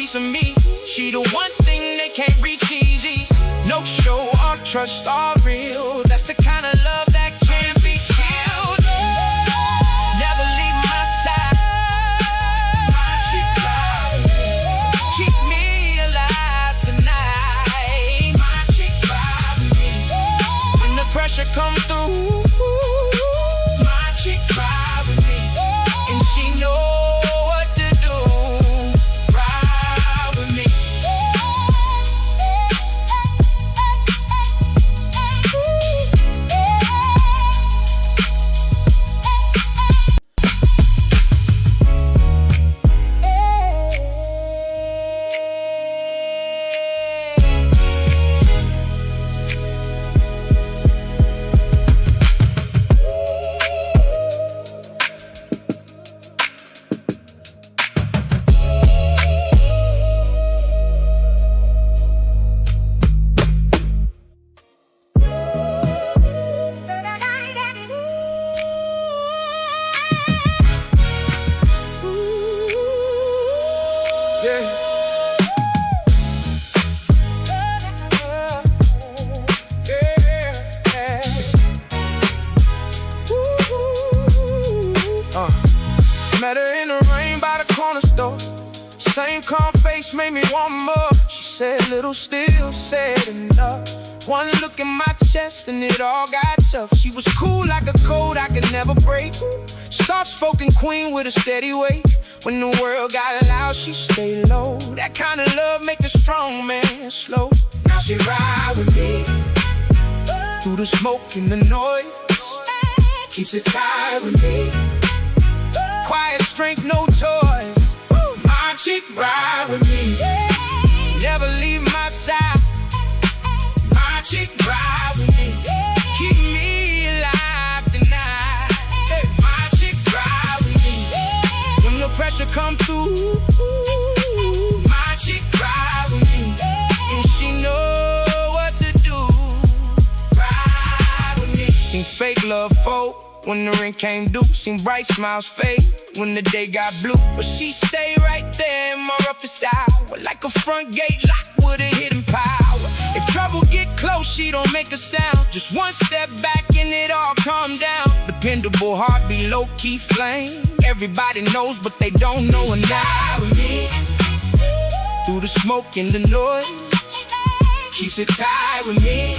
piece of me. She the one thing they can't reach easy. No show or trust or real. That's the kind of love that can't be killed. Never leave my side. Keep me alive tonight. When the pressure comes through, my chick cry with me, and she knows met her in the rain by the corner store. Same calm face made me want more. She said little, still said enough. One look in my chest and it all got tough. She was cool like a code I could never break. Soft-spoken queen with a steady weight. When the world got loud, she stayed low. That kind of love make a strong man slow. Now she ride with me through the smoke and the noise. Keeps it tight with me. Quiet strength, no toys. My chick ride with me. Never leave my side. My chick ride with me. Keep me alive tonight. My chick ride with me. When the pressure come through, my chick ride with me, and she know what to do. Ride with me. Seen fake love fold when the ring came due. Seen bright smiles fade when the day got blue. But she stayed right there in my roughest hour, like a front gate lock with a hidden power. If trouble get close, she don't make a sound. Just one step back and it all calm down. Dependable heartbeat, low-key flame. Everybody knows, but they don't know her now. With me through the smoke and the noise. Keeps it tight with me.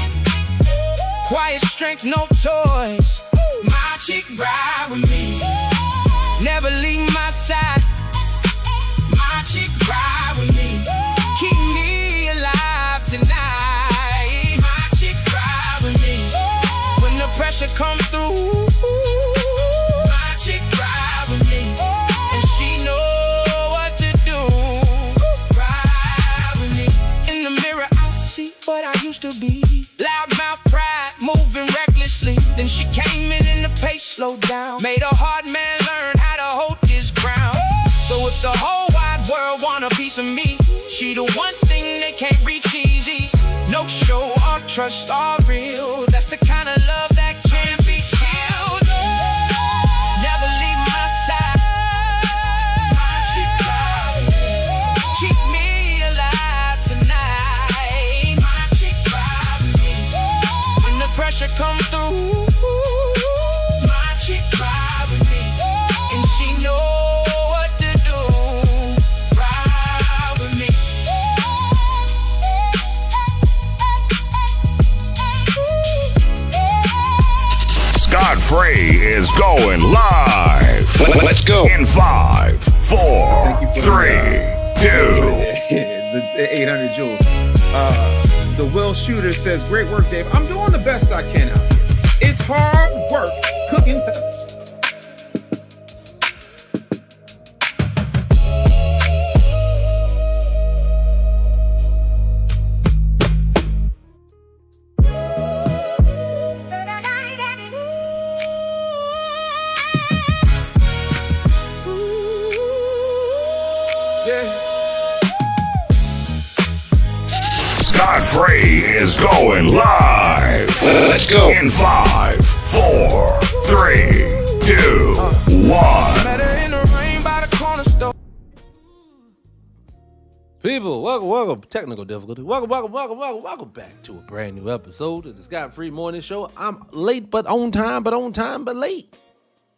Quiet strength, no toys. My chick ride with me. Never leave my side. My chick ride with me. Keep me alive tonight. My chick ride with me. When the pressure comes through, my chick ride with me, and she know what to do. Ride with me. In the mirror I see what I used to be. Loudmouth pride, moving recklessly. Then she came in and the pace slowed down. Made a hard man learn how to hold his ground. So if the whole wide world want a piece of me, she the one thing they can't reach easy. No show or trust or real. That's the kind of love that can't be killed. Never leave my side. My chick ride with me. Keep me alive tonight. My chick ride with me. When the pressure comes through, my chick ride with me, and she know what to do. Ride with me. Scott Free is going live. Let's go. In 5, 4, 3, 2. The 800 joules. The Will Shooter says, great work, Dave. I'm doing the best I can out here. It's hard work cooking peppers. Scott Free is going live. Let's go. In 5, 4, 3, 2, 1. Met her in the rain by the corner store. People, welcome. Technical difficulty. Welcome back to a brand new episode of the Scott Free Morning Show. I'm late, but on time, but late.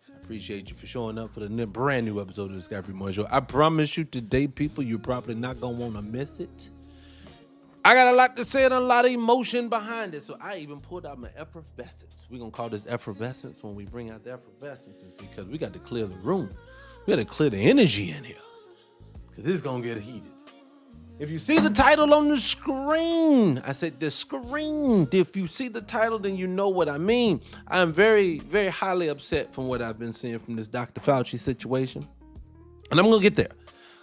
I appreciate you for showing up for the brand new episode of the Scott Free Morning Show. I promise you today, people, you're probably not going to want to miss it. I got a lot to say and a lot of emotion behind it, so I even pulled out my effervescence. We're going to call this effervescence when we bring out the effervescences because we got to clear the room. We got to clear the energy in here because it's going to get heated. If you see the title on the screen, I said the screen. If you see the title, then you know what I mean. I'm very, very highly upset from what I've been seeing from this Dr. Fauci situation. And I'm going to get there.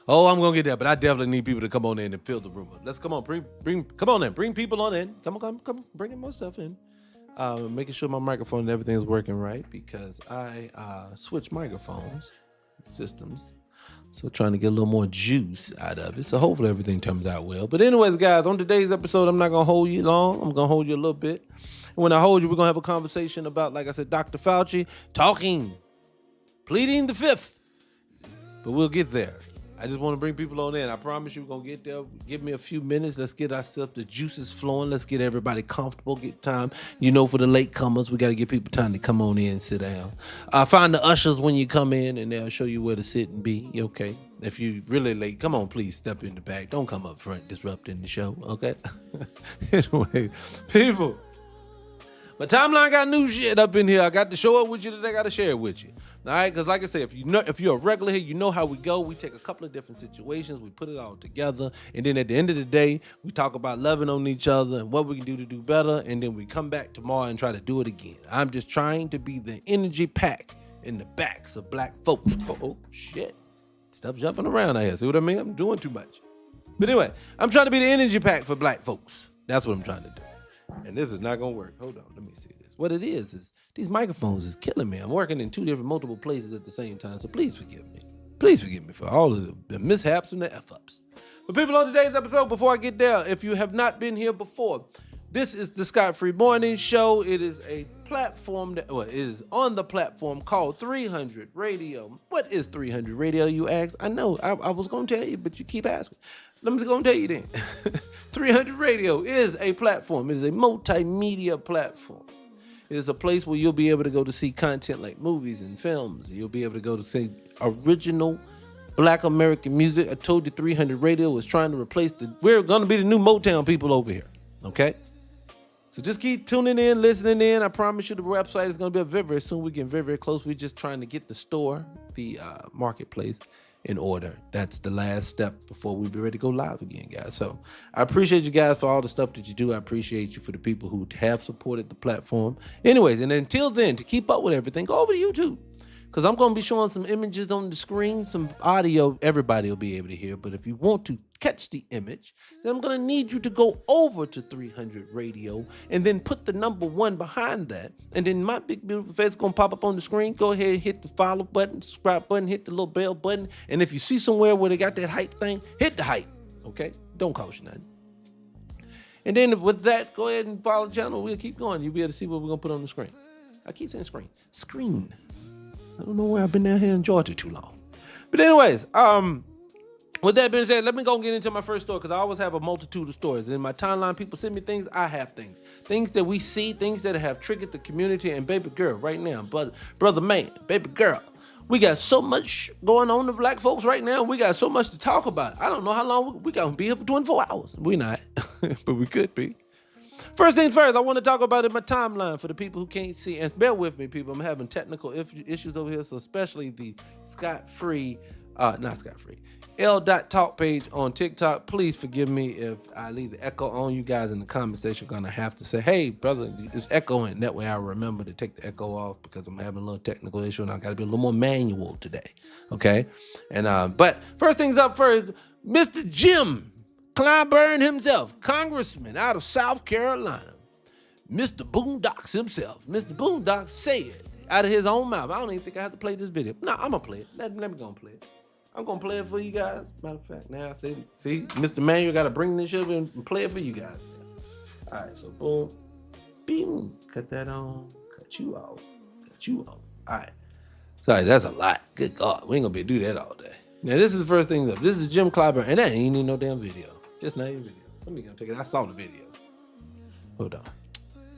Oh, I'm going to get there, but I definitely need people to come on in and fill the room up. Let's come on, come on in. Bring people on in. Come on, bringing more stuff in. Making sure my microphone and everything is working right because I switched microphones, systems. So trying to get a little more juice out of it. So hopefully everything turns out well. But anyways, guys, on today's episode, I'm not going to hold you long. I'm going to hold you a little bit. And when I hold you, we're going to have a conversation about, like I said, Dr. Fauci pleading the fifth. But we'll get there. I just want to bring people on in. I promise you we're going to get there. Give me a few minutes. Let's get ourselves the juices flowing. Let's get everybody comfortable. Get time. You know, for the late comers, we got to give people time to come on in and sit down. Find the ushers when you come in, and they'll show you where to sit and be. Okay? If you're really late, come on, please step in the back. Don't come up front disrupting the show. Okay? Anyway, people. My timeline got new shit up in here. I got to show up with you today. I got to share it with you. All right, because like I said, if you're a regular here, you know how we go. We take a couple of different situations, we put it all together, and then at the end of the day, we talk about loving on each other and what we can do to do better, and then we come back tomorrow and try to do it again. I'm just trying to be the energy pack in the backs of black folks. Oh, shit. Stuff jumping around out here. See what I mean? I'm doing too much. But anyway, I'm trying to be the energy pack for black folks. That's what I'm trying to do. And this is not going to work. Hold on. Let me see this. What it is these microphones is killing me. I'm working in multiple places at the same time. So please forgive me. Please forgive me for all of the mishaps and the F-ups. But people, on today's episode, before I get there, if you have not been here before, this is the Scott Free Morning Show. It is a platform it is on the platform called 300 Radio. What is 300 Radio, you ask? I know. I was going to tell you, but you keep asking. Let me go and tell you then. 300 Radio is a platform. It is a multimedia platform. It is a place where you'll be able to go to see content like movies and films. You'll be able to go to see original Black American music. I told you 300 Radio was trying to replace we're going to be the new Motown people over here. Okay? So just keep tuning in, listening in. I promise you the website is going to be very, very soon. We're getting very, very close. We're just trying to get the store, the marketplace in order. That's the last step before we be ready to go live again, guys. So I appreciate you guys for all the stuff that you do. I appreciate you for the people who have supported the platform. Anyways, and until then, to keep up with everything, go over to YouTube. Because I'm going to be showing some images on the screen, some audio everybody will be able to hear. But if you want to catch the image, then I'm going to need you to go over to 300 Radio and then put the number 1 behind that. And then my big beautiful face is going to pop up on the screen. Go ahead and hit the follow button, subscribe button, hit the little bell button. And if you see somewhere where they got that hype thing, hit the hype. Okay? Don't cost you nothing. And then with that, go ahead and follow the channel. We'll keep going. You'll be able to see what we're going to put on the screen. I keep saying screen. Screen. I don't know where I've been down here in Georgia too long. But anyways, with that being said, let me go and get into my first story because I always have a multitude of stories. In my timeline, people send me things, I have things. Things that we see, things that have triggered the community. And baby girl, right now, brother man, baby girl, we got so much going on to black folks right now. We got so much to talk about. I don't know how long we got to be here for 24 hours. We're not, but we could be. First things first, I want to talk about in my timeline for the people who can't see. And bear with me, people. I'm having technical issues over here, so especially the L.Talk page on TikTok. Please forgive me if I leave the echo on. You guys in the comment section are going to have to say, hey, brother, it's echoing. That way I remember to take the echo off because I'm having a little technical issue and I got to be a little more manual today. Okay? And but first things up first, Mr. Jim Clyburn himself, congressman out of South Carolina, Mr. Boondocks himself. Mr. Boondocks said out of his own mouth, I don't even think I have to play this video. No, I'm going to play it. Let me go and play it. I'm going to play it for you guys. Matter of fact, now see, Mr. Manuel got to bring this shit and play it for you guys. All right, so boom, boom, cut that on, cut you off. All right. Sorry, that's a lot. Good God, we ain't going to be able to do that all day. Now, this is the first thing up. This is Jim Clyburn, and that ain't even no damn video. Just not even video. Let me go take it. I saw the video. Hold on.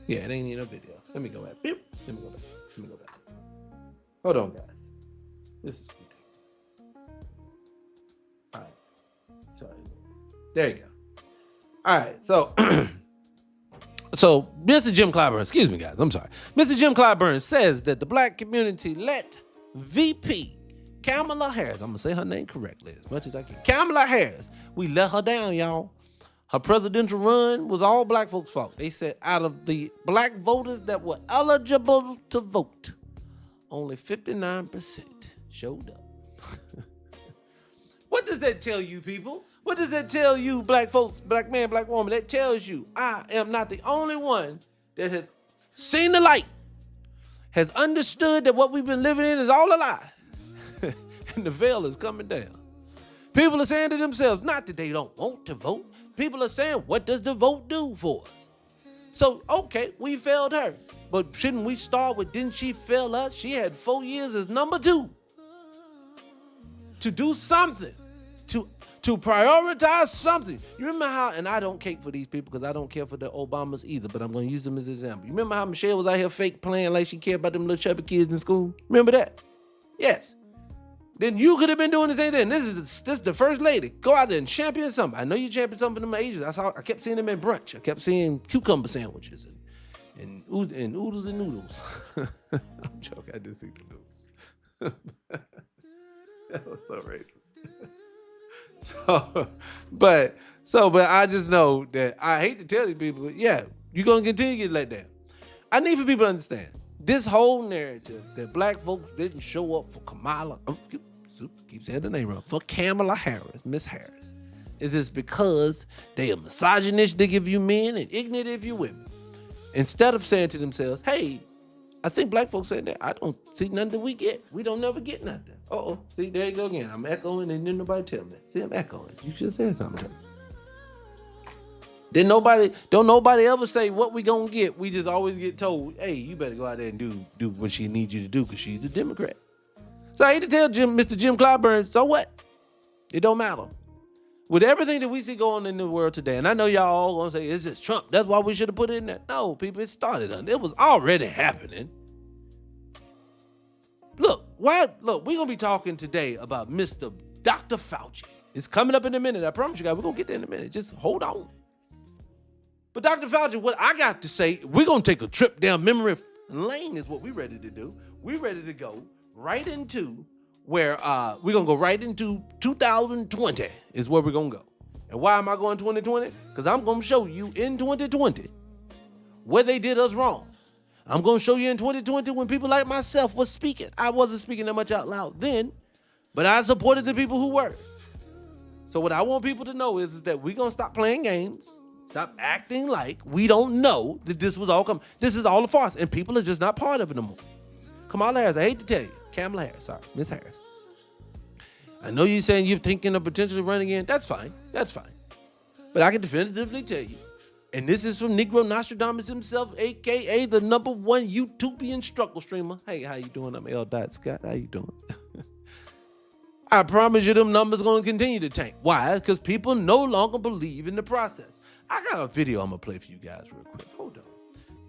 Yeah, it ain't even no video. Let me go back. Beep. Let me go back. Let me go back. Hold on, guys. This is all right. Sorry. There you go. All right. So, so Mr. Jim Clyburn, excuse me, guys. I'm sorry. Mr. Jim Clyburn says that the black community let VP Kamala Harris, I'm going to say her name correctly as much as I can. Kamala Harris, we let her down, y'all. Her presidential run was all black folks' fault. They said out of the black voters that were eligible to vote, only 59% showed up. What does that tell you, people? What does that tell you, black folks, black man, black woman? That tells you I am not the only one that has seen the light, has understood that what we've been living in is all a lie. And the veil is coming down. People are saying to themselves, not that they don't want to vote. People are saying, what does the vote do for us? So, okay, we failed her. But shouldn't we start with, didn't she fail us? She had 4 years as number 2. To do something. To prioritize something. You remember how, and I don't cape for these people because I don't care for the Obamas either, but I'm going to use them as an example. You remember how Michelle was out here fake playing like she cared about them little chubby kids in school? Remember that? Yes. Then you could have been doing the same thing. This is the first lady. Go out there and champion something. I know you champion something for them Asians. I kept seeing them at brunch. I kept seeing cucumber sandwiches and oodles and noodles. I'm joking. I did see the noodles. That was so racist. But I just know that I hate to tell these people, but yeah, you're gonna continue to get let down. I need for people to understand this whole narrative that black folks didn't show up for Kamala. Keep saying the name wrong. For Kamala Harris, Miss Harris, is this because they are misogynistic if you men and ignorant if you women? Instead of saying to themselves, hey, I think black folks say that I don't see nothing that we get. We don't never get nothing. See, there you go again. I'm echoing and didn't nobody tell me. See, I'm echoing. You should have said something to me. Don't nobody ever say what we gonna get. We just always get told, hey, you better go out there and do what she needs you to do because she's a Democrat. So I hate to tell Mr. Jim Clyburn, so what? It don't matter. With everything that we see going on in the world today, and I know y'all all gonna say, it's just Trump. That's why we should have put it in there. No, people, it started on. It was already happening. Look, we're gonna be talking today about Mr. Dr. Fauci. It's coming up in a minute. I promise you guys, we're gonna get there in a minute. Just hold on. But Dr. Fauci, what I got to say, we're gonna take a trip down memory lane is what we're ready to do. We're ready to go right into where we're gonna go right into 2020 is where we're gonna go. And why am I going 2020? Because I'm gonna show you in 2020 where they did us wrong. I'm gonna show you in 2020 when people like myself was speaking. I wasn't speaking that much out loud then, but I supported the people who were. So what I want people to know is that we're gonna stop playing games. Stop acting like we don't know that this was all coming. This is all a farce, and people are just not part of it anymore. Kamala Harris, I hate to tell you. Kamala Harris, sorry, Miss Harris. I know you're saying you're thinking of potentially running again. That's fine. That's fine. But I can definitively tell you, and this is from Negro Nostradamus himself, a.k.a. the #1 YouTubian struggle streamer. Hey, how you doing? I'm L. Scott. How you doing? I promise you them numbers are going to continue to tank. Why? Because people no longer believe in the process. I got a video I'm going to play for you guys real quick. Hold on.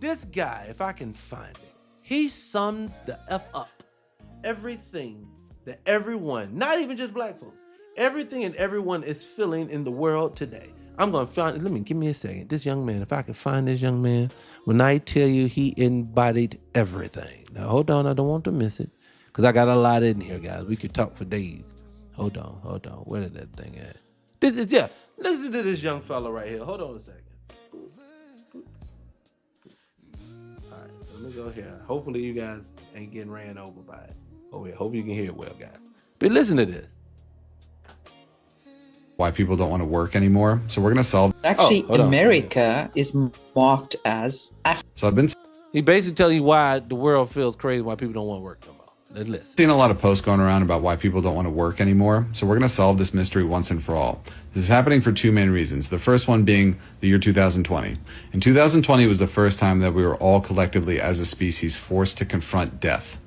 This guy, if I can find it, he sums the F up everything that everyone, not even just black folks, everything and everyone is feeling in the world today. I'm going to find it. Give me a second. This young man, if I can find this young man, when I tell you he embodied everything. Now, hold on. I don't want to miss it because I got a lot in here, guys. We could talk for days. Hold on. Where did that thing at? Listen to this young fella right here. Hold on a second. All right, so let me go here. Hopefully you guys ain't getting ran over by it. Oh yeah, hopefully you can hear it well, guys. But listen to this. Why people don't want to work anymore. So we're going to solve. Actually, America is marked as. So I've been He basically tells you why the world feels crazy, why people don't want to work no more. Let's listen. seeing a lot of posts going around about why people don't want to work anymore. So we're going to solve this mystery once and for all. This is happening for two main reasons. The first one being the year 2020. In 2020 was the first time that we were all collectively as a species forced to confront death.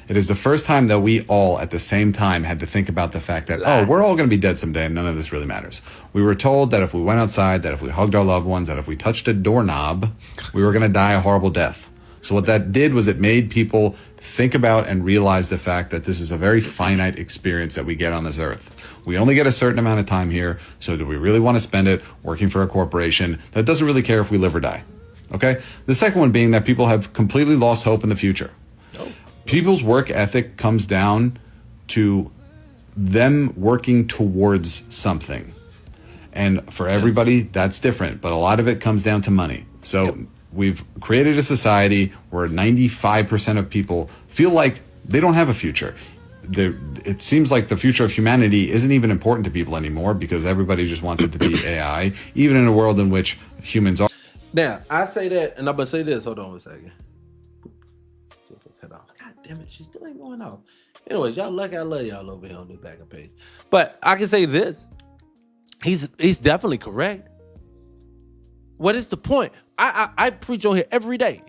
It is the first time that we all at the same time had to think about the fact that, oh, we're all going to be dead someday and none of this really matters. We were told that if we went outside, that if we hugged our loved ones, that if we touched a doorknob, we were going to die a horrible death. So what that did was it made people think about and realize the fact that this is a very finite experience that we get on this earth. We only get a certain amount of time here, so do we really want to spend it working for a corporation that doesn't really care if we live or die? Okay? The second one being that people have completely lost hope in the future. People's work ethic comes down to them working towards something. And for everybody, that's different, but a lot of it comes down to money. So we've created a society where 95% of people feel like they don't have a future. It seems like the future of humanity isn't even important to people anymore because everybody just wants it to be AI, even in a world in which humans are. Now, I say that, and I'm going to say this. Hold on a second. Cut off. God damn it, she still ain't going off. Anyways, y'all lucky I love y'all over here on the back of page. But I can say this. He's definitely correct. What is the point? I preach on here every day.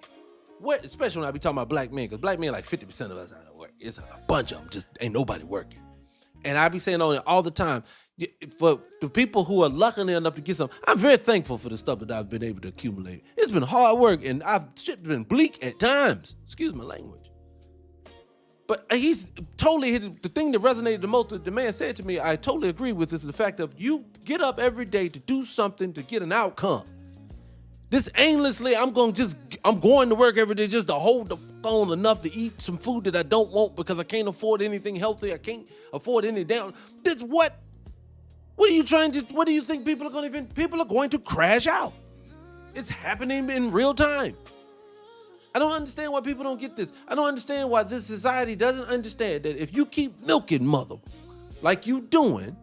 What, especially when I be talking about black men, because black men, like 50% of us out of work. It's a bunch of them, just ain't nobody working. And I be saying on it all the time, for the people who are lucky enough to get some, I'm very thankful for the stuff that I've been able to accumulate. It's been hard work, and shit's been bleak at times. Excuse my language. But he's totally, the thing that resonated the most that the man said to me, I totally agree with, is the fact that you get up every day to do something to get an outcome. This aimlessly, I'm going to work every day just to hold the phone enough to eat some food that I don't want because I can't afford anything healthy. I can't afford any down. This what are you trying to, what do you think people are going to crash out? It's happening in real time. I don't understand why people don't get this. I don't understand why this society doesn't understand that if you keep milking mother like you doing,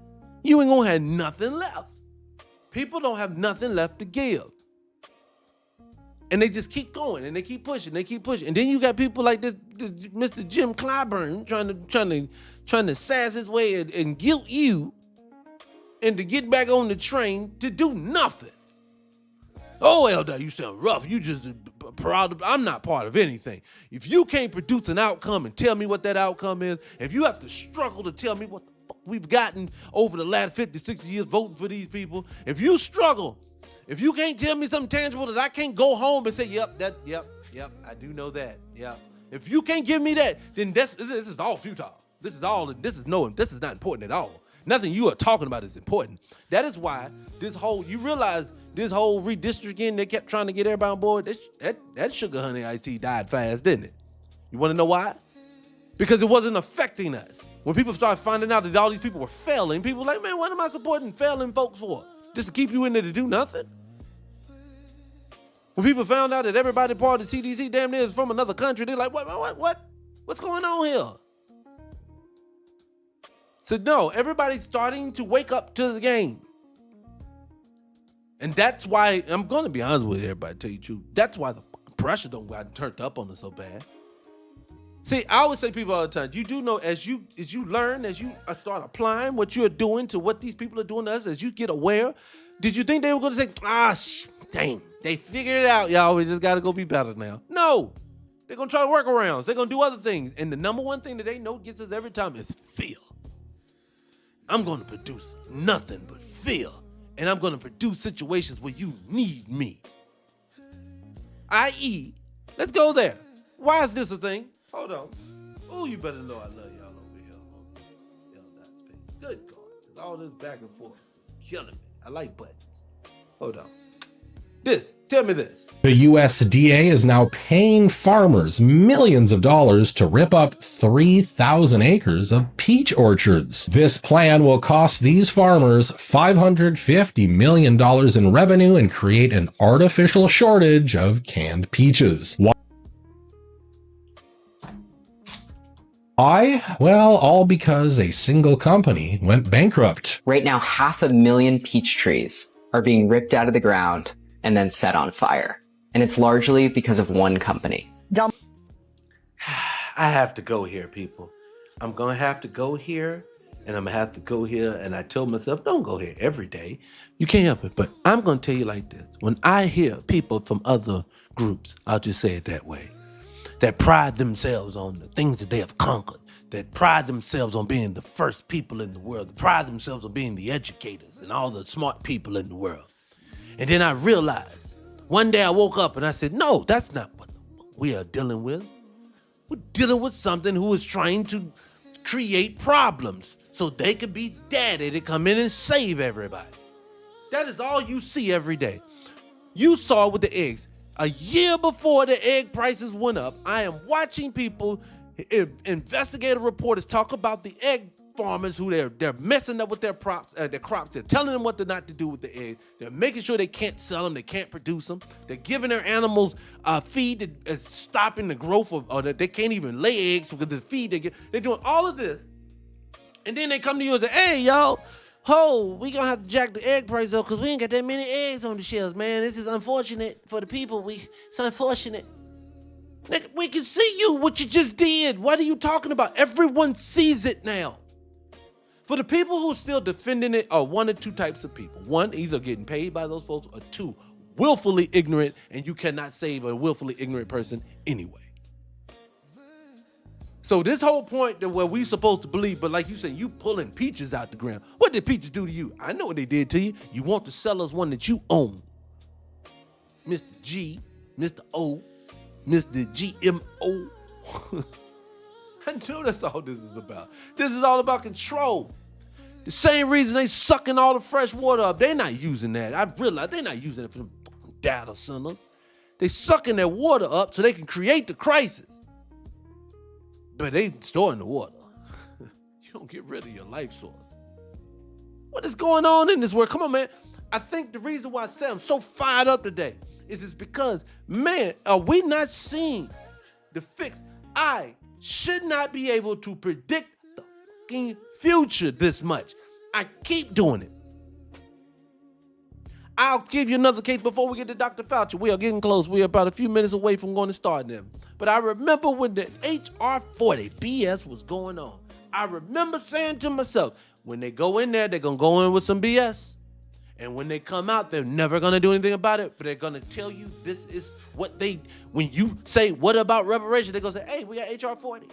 you ain't gonna have nothing left. People don't have nothing left to give. And they just keep going and they keep pushing, And then you got people like this Mr. Jim Clyburn trying to sass his way and guilt you into getting back on the train to do nothing. Oh, Elder, you sound rough. You just proud of, I'm not part of anything. If you can't produce an outcome and tell me what that outcome is, if you have to struggle to tell me what the fuck we've gotten over the last 50, 60 years voting for these people, if you struggle, if you can't tell me something tangible that I can't go home and say, yep, I do know that, yep. If you can't give me that, then this is all futile. This is not important at all. Nothing you are talking about is important. That is why you realize this whole redistricting, they kept trying to get everybody on board. That sugar honey IT died fast, didn't it? You want to know why? Because it wasn't affecting us. When people started finding out that all these people were failing, people were like, man, what am I supporting failing folks for? Just to keep you in there to do nothing? When people found out that everybody part of the CDC damn near is from another country, they're like, what's going on here? So no, everybody's starting to wake up to the game. And that's why, I'm going to be honest with everybody, tell you the truth. That's why the pressure don't got turned up on us so bad. See, I always say to people all the time, you do know as you learn, as you start applying what you're doing to what these people are doing to us, as you get aware, did you think they were going to say, dang, they figured it out, y'all. We just got to go be better now. No, they're going to try to work around. They're going to do other things. And the number one thing that they know gets us every time is fear. I'm going to produce nothing but fear. And I'm going to produce situations where you need me. I.e., let's go there. Why is this a thing? Hold on. Oh, you better know I love y'all over here. Good God. All this back and forth is killing me. I like buttons. Hold on. Tell me this. The USDA is now paying farmers millions of dollars to rip up 3,000 acres of peach orchards. This plan will cost these farmers $550 million in revenue and create an artificial shortage of canned peaches. Why? Well, all because a single company went bankrupt. Right now, 500,000 peach trees are being ripped out of the ground and then set on fire. And it's largely because of one company. I have to go here, people. I'm going to have to go here, and I'm going to have to go here. And I told myself, don't go here every day. You can't help it. But I'm going to tell you like this. When I hear people from other groups, I'll just say it that way, that pride themselves on the things that they have conquered, that pride themselves on being the first people in the world, that pride themselves on being the educators and all the smart people in the world. And then I realized, one day I woke up and I said, no, that's not what we are dealing with. We're dealing with something who is trying to create problems so they could be daddy to come in and save everybody. That is all you see every day. You saw it with the eggs. A year before the egg prices went up, I am watching people, investigative reporters talk about the egg farmers who they're messing up with their crops. They're telling them what they're not to do with the eggs. They're making sure they can't sell them, they can't produce them. They're giving their animals feed that is stopping the growth of, or that they can't even lay eggs because the feed they get. They're doing all of this, and then they come to you and say, "Hey, y'all, we gonna have to jack the egg price up because we ain't got that many eggs on the shelves, man. This is unfortunate for the people. It's unfortunate." Nigga, we can see you, what you just did. What are you talking about? Everyone sees it now. For the people who are still defending it are one of two types of people. One, either getting paid by those folks, or two, willfully ignorant, and you cannot save a willfully ignorant person anyway. So this whole point that where we supposed to believe, but like you said, you pulling peaches out the ground. What did peaches do to you? I know what they did to you. You want to sell us one that you own. Mr. G, Mr. O, Mr. GMO. I know that's all this is about. This is all about control. The same reason they sucking all the fresh water up. They're not using that. I realize they're not using it for them fucking data centers. They sucking that water up so they can create the crisis. But they storing the water. You don't get rid of your life source. What is going on in this world? Come on, man. I think the reason why I say I'm so fired up today is because, man, are we not seeing the fix? I should not be able to predict the fucking future this much. I keep doing it. I'll give you another case before we get to Dr. Fauci. We are getting close. We are about a few minutes away from going to start them. But I remember when the HR 40 BS was going on. I remember saying to myself, when they go in there, they're going to go in with some BS. And when they come out, they're never going to do anything about it. But they're going to tell you this is what when you say, what about reparation? They're going to say, hey, we got HR 40.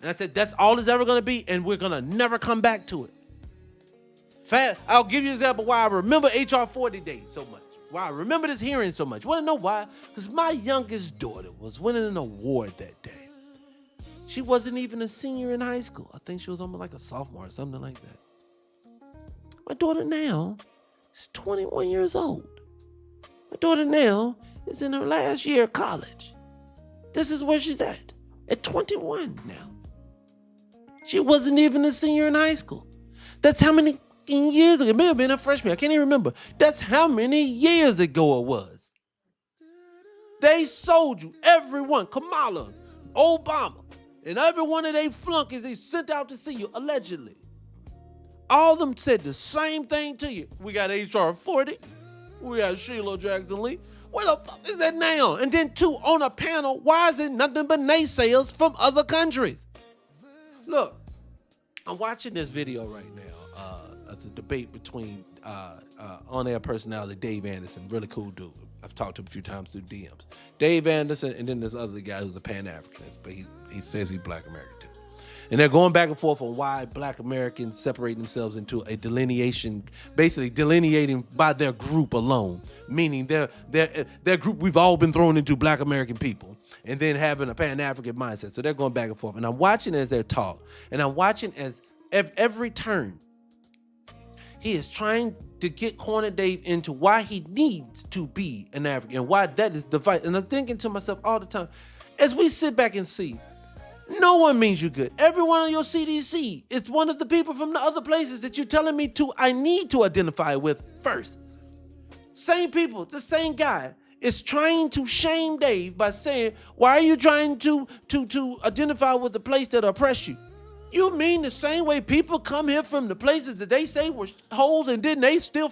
And I said, that's all it's ever going to be. And we're going to never come back to it. I'll give you an example why I remember HR 40 days so much. Why I remember this hearing so much. You want to know why? Because my youngest daughter was winning an award that day. She wasn't even a senior in high school. I think she was almost like a sophomore or something like that. My daughter now is 21 years old. My daughter now is in her last year of college. This is where she's at 21 now. She wasn't even a senior in high school. That's how many years ago. It may have been a freshman. I can't even remember. That's how many years ago it was. They sold you, everyone, Kamala, Obama, and every one of they flunkies they sent out to see you, allegedly. All of them said the same thing to you. We got HR 40. We got Sheila Jackson Lee. Where the fuck is that now? And then two, on a panel, why is it nothing but naysayers from other countries? Look, I'm watching this video right now. It's a debate between on-air personality Dave Anderson, really cool dude. I've talked to him a few times through DMs. Dave Anderson, and then this other guy who's a Pan-Africanist, but he says he's Black American too. And they're going back and forth on why Black Americans separate themselves into a delineation, basically delineating by their group alone, meaning their group, we've all been thrown into Black American people, and then having a Pan-African mindset. So they're going back and forth. And I'm watching as they talk, and I'm watching as every turn, he is trying to get Corner Dave into why he needs to be an African and why that is the fight. And I'm thinking to myself all the time, as we sit back and see, no one means you good. Everyone on your CDC is one of the people from the other places that you're telling me I need to identify with first. Same people, the same guy is trying to shame Dave by saying, why are you trying to identify with the place that oppressed you? You mean the same way people come here from the places that they say were holes and didn't they still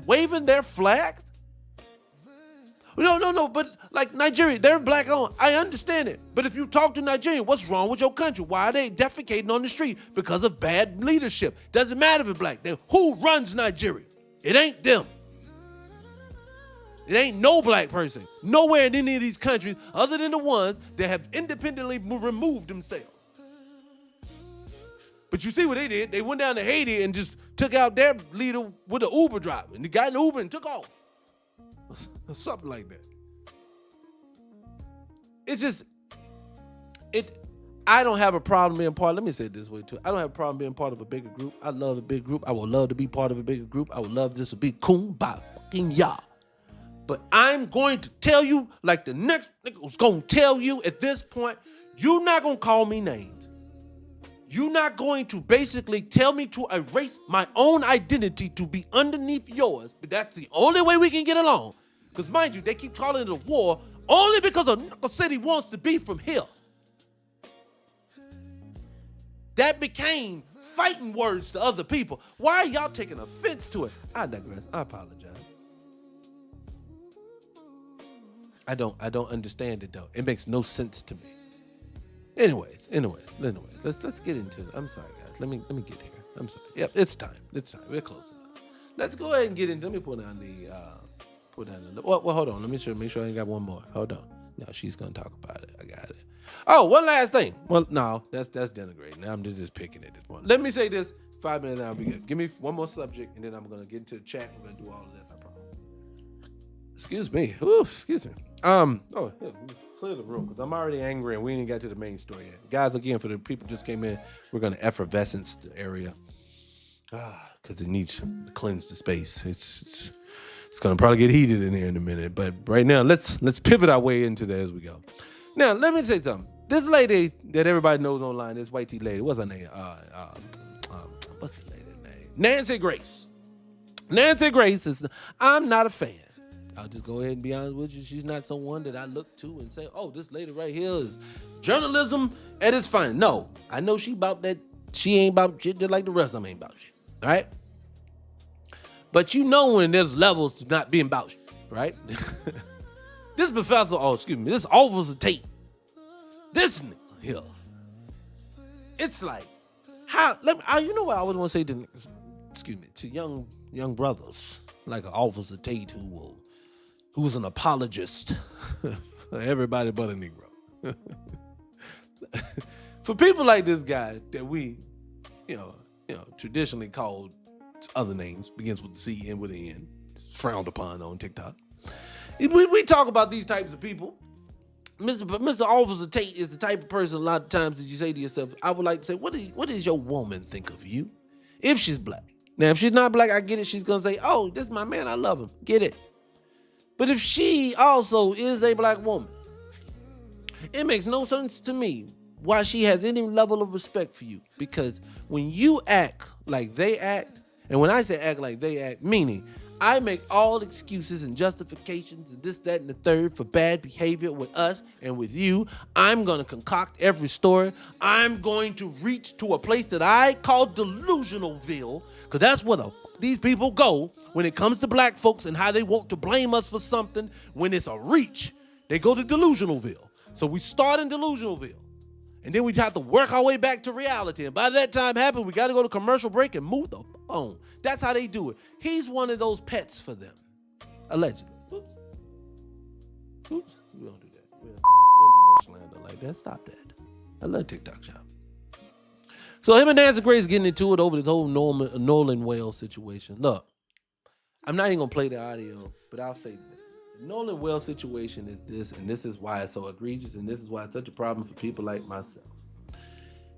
waving their flags? No, but like Nigeria, they're Black owned. I understand it. But if you talk to Nigerians, what's wrong with your country? Why are they defecating on the street? Because of bad leadership. Doesn't matter if it's Black. Who runs Nigeria? It ain't them. It ain't no black person nowhere in any of these countries other than the ones that have independently removed themselves. But you see what they did? They went down to Haiti and just took out their leader with an Uber driver. And they got in the Uber and took off. Something like that. It's just, I don't have a problem being part, let me say it this way too. I don't have a problem being part of a bigger group. I love a big group. I would love to be part of a bigger group. I would love this to be kumbaya fucking ya. But I'm going to tell you, like the next nigga was going to tell you at this point, you're not going to call me names. You're not going to basically tell me to erase my own identity to be underneath yours. But that's the only way we can get along. Because mind you, they keep calling it a war only because a nigga said he wants to be from here. That became fighting words to other people. Why are y'all taking offense to it? I digress. I apologize. I don't understand it though. It makes no sense to me. Anyways, let's get into it. I'm sorry, guys. Let me get here. I'm sorry. Yep, it's time. We're close enough. Let's go ahead and get into. Let me put down the. Well, hold on. Let me make sure I ain't got one more. Hold on. No, she's gonna talk about it. I got it. Oh, one last thing. Well, no, that's denigrating. Now I'm just picking at this point. Let me say this. 5 minutes now, I'll be good. Give me one more subject, and then I'm gonna get into the chat. We're gonna do all of this. I promise. Excuse me. Ooh, excuse me. Clear the room because I'm already angry and we ain't got to the main story yet. Guys, again, for the people just came in, we're gonna effervescence the area because it needs to cleanse the space. It's gonna probably get heated in here in a minute, but right now let's pivot our way into there as we go. Now let me say something. This lady that everybody knows online, this white tea lady, what's her name? What's the lady's name? Nancy Grace. Nancy Grace is. I'm not a fan. I'll just go ahead and be honest with you. She's not someone that I look to and say, oh, this lady right here is journalism at its finest. No, I know she about that. She ain't about shit just like the rest of them ain't about shit. All right? But you know when there's levels to not being about shit, right? This this Officer Tate. This nigga here. It's like, you know what I always want to say to young brothers, like an Officer Tate who's an apologist for everybody but a Negro. For people like this guy that we, traditionally called other names, begins with the C, end with the N, frowned upon on TikTok. We talk about these types of people. Mr. Officer Tate is the type of person a lot of times that you say to yourself, I would like to say, what does your woman think of you? If she's black. Now, if she's not black, I get it. She's going to say, oh, this is my man. I love him. Get it. But if she also is a black woman, it makes no sense to me why she has any level of respect for you. Because when you act like they act, and when I say act like they act, meaning I make all excuses and justifications and this, that, and the third for bad behavior with us and with you. I'm going to concoct every story. I'm going to reach to a place that I call Delusionalville, because that's where these people go when it comes to black folks and how they want to blame us for something. When it's a reach, they go to Delusionalville. So we start in Delusionalville, and then we have to work our way back to reality. And by that time happens, we got to go to commercial break and move the phone. That's how they do it. He's one of those pets for them, allegedly. Oops. We don't do that. We don't do no slander like that. Stop that. I love TikTok shop. So him and Nancy Grace getting into it over this whole Nolan Wales situation. Look, I'm not even going to play the audio, but I'll say this. The Nolan Wales situation is this, and this is why it's so egregious, and this is why it's such a problem for people like myself.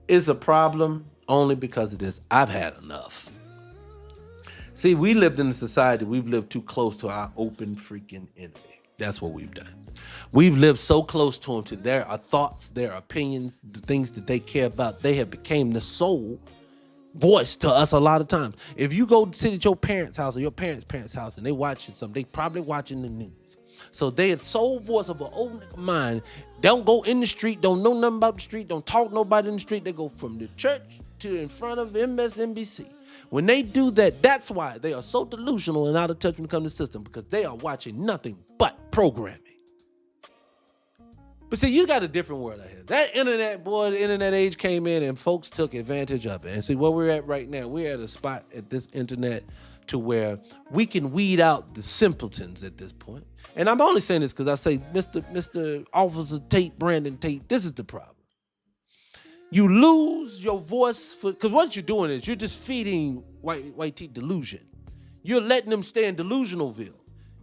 It's a problem only because of this. I've had enough. See, we lived in a society, we've lived too close to our open freaking enemy. That's what we've done. We've lived so close to them, to their thoughts, their opinions, the things that they care about. They have become the sole voice to us a lot of times. If you go sit at your parents' house or your parents' house and they watching something, they probably watching the news. So they the sole voice of an old nigga mind. Don't go in the street, don't know nothing about the street, don't talk to nobody in the street. They go from the church to in front of MSNBC. When they do that, that's why they are so delusional and out of touch when it comes to the system, because they are watching nothing but programming. But see, you got a different world out here. That internet, boy, the internet age came in and folks took advantage of it. And see, where we're at right now, we're at a spot at this internet to where we can weed out the simpletons at this point. And I'm only saying this because I say, Mr. Officer Tate, Brandon Tate, this is the problem. You lose your voice because what you're doing is you're just feeding white tea delusion. You're letting them stay in Delusionalville.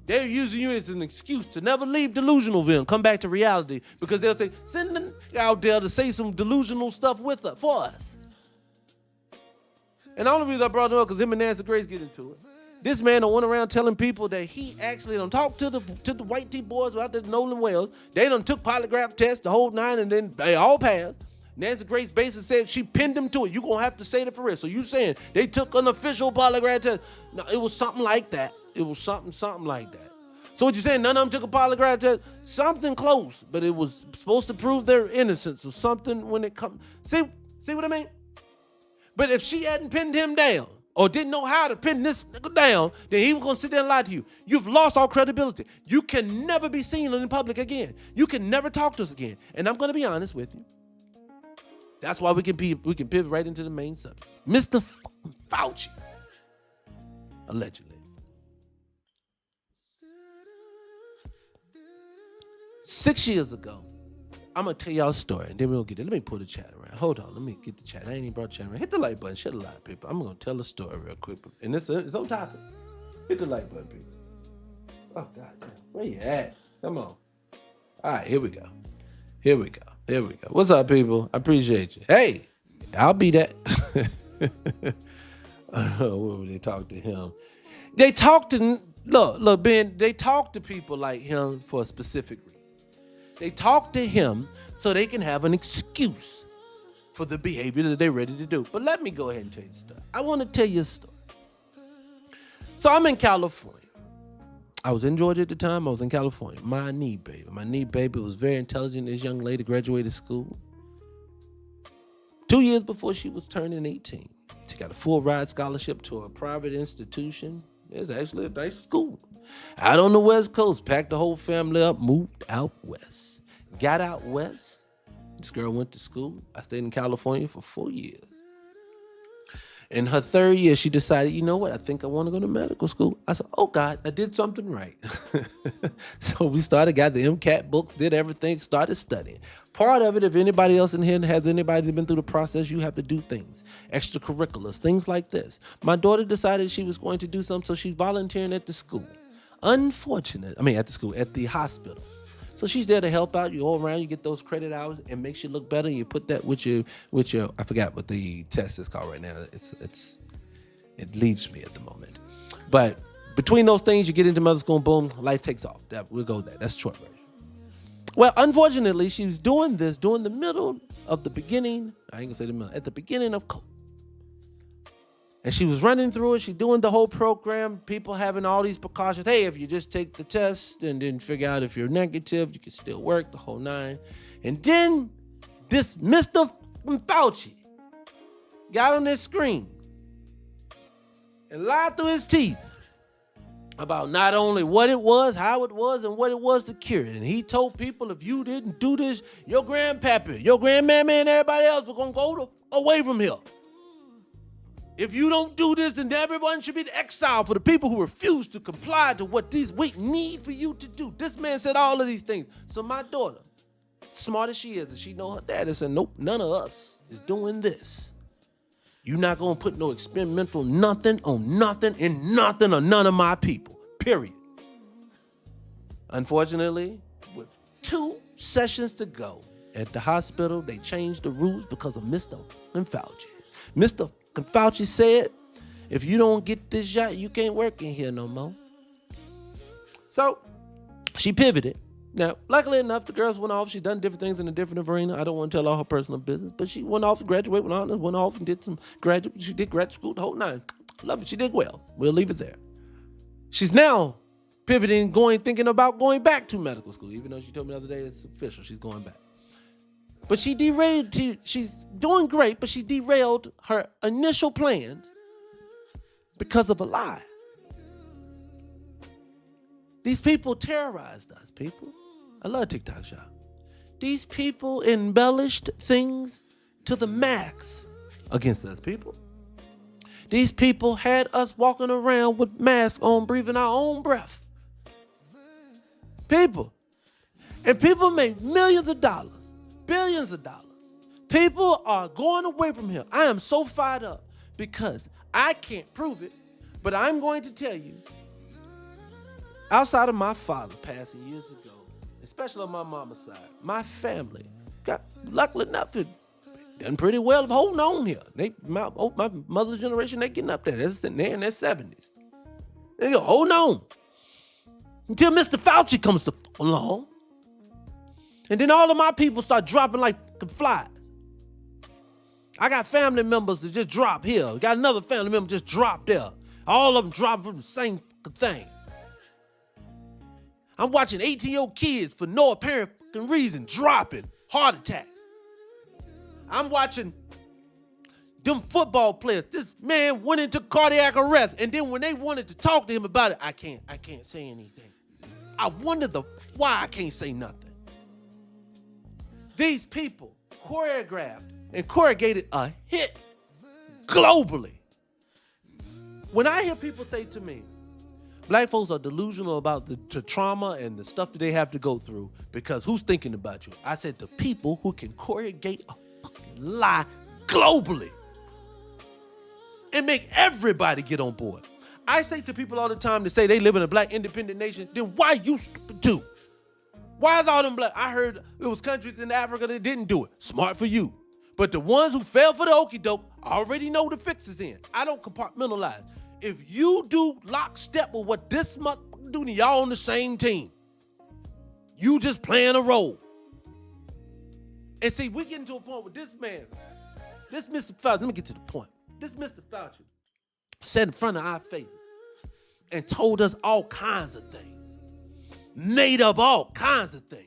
They're using you as an excuse to never leave Delusionalville and come back to reality because they'll say, send them out there to say some delusional stuff for us. And the only reason I brought it up because him and Nancy Grace get into it. This man done went around telling people that he actually done talked to the white tea boys out there in Nolan Wells. They done took polygraph tests, the whole 9, and then they all passed. Nancy Grace basically said she pinned him to it. You gonna have to say that for real. So you saying they took an official polygraph test? No, it was something like that. It was something like that. So what you saying? None of them took a polygraph test? Something close, but it was supposed to prove their innocence or something when it comes. See what I mean? But if she hadn't pinned him down or didn't know how to pin this nigga down, then he was gonna sit there and lie to you. You've lost all credibility. You can never be seen in public again. You can never talk to us again. And I'm gonna be honest with you. That's why we can pivot right into the main subject. Mr. Fauci, allegedly. 6 years ago, I'm going to tell y'all a story, and then we're going to get it. Let me pull the chat around. Hold on. Let me get the chat. I ain't even brought the chat around. Hit the like button. Shut a lot of people. I'm going to tell a story real quick. And it's on topic. Hit the like button, people. Oh, God damn. Where you at? Come on. All right, here we go. What's up, people? I appreciate you. Hey, I'll be that. What would they talk to him? They talk to, look, Ben, they talk to people like him for a specific reason. They talk to him so they can have an excuse for the behavior that they're ready to do. But let me go ahead and tell you the story. I want to tell you a story. So I'm in California. I was in Georgia at the time. I was in California. My knee baby was very intelligent. This young lady graduated school 2 years before she was turning 18. She got a full ride scholarship to a private institution. It's actually a nice school. Out on the West Coast, packed the whole family up, moved out west. Got out west. This girl went to school. I stayed in California for 4 years. In her third year, she decided, you know what? I think I want to go to medical school. I said, oh, God, I did something right. So we got the MCAT books, did everything, started studying. Part of it, if anybody else in here has anybody been through the process, you have to do things, extracurriculars, things like this. My daughter decided she was going to do something, so she's volunteering at the school. At the hospital. So she's there to help out. You all around, you get those credit hours, and makes you look better. You put that with your. I forgot what the test is called right now. It leaves me at the moment. But between those things, you get into medical school, and boom, life takes off. We'll go there. That's short version. Well, unfortunately, she was doing this during the middle of the beginning. I ain't gonna say the middle. At the beginning of COVID. And she was running through it. She's doing the whole program. People having all these precautions. Hey, if you just take the test and then figure out if you're negative, you can still work, the whole 9. And then this Mr. Fauci got on this screen and lied through his teeth about not only what it was, how it was, and what it was to cure it. And he told people, if you didn't do this, your grandpappy, your grandmammy, and everybody else were going to go away from here. If you don't do this, then everyone should be exiled for the people who refuse to comply to what we need for you to do. This man said all of these things. So my daughter, smart as she is, and she know her dad, said, nope, none of us is doing this. You're not going to put no experimental nothing on nothing and nothing on none of my people, period. Unfortunately, with 2 sessions to go at the hospital, they changed the rules because of Mr. Fauci. Mr. Fauci said, if you don't get this shot, you can't work in here no more. So she pivoted. Now, luckily enough, the girls went off. She done different things in a different arena. I don't want to tell all her personal business, but she went off, graduated, went off and did some graduate. She did graduate school, the whole 9. Love it. She did well. We'll leave it there. She's now pivoting, thinking about going back to medical school, even though she told me the other day it's official. She's going back. But she derailed, she's doing great, but she derailed her initial plans because of a lie. These people terrorized us, people. I love TikTok shop. These people embellished things to the max against us, people. These people had us walking around with masks on, breathing our own breath. People. And people make millions of dollars, billions of dollars. People are going away from here. I am so fired up because I can't prove it, but I'm going to tell you, outside of my father passing years ago, especially on my mama's side, my family got luckily enough to done pretty well of holding on here. My mother's generation, they getting up there. They're in their 70s. They go, hold on. Until Mr. Fauci comes along. And then all of my people start dropping like flies. I got family members that just drop here. Got another family member just drop there. All of them drop from the same thing. I'm watching 18-year-old kids for no apparent reason dropping heart attacks. I'm watching them football players. This man went into cardiac arrest, and then when they wanted to talk to him about it, I can't say anything. I wonder why I can't say nothing. These people choreographed and corrugated a hit globally. When I hear people say to me, black folks are delusional about the trauma and the stuff that they have to go through because who's thinking about you? I said the people who can choreograph a fucking lie globally and make everybody get on board. I say to people all the time that say they live in a black independent nation, then why you stupid too? Why is all them black? I heard it was countries in Africa that didn't do it. Smart for you. But the ones who fell for the okie doke already know the fix is in. I don't compartmentalize. If you do lockstep with what this motherfucker do, then y'all on the same team. You just playing a role. And see, we getting to a point with this man, this Mr. Fauci, let me get to the point. This Mr. Fauci sat in front of our faces and told us all kinds of things, made up all kinds of things.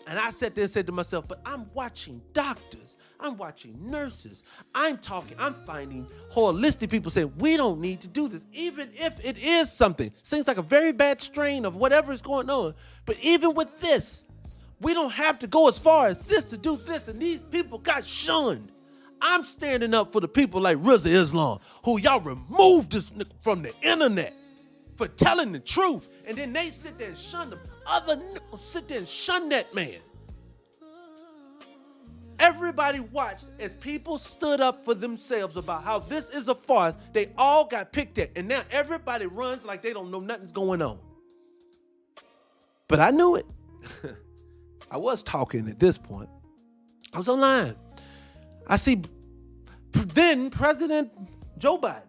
And I sat there and said to myself, but I'm watching doctors, I'm watching nurses, I'm finding holistic people saying, we don't need to do this, even if it is something. Seems like a very bad strain of whatever is going on. But even with this, we don't have to go as far as this to do this. And these people got shunned. I'm standing up for the people like Rizza Islam, who y'all removed this from the internet for telling the truth. And then they sit there and shun them. Other niggas sit there and shun that man. Everybody watched as people stood up for themselves about how this is a farce. They all got picked at. And now everybody runs like they don't know nothing's going on. But I knew it. I was talking at this point. I was online. I see then President Joe Biden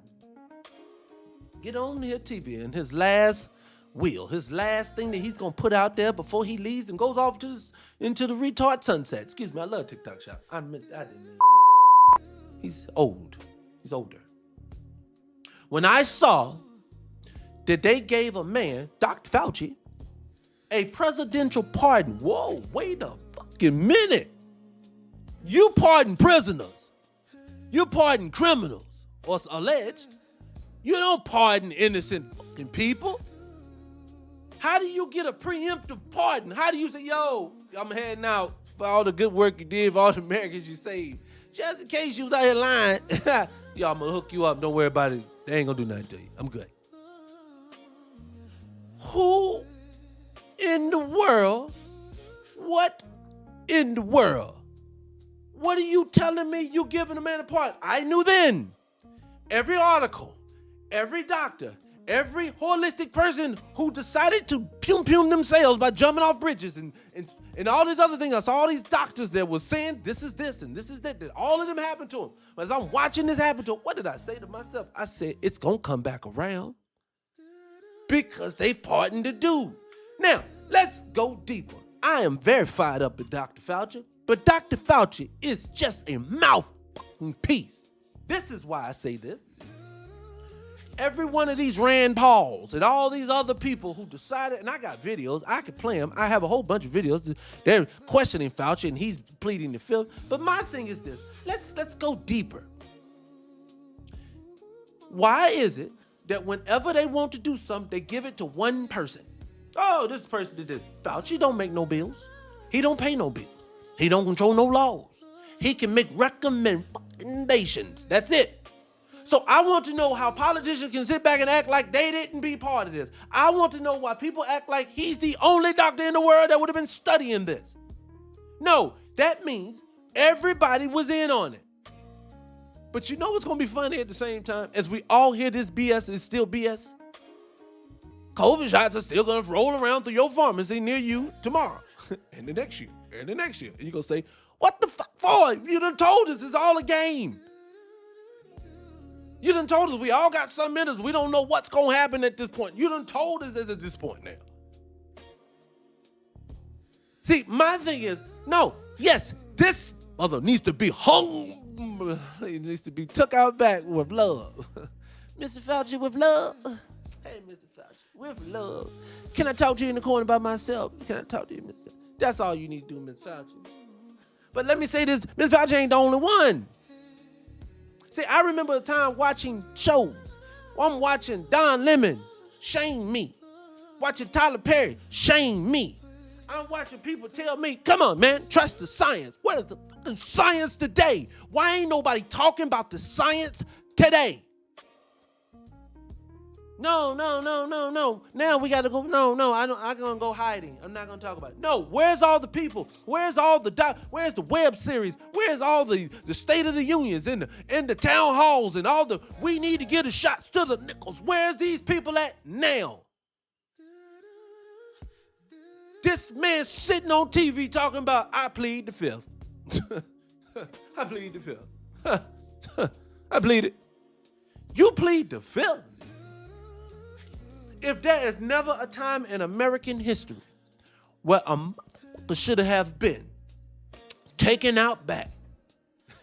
get on here TV and his last will, his last thing that he's going to put out there before he leaves and goes off into the retard sunset. Excuse me, I love TikTok shop. I didn't mean that. He's old. He's older. When I saw that they gave a man, Dr. Fauci, a presidential pardon. Whoa, wait a fucking minute. You pardon prisoners. You pardon criminals, or alleged. You don't pardon innocent fucking people. How do you get a preemptive pardon? How do you say, yo, I'm heading out for all the good work you did, for all the Americans you saved. Just in case you was out here lying, yo, I'm going to hook you up. Don't worry about it. They ain't going to do nothing to you. I'm good. Who in the world? What in the world? What are you telling me you giving a man a pardon? I knew then. Every article, every doctor, every holistic person who decided to pum themselves by jumping off bridges and all these other things. I saw all these doctors that were saying this is this and this is that all of them happened to them. But as I'm watching this happen to them, what did I say to myself? I said, it's going to come back around because they've pardoned the dude. Now, let's go deeper. I am very fired up with Dr. Fauci, but Dr. Fauci is just a mouthpiece. This is why I say this. Every one of these Rand Pauls and all these other people who decided, and I got videos, I could play them. I have a whole bunch of videos. They're questioning Fauci and he's pleading the fifth. But my thing is this. Let's go deeper. Why is it that whenever they want to do something, they give it to one person? Oh, this person did this. Fauci don't make no bills. He don't pay no bills. He don't control no laws. He can make recommendations. That's it. So I want to know how politicians can sit back and act like they didn't be part of this. I want to know why people act like he's the only doctor in the world that would have been studying this. No, that means everybody was in on it. But you know what's going to be funny at the same time? As we all hear this BS is still BS. COVID shots are still going to roll around through your pharmacy near you tomorrow and the next year and the next year. And you're going to say, what the fuck for? You done told us it's all a game. You done told us we all got some in us. We don't know what's going to happen at this point. You done told us at this point now. See, my thing is, no, yes, this mother needs to be hung. It needs to be took out back with love. Mr. Fauci, with love. Hey, Mr. Fauci, with love. Can I talk to you in the corner by myself? Can I talk to you, Mr. That's all you need to do, Mr. Fauci. But let me say this, Mr. Fauci ain't the only one. See, I remember a time watching shows. I'm watching Don Lemon, shame me. Watching Tyler Perry, shame me. I'm watching people tell me, come on, man, trust the science. What is the fucking science today? Why ain't nobody talking about the science today? No. Now we got to go. No. I'm going to go hiding. I'm not going to talk about it. No, where's all the people? Where's all the where's the web series? Where's all the State of the Unions and the town halls and all the we need to get a shots to the nickels? Where's these people at now? This man sitting on TV talking about, I plead the fifth. I plead the fifth. I plead it. You plead the fifth? If there is never a time in American history where a motherfucker should have been taken out back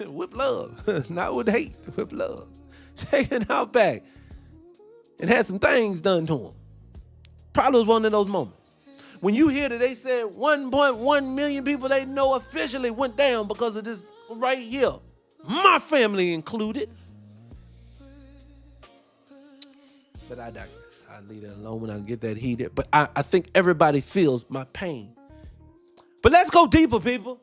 with love, not with hate, with love, taken out back and had some things done to him, probably was one of those moments. When you hear that they said 1.1 million people they know officially went down because of this right here, my family included. But I digress. I leave that alone when I get that heated. But I think everybody feels my pain. But let's go deeper, people.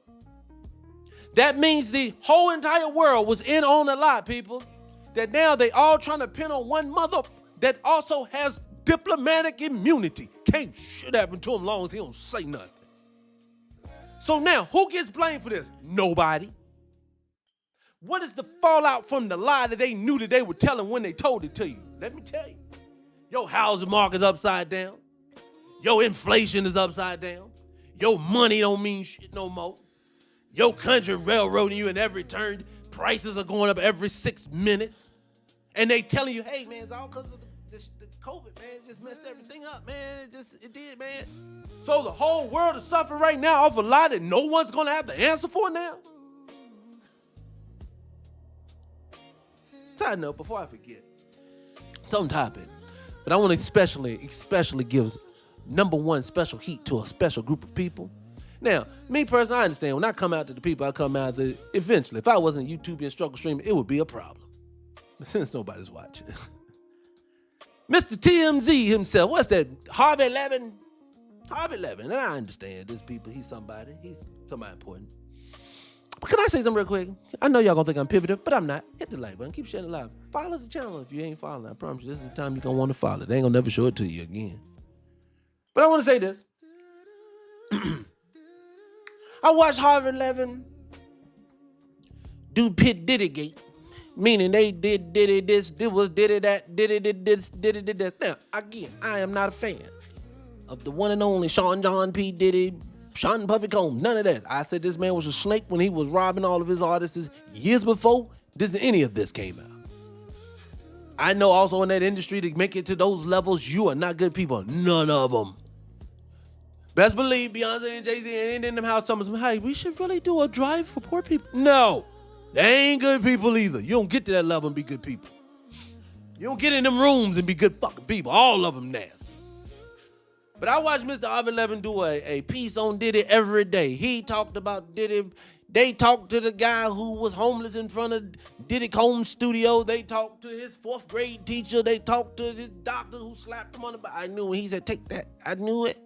That means the whole entire world was in on a lot, people. That now they all trying to pin on one mother that also has diplomatic immunity. Can't shit happen to him long as he don't say nothing. So now, who gets blamed for this? Nobody. What is the fallout from the lie that they knew that they were telling when they told it to you? Let me tell you. Your housing market's upside down. Your inflation is upside down. Your money don't mean shit no more. Your country railroading you in every turn. Prices are going up every 6 minutes. And they telling you, hey, man, it's all because of the COVID, man. It just messed everything up, man. It did, man. So the whole world is suffering right now off a lie that no one's going to have to answer for now. Side note, before I forget, it's on topic. But I want to especially give number one special heat to a special group of people. Now, me personally, I understand when I come out to the people, I come out to eventually. If I wasn't YouTube and struggle streaming, it would be a problem. But since nobody's watching. Mr. TMZ himself, what's that? Harvey Levin? Harvey Levin. And I understand this people, he's somebody important. But can I say something real quick? I know y'all gonna think I'm pivoted, but I'm not. Hit the like button, keep sharing it live. Follow the channel if you ain't following. I promise you, this is the time you're gonna want to follow. They ain't gonna never show it to you again. But I wanna say this. I watched Harvey Levin do Pit Diddy Gate, meaning they did this, did that. Now, again, I am not a fan of the one and only Sean John P. Diddy, Sean Puffy Combs, none of that. I said this man was a snake when he was robbing all of his artists years before any of this came out. I know also in that industry to make it to those levels, you are not good people. None of them. Best believe Beyonce and Jay-Z ain't in them house telling them, hey, we should really do a drive for poor people. No, they ain't good people either. You don't get to that level and be good people. You don't get in them rooms and be good fucking people. All of them nasty. But I watched Mr. Harvey Levin do a piece on Diddy every day. He talked about Diddy. They talked to the guy who was homeless in front of Diddy Combs' studio. They talked to his 4th grade teacher. They talked to his doctor who slapped him on the back. I knew when he said, take that. I knew it.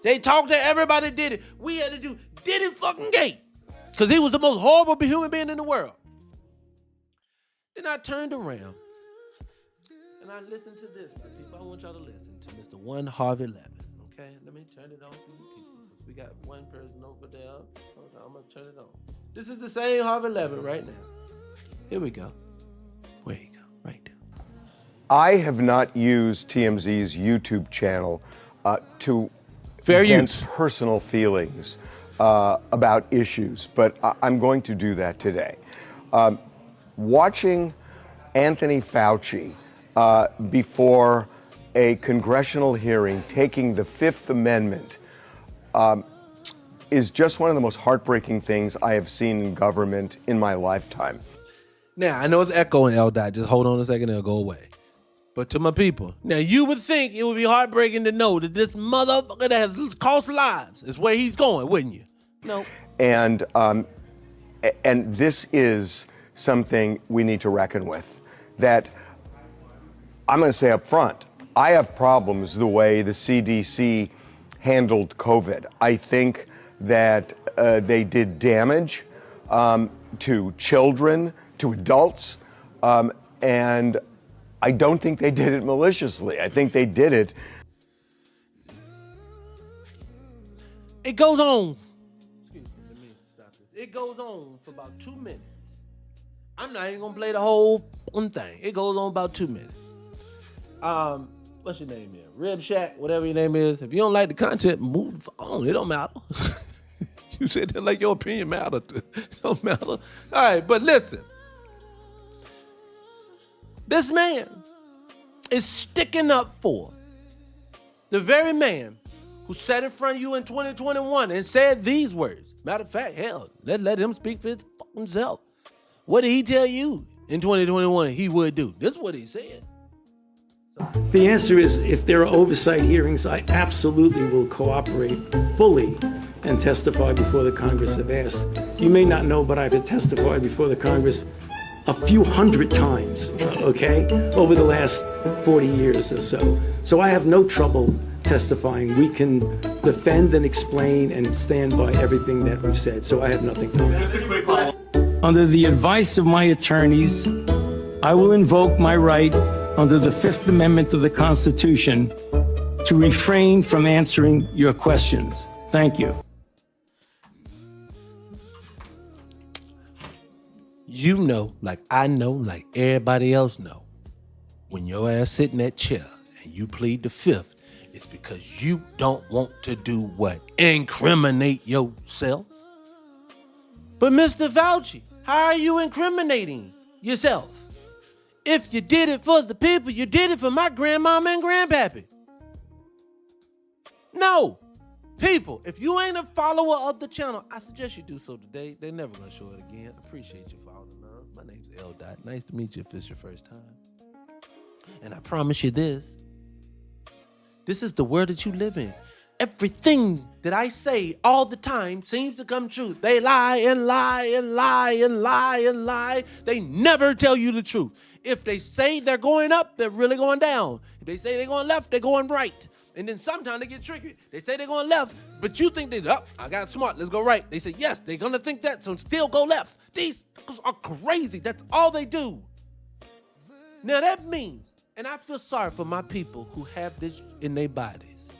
They talked to everybody Diddy. We had to do Diddy fucking Gate. Because he was the most horrible human being in the world. Then I turned around And I listen to this, my people. I want y'all to listen to Mr. One Harvey Levin. Okay, let me turn it on for you people. We got one person over there. Hold on, I'm gonna turn it on. This is the same Harvey Levin right now. Here we go. Where you go? Right there. I have not used TMZ's YouTube channel to Fair vent use. personal feelings about issues, but I'm going to do that today. Watching Anthony Fauci before a congressional hearing taking the Fifth Amendment is just one of the most heartbreaking things I have seen in government in my lifetime. Now, I know it's echoing, L. Dot. Just hold on a second, it'll go away. But to my people, now you would think it would be heartbreaking to know that this motherfucker that has cost lives is where he's going, wouldn't you? No. And this is something we need to reckon with. That I'm going to say up front, I have problems the way the CDC handled COVID. I think that they did damage to children, to adults, and I don't think they did it maliciously. I think they did it. It goes on. Excuse me, let me stop this. It goes on for about 2 minutes. I'm not even gonna play the whole thing. It goes on about 2 minutes. What's your name here? Rib Shack, whatever your name is. If you don't like the content, move the phone. It don't matter. You said that like your opinion matter. It don't matter. All right, but listen. This man is sticking up for the very man who sat in front of you in 2021 and said these words. Matter of fact, hell, let him speak for his fucking self. What did he tell you in 2021 he would do? This is what he said. The answer is, if there are oversight hearings, I absolutely will cooperate fully and testify before the Congress if asked. You may not know, but I've testified before the Congress a few hundred times, okay, over the last 40 years or so. So I have no trouble testifying. We can defend and explain and stand by everything that we've said. So I have nothing to add. Under the advice of my attorneys, I will invoke my right under the Fifth Amendment of the Constitution to refrain from answering your questions. Thank you. You know, like I know, like everybody else know, when your ass sit in that chair and you plead the fifth, it's because you don't want to do what? Incriminate yourself? But Mr. Fauci, how are you incriminating yourself? If you did it for the people, you did it for my grandmama and grandpappy. No. People, if you ain't a follower of the channel, I suggest you do so today. They're never going to show it again. Appreciate you following along. My name's L. Dot. Nice to meet you if it's your first time. And I promise you this. This is the world that you live in. Everything that I say all the time seems to come true. They lie and lie and lie and lie and lie. They never tell you the truth. If they say they're going up, they're really going down. If they say they're going left, they're going right. And then sometimes they get tricky. They say they're going left, but you think I got smart, let's go right. They say, yes, they're going to think that, so still go left. These are crazy. That's all they do. Now that means, and I feel sorry for my people who have this in their bodies.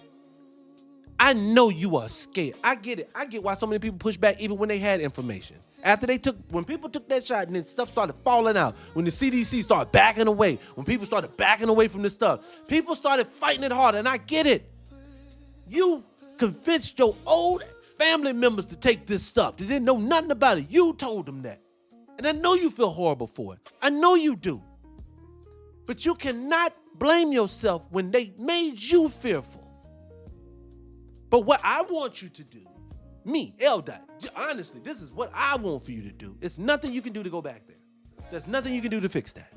I know you are scared. I get it. I get why so many people push back even when they had information. When people took that shot and then stuff started falling out, when the CDC started backing away, when people started backing away from this stuff, people started fighting it hard, and I get it. You convinced your old family members to take this stuff. They didn't know nothing about it. You told them that. And I know you feel horrible for it. I know you do. But you cannot blame yourself when they made you fearful. But what I want you to do, me, L. Dot, honestly, this is what I want for you to do. It's nothing you can do to go back there. There's nothing you can do to fix that.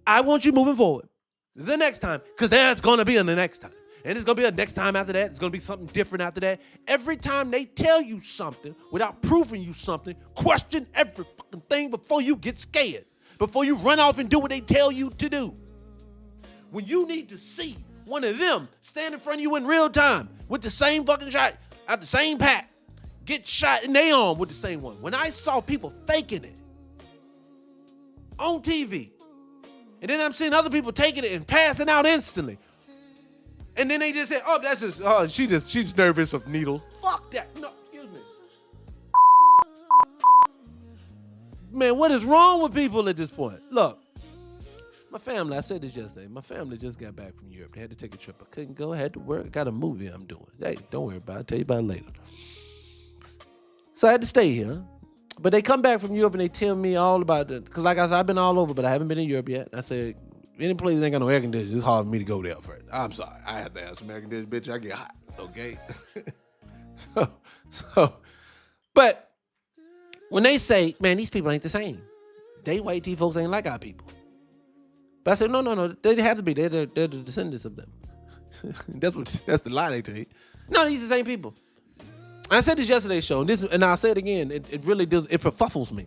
I want you moving forward the next time, because there's going to be the next time. And it's going to be a next time after that. It's going to be something different after that. Every time they tell you something without proving you something, question every fucking thing before you get scared, before you run off and do what they tell you to do. When you need to see one of them stand in front of you in real time with the same fucking shot out the same pack, get shot in their arm with the same one. When I saw people faking it on TV, And then I'm seeing other people taking it and passing out instantly. And then they just say, oh, that's just, oh, she's nervous of needles. Fuck that. No, excuse me. Man, what is wrong with people at this point? Look, my family, I said this yesterday, my family just got back from Europe. They had to take a trip. I couldn't go, I had to work. I got a movie I'm doing. Hey, don't worry about it. I'll tell you about it later. So I had to stay here. But they come back from Europe and they tell me all about it. Because like I said, I've been all over, but I haven't been in Europe yet. I said, any place ain't got no air conditioning, it's hard for me to go there first. I'm sorry. I have to have some air conditioning, bitch. I get hot, okay? But when they say, man, these people ain't the same. They white T folks ain't like our people. But I said, no, they have to be. They're the descendants of them. That's the lie they tell you. No, these are the same people. I said this yesterday's show, and I'll say it again. It really does. It befuddles me.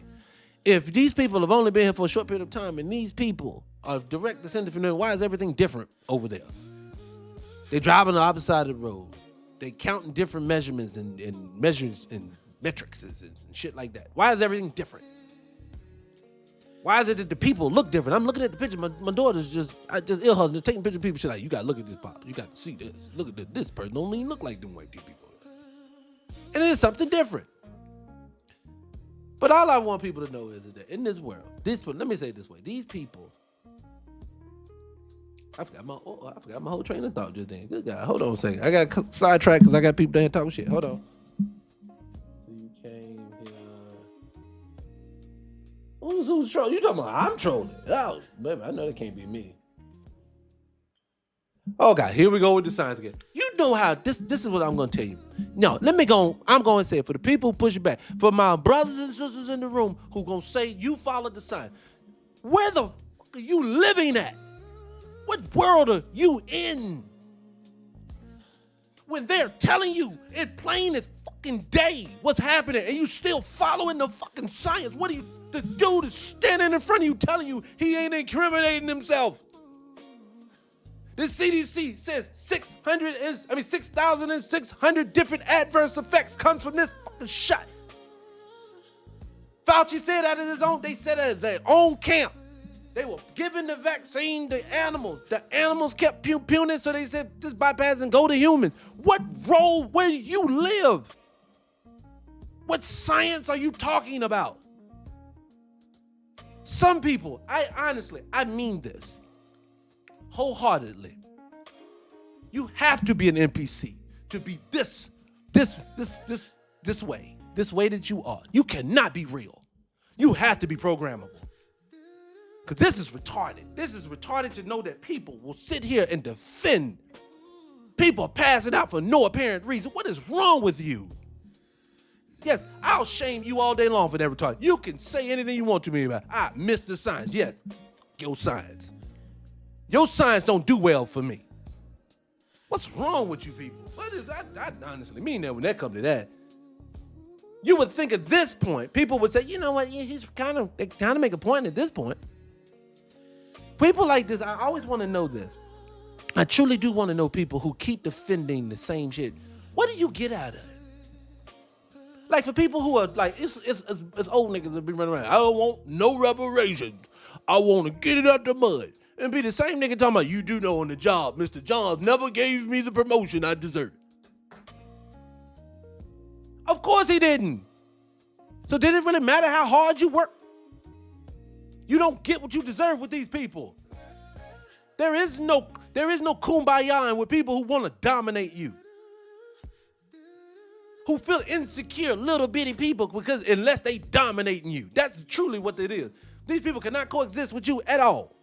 If these people have only been here for a short period of time, and these people are direct descendants from them, why is everything different over there? They drive on the opposite side of the road. They counting different measurements and measures and metrics and shit like that. Why is everything different? Why is it that the people look different? I'm looking at the picture. My daughter's just ill husband, taking pictures of people. She's like, you got to look at this, Pop. You got to see this. Look at this. This person don't even look like them white people. And it's something different. But all I want people to know is that in this world, let me say it this way. These people, I forgot my whole train of thought just then. Good God. Hold on a second. I got sidetracked because I got people down here talking shit. Hold on. You came here. Who's trolling? You talking about I'm trolling? Oh, baby, I know that can't be me. Oh God, here we go with the science again. You know how this is what I'm gonna tell you. No, let me go. I'm gonna say it for the people who push it back. For my brothers and sisters in the room who gonna say you followed the science. Where the fuck are you living at? What world are you in? When they're telling you in plain as fucking day what's happening and you still following the fucking science. What are you, the dude is standing in front of you telling you he ain't incriminating himself. This CDC says 6,600 different adverse effects comes from this fucking shot. Fauci said out of his own, they said at their own camp. They were giving the vaccine to animals. The animals kept puning, so they said this bypass and go to humans. What role, where you live? What science are you talking about? Some people, I mean this wholeheartedly. You have to be an NPC to be this way that you are. You cannot be real. You have to be programmable. Because this is retarded. This is retarded to know that people will sit here and defend people passing out for no apparent reason. What is wrong with you? Yes, I'll shame you all day long for that retarded. You can say anything you want to me about. I missed the science. Yes, your science. Your science don't do well for me. What's wrong with you people? What is that? I honestly mean that when that comes to that. You would think at this point, people would say, you know what, he's kind of make a point at this point. People like this, I always want to know this. I truly do want to know people who keep defending the same shit. What do you get out of it? Like for people who are like, it's old niggas that be running around. I don't want no reparations. I want to get it out the mud. And be the same nigga talking about, you do know on the job, Mr. Johns never gave me the promotion I deserved. Of course he didn't. So did it really matter how hard you work? You don't get what you deserve with these people. There is no kumbaya with people who want to dominate you. Who feel insecure, little bitty people, because unless they dominating you. That's truly what it is. These people cannot coexist with you at all.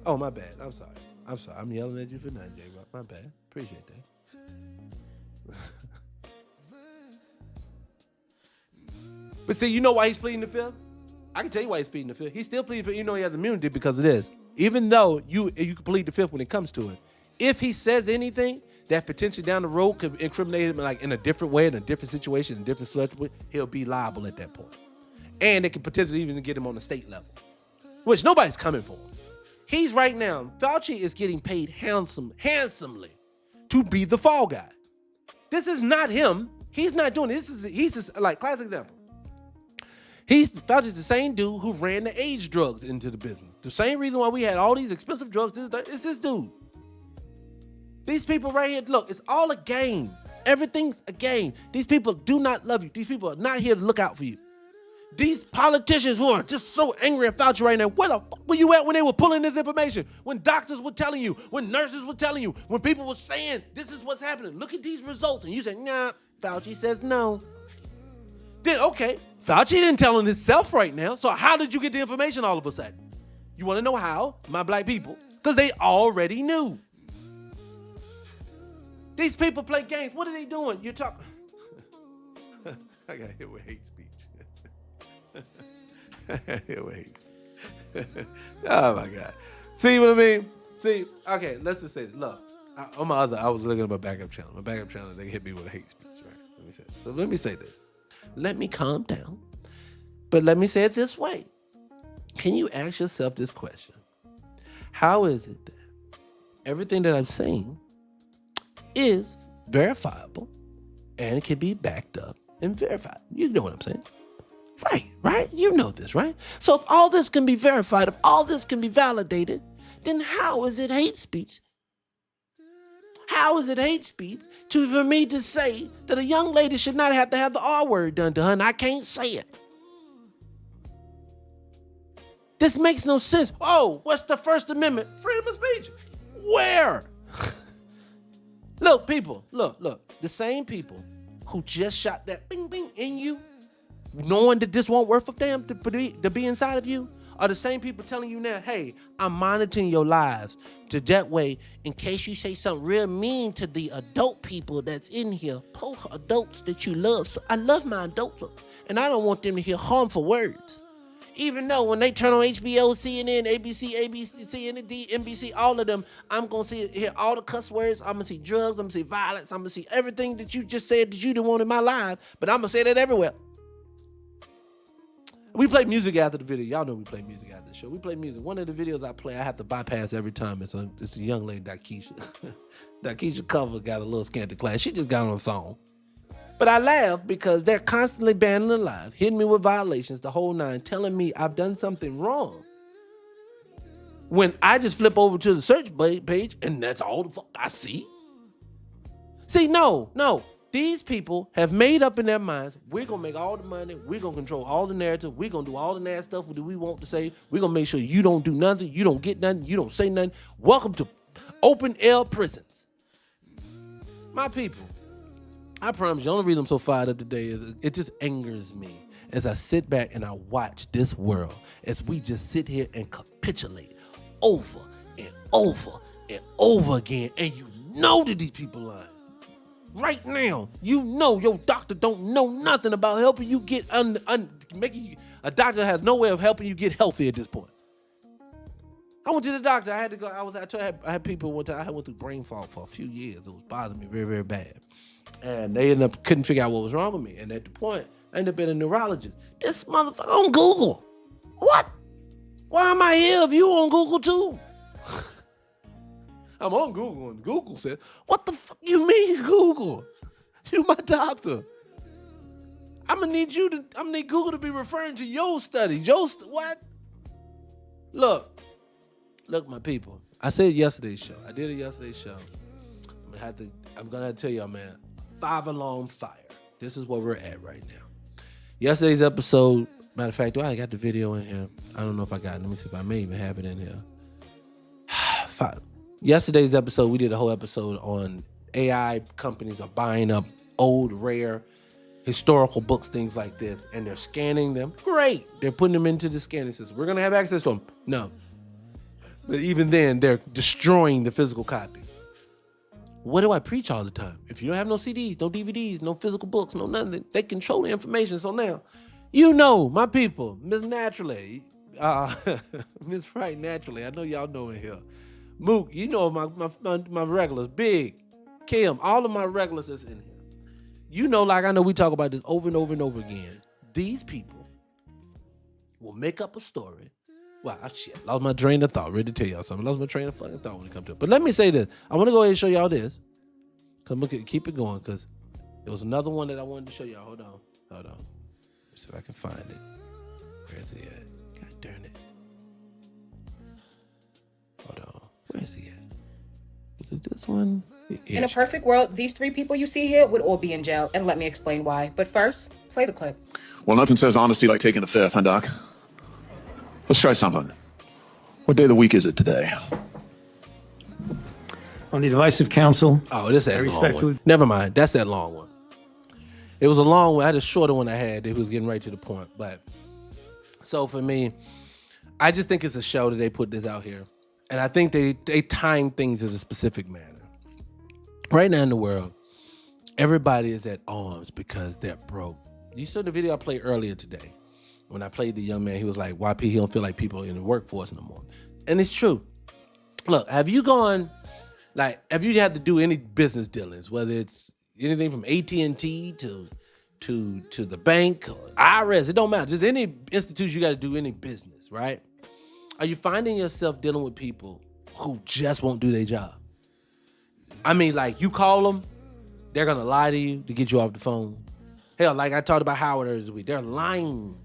Oh, my bad. I'm sorry. I'm yelling at you for nothing, J-Rock. My bad. Appreciate that. But see, you know why he's pleading the fifth? I can tell you why he's pleading the fifth. He's still pleading for, he has immunity because of this. Even though you can plead the fifth when it comes to it. If he says anything that potentially down the road could incriminate him like in a different way, in a different situation, in a different situation, he'll be liable at that point. And it could potentially even get him on the state level, which nobody's coming for him. He's right now, Fauci is getting paid handsomely to be the fall guy. This is not him. He's not doing this. He's just like, classic example. Fauci's the same dude who ran the AIDS drugs into the business. The same reason why we had all these expensive drugs is this dude. These people right here, look, it's all a game. Everything's a game. These people do not love you. These people are not here to look out for you. These politicians who are just so angry at Fauci right now, where the fuck were you at when they were pulling this information? When doctors were telling you, when nurses were telling you, when people were saying, this is what's happening. Look at these results. And you say, nah, Fauci says no. Then, okay, Fauci didn't tell on himself right now. So how did you get the information all of a sudden? You want to know how, my black people? Because they already knew. These people play games. What are they doing? You're talking. I got hit with hate speech. Hit with hate speech. Oh my God. See what I mean? See, okay, let's just say this. Look, I was looking at my backup channel. My backup channel, they hit me with a hate speech, right? Let me say this. Let me calm down. But let me say it this way. Can you ask yourself this question? How is it that everything that I'm saying is verifiable and it can be backed up and verified? You know what I'm saying? Right? You know this, right? So if all this can be verified, if all this can be validated, then how is it hate speech? How is it hate speech for me to say that a young lady should not have to have the R word done to her and I can't say it? This makes no sense. Oh, what's the First Amendment? Freedom of speech. Where? Look, people, look. The same people who just shot that bing bing in you, knowing that this won't work for them to be inside of you, are the same people telling you now, hey, I'm monitoring your lives to that way, in case you say something real mean to the adult people that's in here, poor adults that you love. So I love my adults, and I don't want them to hear harmful words. Even though when they turn on HBO, CNN, ABC, CNN, NBC, all of them, I'm going to hear all the cuss words. I'm going to see drugs. I'm going to see violence. I'm going to see everything that you just said that you didn't want in my life. But I'm going to say that everywhere. We play music after the video. Y'all know we play music after the show. We play music. One of the videos I play, I have to bypass every time. It's a young lady, Dakisha. Dakisha cover got a little scanty class. She just got on the phone. But I laugh because they're constantly banning the live, hitting me with violations, the whole nine, telling me I've done something wrong. When I just flip over to the search page and that's all the fuck I see. See, no. These people have made up in their minds, we're going to make all the money, we're going to control all the narrative, we're going to do all the nasty stuff that we want to say, we're going to make sure you don't do nothing, you don't get nothing, you don't say nothing. Welcome to open air prisons. My people, I promise you, the only reason I'm so fired up today is it just angers me as I sit back and I watch this world as we just sit here and capitulate over and over and over again. And you know that these people lying. Right now, you know your doctor don't know nothing about helping you get making you, a doctor has no way of helping you get healthy at this point. I went to the doctor. I had to go. I had people one time. I went through brain fog for a few years. It was bothering me very, very bad. And they couldn't figure out what was wrong with me. And at the point, I ended up being a neurologist. This motherfucker on Google. What? Why am I here if you on Google too? I'm on Google, and Google said, what the fuck you mean, Google? You my doctor. I'm gonna need Google to be referring to your study. What? Look, my people. I said yesterday's show. I did a yesterday's show. I'm gonna have to tell y'all, man, 5-alarm fire. This is where we're at right now. Yesterday's episode, matter of fact, I got the video in here. I don't know if I got it. Let me see if I may even have it in here. Yesterday's episode, we did a whole episode on AI companies are buying up old, rare, historical books, things like this, and they're scanning them. Great. They're putting them into the scanning system. We're going to have access to them. No. But even then, they're destroying the physical copy. What do I preach all the time? If you don't have no CDs, no DVDs, no physical books, no nothing, they control the information. So now, you know, my people, Miss Naturally, Miss Right Naturally, I know y'all know in here. Mook, you know my regulars, Big, Kim, all of my regulars that's in here. You know, like I know we talk about this over and over and over again. These people will make up a story. Wow, shit, lost my train of thought. Ready to tell y'all something. Lost my train of fucking thought when it comes to it. But let me say this. I want to go ahead and show y'all this. Keep it going, because there was another one that I wanted to show y'all. Hold on. Let's see if I can find it. Where is he at? God darn it. Hold on. Where is he at? Is it this one? In a perfect world, these 3 people you see here would all be in jail, and let me explain why. But first, play the clip. Well, nothing says honesty like taking the fifth, huh, Doc? Let's try something. What day of the week is it today? On the advice of counsel. Oh, this is that long respectfully. one. Never mind. That's that long one. It was a long one. I had a shorter one I had that was getting right to the point. But so for me, I just think it's a show that they put this out here. And I think they time things in a specific manner. Right now in the world, everybody is at arms because they're broke. You saw the video I played earlier today. When I played the young man, he was like, YP, he don't feel like people in the workforce no more. And it's true. Look, have you had to do any business dealings, whether it's anything from AT&T to the bank, IRS, it don't matter. Just any institution you got to do any business, right? Are you finding yourself dealing with people who just won't do their job? I mean, like, you call them, they're going to lie to you to get you off the phone. Hell, like I talked about Howard earlier this week, they're lying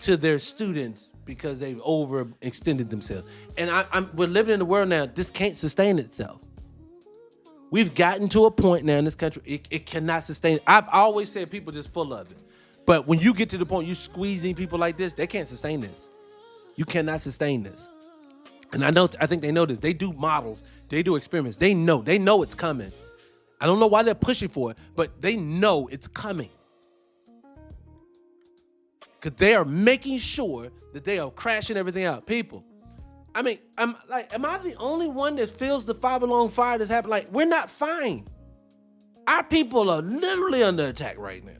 to their students because they've overextended themselves. And we're living in a world now, this can't sustain itself. We've gotten to a point now in this country, it cannot sustain. I've always said people just full of it. But when you get to the point you squeezing people like this, they can't sustain this. You cannot sustain this. And I think they know this. They do models, they do experiments. They know it's coming. I don't know why they're pushing for it, but they know it's coming. Because they are making sure that they are crashing everything out. People, I mean, am I the only one that feels the 5-alarm fire that's happening? Like, we're not fine. Our people are literally under attack right now.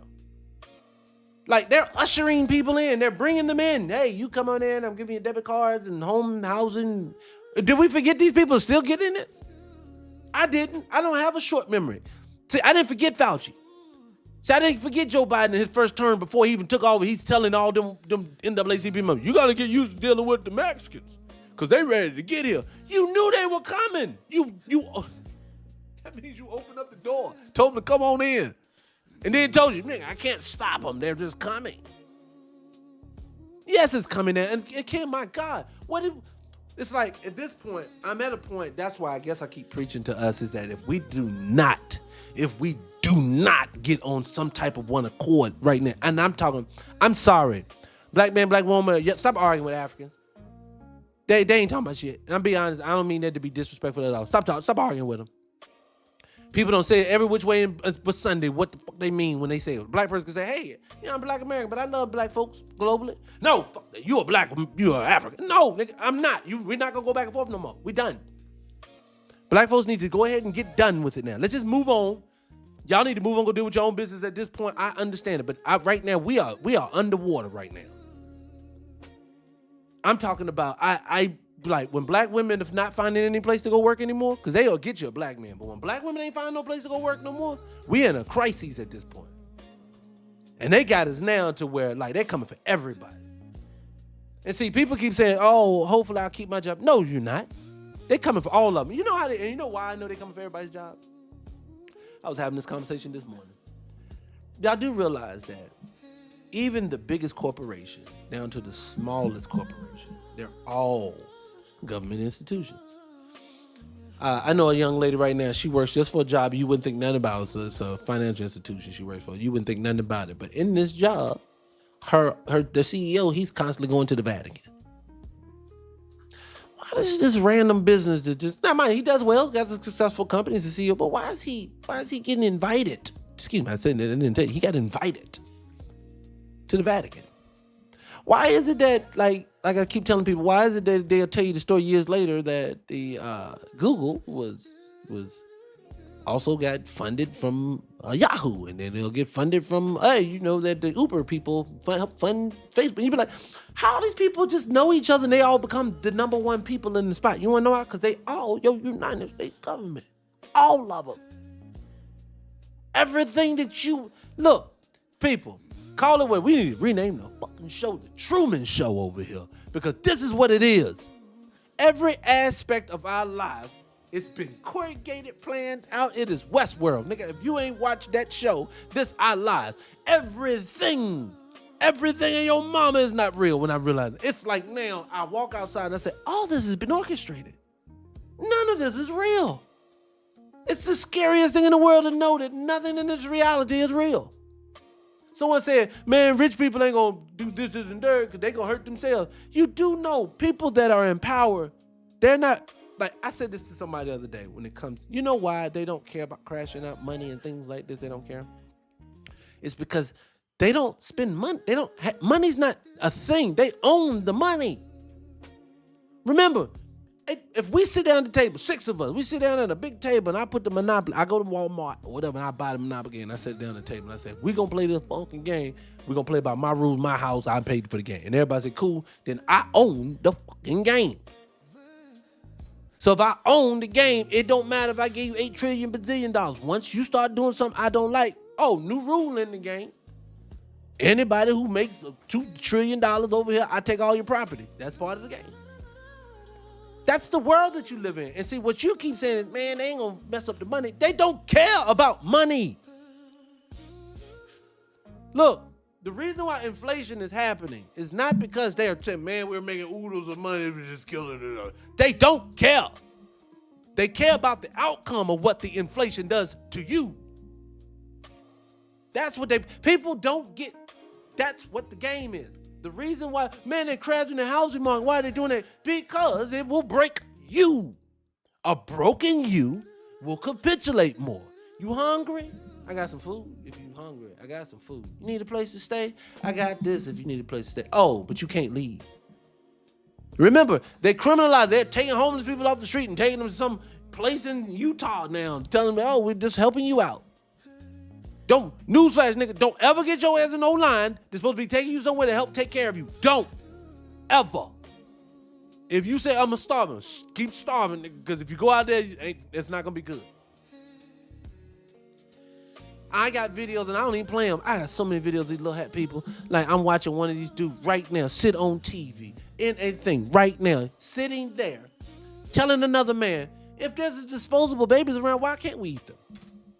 Like, they're ushering people in. They're bringing them in. Hey, you come on in. I'm giving you debit cards and home housing. Did we forget these people are still getting this? I didn't. I don't have a short memory. See, I didn't forget Fauci. See, I didn't forget Joe Biden in his first term before he even took over. He's telling all them NAACP members, you got to get used to dealing with the Mexicans because they ready to get here. You knew they were coming. That means you opened up the door, told them to come on in. And then told you, nigga, I can't stop them. They're just coming. Yes, it's coming in. And it can't, my God. It's like, at this point, I'm at a point, that's why I guess I keep preaching to us, is that if we do not get on some type of one accord right now, and I'm sorry, black man, black woman, stop arguing with Africans. They ain't talking about shit. And I'm being honest, I don't mean that to be disrespectful at all. Stop arguing with them. People don't say it every which way but Sunday what the fuck they mean when they say it. A black person can say, hey, I'm black American, but I love black folks globally. No, fuck that. You a black, you a African. No, nigga, I'm not. We're not gonna go back and forth no more. We done. Black folks need to go ahead and get done with it now. Let's just move on. Y'all need to move on, go deal with your own business at this point. I understand it, but right now we are underwater right now. I'm talking about I like when black women are not finding any place to go work anymore, because they'll get you a black man. But when black women ain't finding no place to go work no more, we in a crisis at this point. And they got us now to where like they're coming for everybody. And see, people keep saying, oh, hopefully I'll keep my job. No, you're not. They coming for all of them. You know how and you know why I know they coming for everybody's job? I was having this conversation this morning. Y'all do realize that even the biggest corporation, down to the smallest corporation, they're all government institutions. I know a young lady right now, she works just for a job you wouldn't think nothing about. It's a financial institution she works for. You wouldn't think nothing about it. But in this job, the CEO, he's constantly going to the Vatican. Why is this random business that just, not mind, he does well, got a successful company as a CEO, but why is he getting invited? Excuse me, I said that, I didn't tell you. He got invited to the Vatican. Why is it that, like I keep telling people, why is it that they'll tell you the story years later that the Google was also got funded from Yahoo, and then they'll get funded from, that the Uber people help fund Facebook. You'd be like, how these people just know each other and they all become the number one people in the spot? You want to know why? Because they all, United States government, all of them. Everything that look, people, call it what we need to rename the fucking show the Truman Show over here, because this is what it is. Every aspect of our lives, it's been corrugated, planned out. It is Westworld, nigga. If you ain't watched that show, this our lives. Everything everything in your mama is not real when I realize it. It's like now I walk outside and I say, all this has been orchestrated. None of this is real. It's the scariest thing in the world to know that nothing in this reality is real. Someone said, man, rich people ain't gonna do this, and that because they gonna hurt themselves. You do know people that are in power, they're not, like I said this to somebody the other day when it comes, you know why they don't care about crashing out money and things like this, they don't care? It's because they don't spend money. Money's not a thing. They own the money. Remember, if we sit down at the table, 6 of us, we sit down at a big table and I put the Monopoly, I go to Walmart or whatever and I buy the Monopoly game. I sit down at the table and I say, we're going to play this fucking game. We're going to play by my rules, my house. I paid for the game. And everybody say, cool. Then I own the fucking game. So if I own the game, it don't matter if I give you $8 trillion bazillion dollars. Once you start doing something I don't like, new rule in the game. Anybody who makes $2 trillion over here, I take all your property. That's part of the game. That's the world that you live in. And see, what you keep saying is, man, they ain't gonna mess up the money. They don't care about money. Look, the reason why inflation is happening is not because they are saying, man, we're making oodles of money, we're just killing it. They don't care. They care about the outcome of what the inflation does to you. That's what people don't get. That's what the game is. The reason why, man, they're crashing the housing market, why are they doing that? Because it will break you. A broken you will capitulate more. You hungry? I got some food. If you hungry, I got some food. You need a place to stay? I got this if you need a place to stay. Oh, but you can't leave. Remember, they criminalize, they're taking homeless people off the street and taking them to some place in Utah now, telling them, we're just helping you out. Newsflash, nigga, don't ever get your ass in no line. They're supposed to be taking you somewhere to help take care of you. Don't ever. If you say, I'm starving, keep starving, nigga, because if you go out there, it's not going to be good. I got videos, and I don't even play them. I got so many videos of these little hat people. Like, I'm watching one of these dudes right now sit on TV in a thing right now, sitting there, telling another man, if there's disposable babies around, why can't we eat them?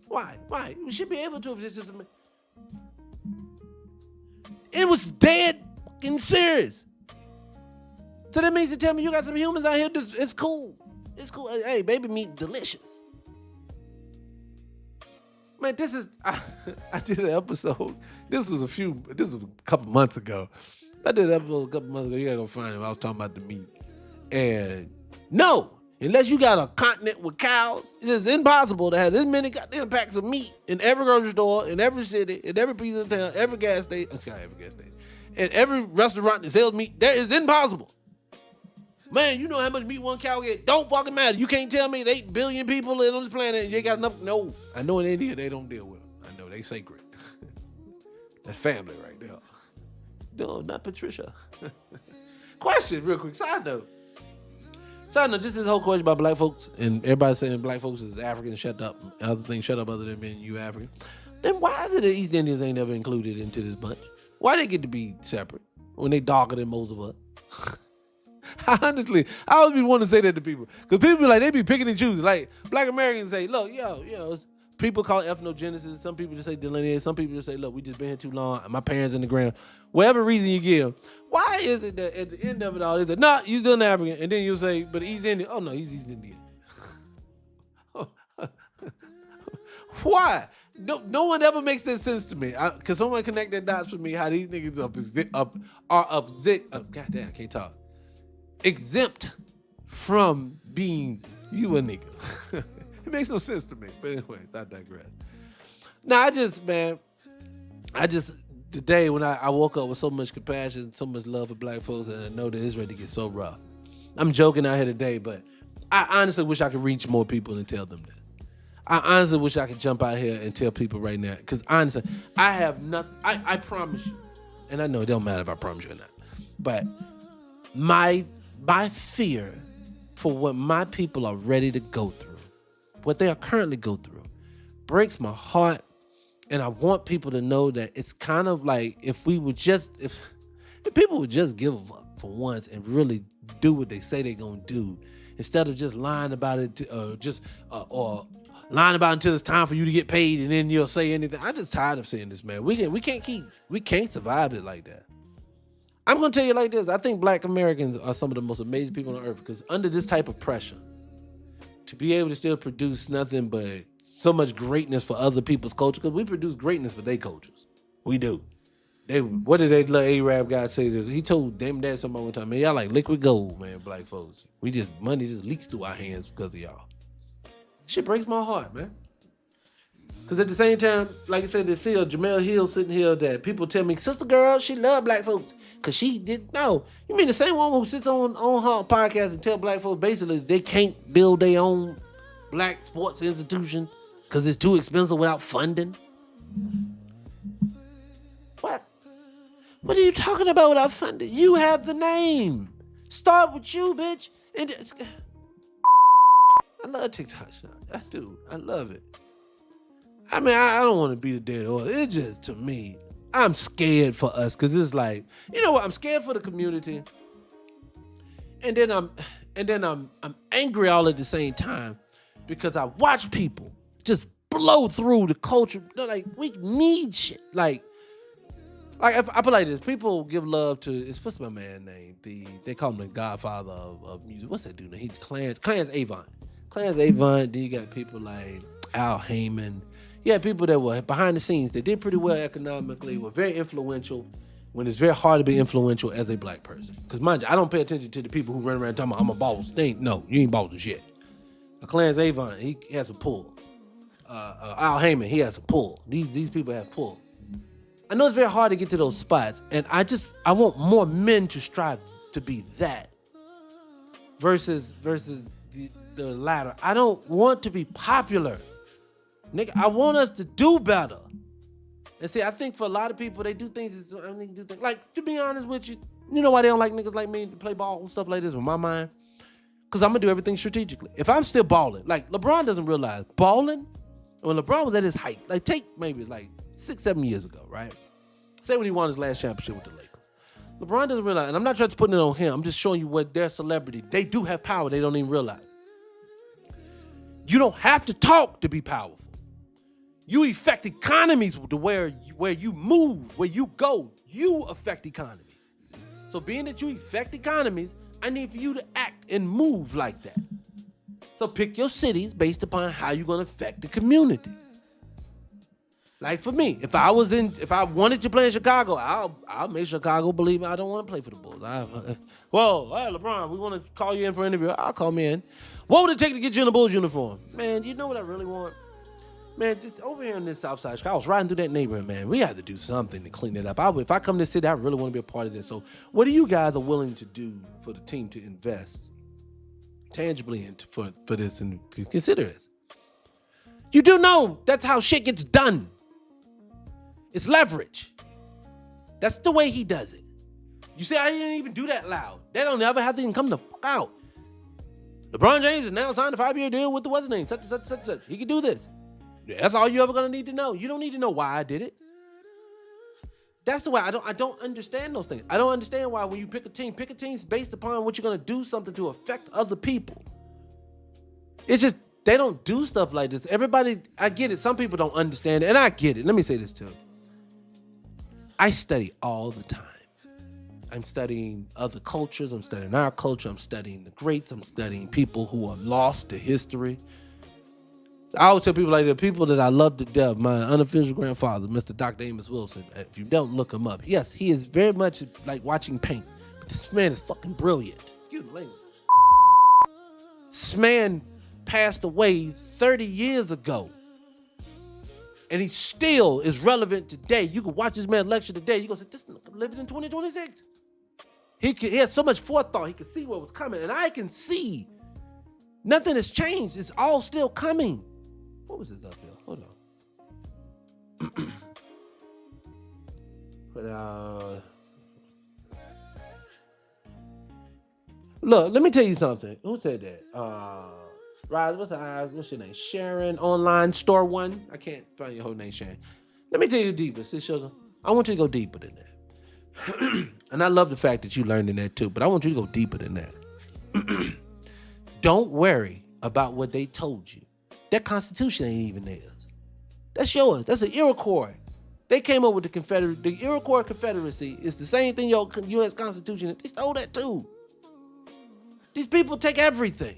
Why? We should be able to if it's just a... It was dead fucking serious. So that means to tell me you got some humans out here, it's cool. It's cool. Hey, baby meat, delicious. Man, this is... I did an episode. This was a couple months ago. I did an episode a couple months ago. You gotta go find it. I was talking about the meat. And no! Unless you got a continent with cows, it is impossible to have this many goddamn packs of meat in every grocery store, in every city, in every piece of town, every gas station. It's got every gas station. And every restaurant that sells meat. That is impossible. Man, you know how much meat one cow get? Don't fucking matter. You can't tell me 8 billion people on this planet and they got enough. No. I know in India they don't deal with them. I know they sacred. That's family right there. No, not Patricia. Question, real quick. Side note, just this whole question about black folks and everybody saying black folks is African, shut up. Other things, shut up other than being you African. Then why is it that East Indians ain't never included into this bunch? Why they get to be separate when they darker than most of us? Honestly, I always be wanting to say that to people. Because people be like, they be picking and choosing. Like, black Americans say, look, people call it ethnogenesis. Some people just say delineate. Some people just say, look, we just been here too long. My parents in the ground. Whatever reason you give. Why is it that at the end of it all, they say, nah, you're still an African. And then you'll say, but East Indian. Oh, no, he's East Indian. Why? No one ever makes that sense to me. Because someone connect that dots for me, how these niggas goddamn, I can't talk. Exempt from being you a nigga. It makes no sense to me. But anyways, I digress. Now, today when I woke up with so much compassion, so much love for black folks, and I know that it's ready to get so rough. I'm joking out here today, but I honestly wish I could reach more people and tell them this. I honestly wish I could jump out here and tell people right now, because honestly, I have nothing. I promise you, and I know it don't matter if I promise you or not, but my fear for what my people are ready to go through, what they are currently go through, breaks my heart. And I want people to know that it's kind of like if people would just give a fuck for once and really do what they say they're gonna do, instead of just lying about it, or lying about until it's time for you to get paid, and then you'll say anything. I'm just tired of saying this, man. We can't survive it like that. I'm gonna tell you like this. I think Black Americans are some of the most amazing people on earth because under this type of pressure, to be able to still produce nothing but so much greatness for other people's culture, because we produce greatness for their cultures. We do. What did that little Arab guy say? He told Damn Dad somebody one time, man, y'all like liquid gold, man, black folks. Money just leaks through our hands because of y'all. Shit breaks my heart, man. Because at the same time, like I said, they see Jamel Hill sitting here that people tell me, sister girl, she love black folks. Because she did, no. You mean the same woman who sits on her podcast and tell black folks basically they can't build their own black sports institution because it's too expensive without funding? What? What are you talking about without funding? You have the name. Start with you, bitch. And I love TikTok shop. I do. I love it. I mean, I don't want to be the dead horse. It just, to me, I'm scared for us because it's like, you know what? I'm scared for the community, and then I'm angry all at the same time because I watch people just blow through the culture. They're like, we need shit. Like if I put it like this, people give love to, what's my man name? They call him the Godfather of music. What's that dude name? He's Clarence Avant. Clarence Avant. Then you got people like Al Heyman. You had people that were behind the scenes that did pretty well economically, were very influential when it's very hard to be influential as a black person. Because mind you, I don't pay attention to the people who run around talking about I'm a boss. No, you ain't boss as yet. Clarence Avant, he has a pull. Al Heyman, he has a pull. These people have pull. I know it's very hard to get to those spots, and I want more men to strive to be that versus the latter. I don't want to be popular. Nigga, I want us to do better. And see, I think for a lot of people, they do things, like, to be honest with you, you know why they don't like niggas like me to play ball and stuff like this with my mind? Because I'm going to do everything strategically. If I'm still balling, like LeBron doesn't realize, balling, when LeBron was at his height, like take maybe like 6-7 years ago, right? Say when he won his last championship with the Lakers. LeBron doesn't realize, and I'm not trying to put it on him, I'm just showing you what their celebrity, they do have power, they don't even realize. You don't have to talk to be powerful. You affect economies to where you move, where you go. You affect economies. So being that you affect economies, I need for you to act and move like that. So pick your cities based upon how you're going to affect the community. Like for me, if I wanted to play in Chicago, I'll make Chicago believe I don't want to play for the Bulls. Hey, LeBron, we want to call you in for an interview. I'll call me in. What would it take to get you in a Bulls uniform? Man, you know what I really want? Man, this over here in this South Side Chicago, I was riding through that neighborhood, man. We have to do something to clean it up. If I come to this city, I really want to be a part of this. So what are you guys are willing to do for the team to invest tangibly into for this and consider this? You do know that's how shit gets done. It's leverage. That's the way he does it. You say I didn't even do that loud. They don't ever have to even come the fuck out. LeBron James is now signed a 5-year deal with the what's his name, such. He can do this. Yeah, that's all you ever gonna need to know. You don't need to know why I did it. That's the way I don't understand those things. I don't understand why when you pick a team based upon what you're gonna do something to affect other people. It's just they don't do stuff like this. Everybody, I get it. Some people don't understand it, and I get it. Let me say this too. I study all the time. I'm studying other cultures. I'm studying our culture. I'm studying the greats. I'm studying people who are lost to history. I always tell people like the people that I love to death, my unofficial grandfather, Mr. Dr. Amos Wilson, if you don't look him up, yes, he is very much like watching paint. But this man is fucking brilliant. Excuse me, language. This man passed away 30 years ago. And he still is relevant today. You can watch this man lecture today. You go say, this nigga living in 2026. He has so much forethought. He can see what was coming. And I can see nothing has changed. It's all still coming. What was this up here? Hold on. Look, let me tell you something. Who said that? Rise, what's your name? Sharon Online Store One. I can't find your whole name, Sharon. Let me tell you deeper, sis sugar. I want you to go deeper than that. And I love the fact that you learned in that too, but I want you to go deeper than that. Don't worry about what they told you. That Constitution ain't even theirs. That's yours. That's an Iroquois. They came up with the Iroquois Confederacy. It's the same thing your U.S. Constitution. They stole that too. These people take everything.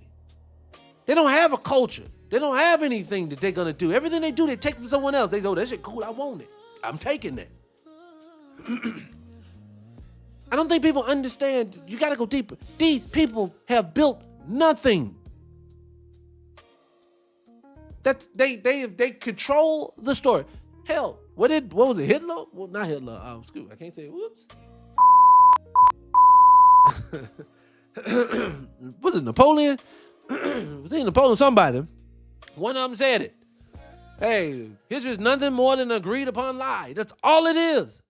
They don't have a culture. They don't have anything that they're gonna do. Everything they do, they take from someone else. They say, "Oh, that shit cool. I want it. I'm taking that." I don't think people understand. You got to go deeper. These people have built nothing. They control the story. Hell, what was it? Hitler? Well, not Hitler. Excuse me, I can't say it. Whoops. Was it Napoleon? Was it Napoleon? Somebody. One of them said it. Hey, history is nothing more than an agreed upon lie. That's all it is.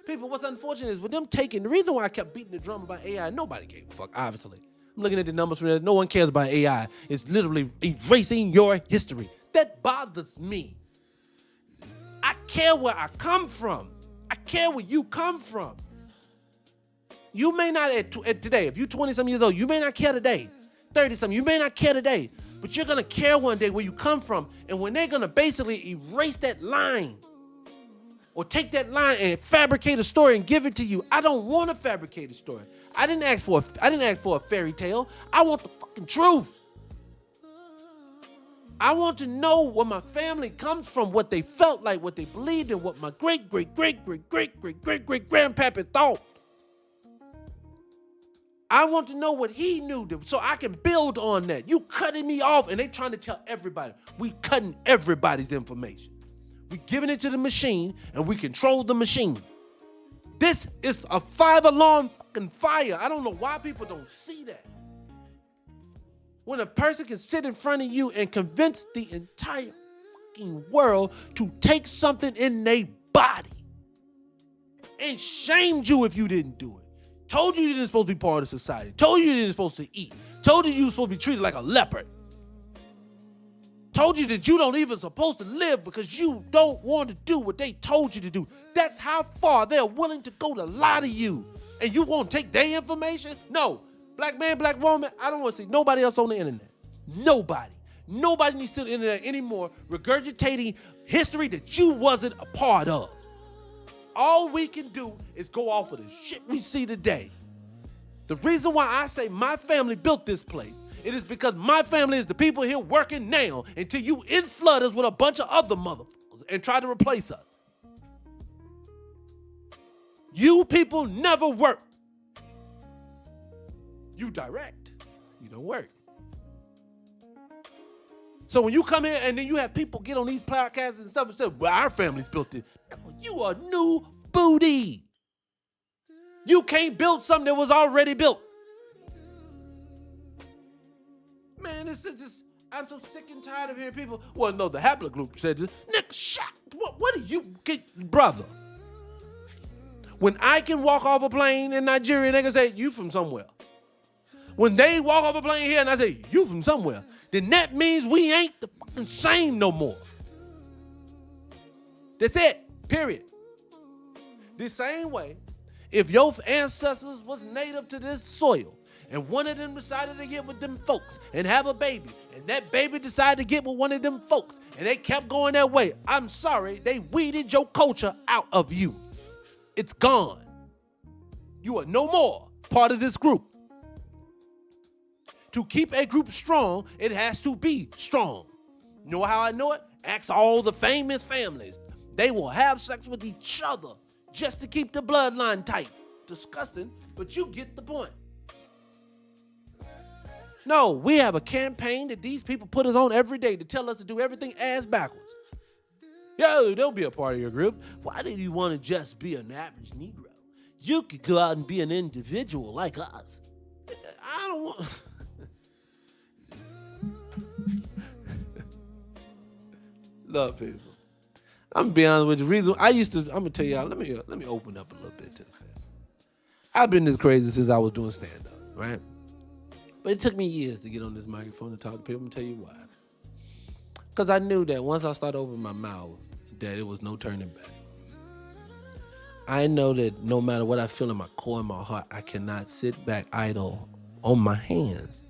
People, what's unfortunate is with them taking, the reason why I kept beating the drum about AI, nobody gave a fuck, obviously. I'm looking at the numbers from there. No one cares about AI. It's literally erasing your history. That bothers me. I care where I come from. I care where you come from. You may not, at today, if you're 20-something years old, you may not care today. 30-something, you may not care today. But you're going to care one day where you come from. And when they're going to basically erase that line, or take that line and fabricate a story and give it to you. I don't want a fabricated story. I didn't ask for a fairy tale. I want the fucking truth. I want to know where my family comes from, what they felt like, what they believed in, what my great-great-great-great-great-great-great-grandpappy thought. I want to know what he knew so I can build on that. You cutting me off and they trying to tell everybody. We cutting everybody's information. We giving it to the machine and we control the machine. This is a 5-alarm fucking fire. I don't know why people don't see that. When a person can sit in front of you and convince the entire fucking world to take something in their body and shamed you if you didn't do it. Told you didn't supposed to be part of society. Told you didn't supposed to eat. Told you were supposed to be treated like a leopard. Told you that you don't even supposed to live because you don't want to do what they told you to do. That's how far they're willing to go to lie to you. And you won't take their information? No. Black man, black woman, I don't want to see nobody else on the internet. Nobody. Nobody needs to the internet anymore regurgitating history that you wasn't a part of. All we can do is go off of the shit we see today. The reason why I say my family built this place, it is because my family is the people here working now until you inflood us with a bunch of other motherfuckers and try to replace us. You people never work. You direct. You don't work. So when you come here and then you have people get on these podcasts and stuff and say, well, our family's built it. You are new booty. You can't build something that was already built. Man, this is just, I'm so sick and tired of hearing people, well, no, the haplogroup said this. Nick, shut, what do you get, brother? When I can walk off a plane in Nigeria, they can say, you from somewhere. When they walk off a plane here and I say, you from somewhere, then that means we ain't the fucking same no more. That's it, period. The same way, if your ancestors was native to this soil, and one of them decided to get with them folks and have a baby, and that baby decided to get with one of them folks, and they kept going that way, I'm sorry, they weeded your culture out of you. It's gone. You are no more part of this group. To keep a group strong, it has to be strong. You know how I know it? Ask all the famous families. They will have sex with each other just to keep the bloodline tight. Disgusting, but you get the point. No, we have a campaign that these people put us on every day to tell us to do everything ass backwards. Yo, don't be a part of your group. Why do you want to just be an average Negro? You could go out and be an individual like us. I don't want... Love people. I'm gonna be honest with you. The reason I'm gonna tell y'all, let me open up a little bit to the family. I've been this crazy since I was doing stand-up, right? But it took me years to get on this microphone and talk to people. I'm gonna tell you why. Because I knew that once I started opening my mouth, that it was no turning back. I know that no matter what I feel in my core and my heart, I cannot sit back idle on my hands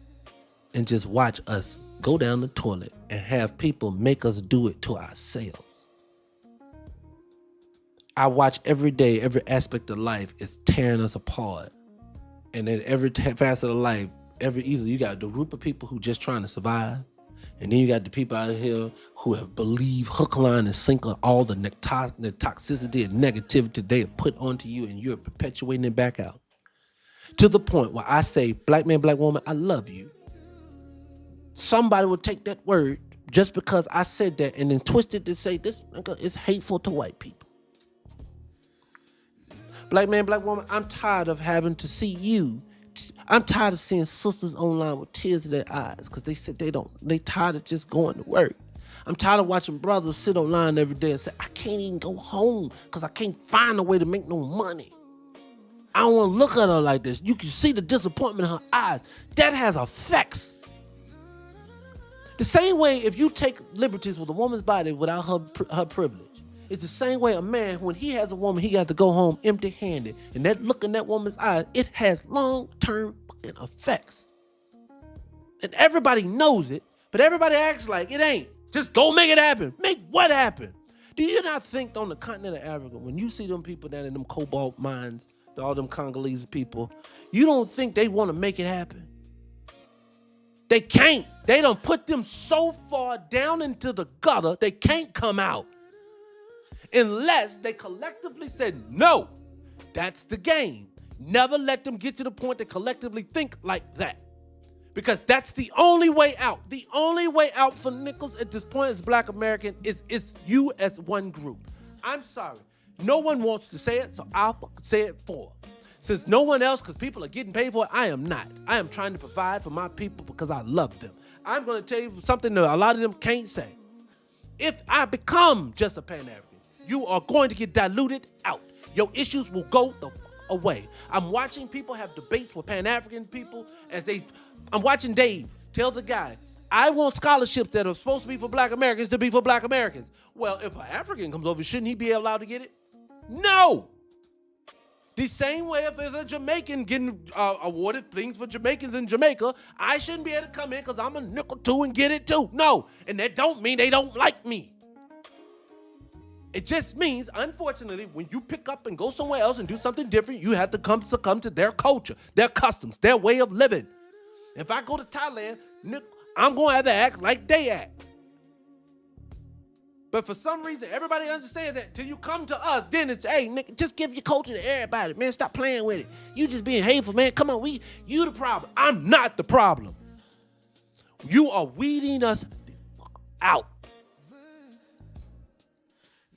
and just watch us go down the toilet and have people make us do it to ourselves. I watch every day, every aspect of life is tearing us apart. And then every facet of life, you got the group of people who just trying to survive. And then you got the people out here who have believed hook, line, and sinker all the toxicity and negativity they have put onto you, and you're perpetuating it back out. To the point where I say, black man, black woman, I love you. Somebody would take that word just because I said that and then twist it to say this nigga is hateful to white people. Black man, black woman, I'm tired of having to see you. I'm tired of seeing sisters online with tears in their eyes because they said they tired of just going to work. I'm tired of watching brothers sit online every day and say, I can't even go home because I can't find a way to make no money. I don't want to look at her like this. You can see the disappointment in her eyes. That has effects. The same way if you take liberties with a woman's body without her privilege, it's the same way a man, when he has a woman, he got to go home empty-handed. And that look in that woman's eyes, it has long-term fucking effects. And everybody knows it, but everybody acts like it ain't. Just go make it happen. Make what happen? Do you not think on the continent of Africa, when you see them people down in them cobalt mines, all them Congolese people, you don't think they want to make it happen? They can't. They done put them so far down into the gutter, they can't come out. Unless they collectively said, no, that's the game. Never let them get to the point they collectively think like that. Because that's the only way out. The only way out for nickels at this point as black American is you as one group. I'm sorry. No one wants to say it, so I'll say it for. Since no one else, because people are getting paid for it, I am not. I am trying to provide for my people because I love them. I'm going to tell you something that a lot of them can't say. If I become just a Pan-African, you are going to get diluted out. Your issues will go the away. I'm watching people have debates with Pan-African people I'm watching Dave tell the guy, I want scholarships that are supposed to be for black Americans to be for black Americans. Well, if an African comes over, shouldn't he be allowed to get it? No. The same way if there's a Jamaican getting awarded things for Jamaicans in Jamaica, I shouldn't be able to come in because I'm a nickel too and get it too. No. And that don't mean they don't like me. It just means, unfortunately, when you pick up and go somewhere else and do something different, you have to succumb to their culture, their customs, their way of living. If I go to Thailand, I'm going to have to act like they act. But for some reason, everybody understands that till you come to us, then it's, hey, nigga, just give your culture to everybody, man. Stop playing with it. You just being hateful, man. Come on, you the problem. I'm not the problem. You are weeding us out.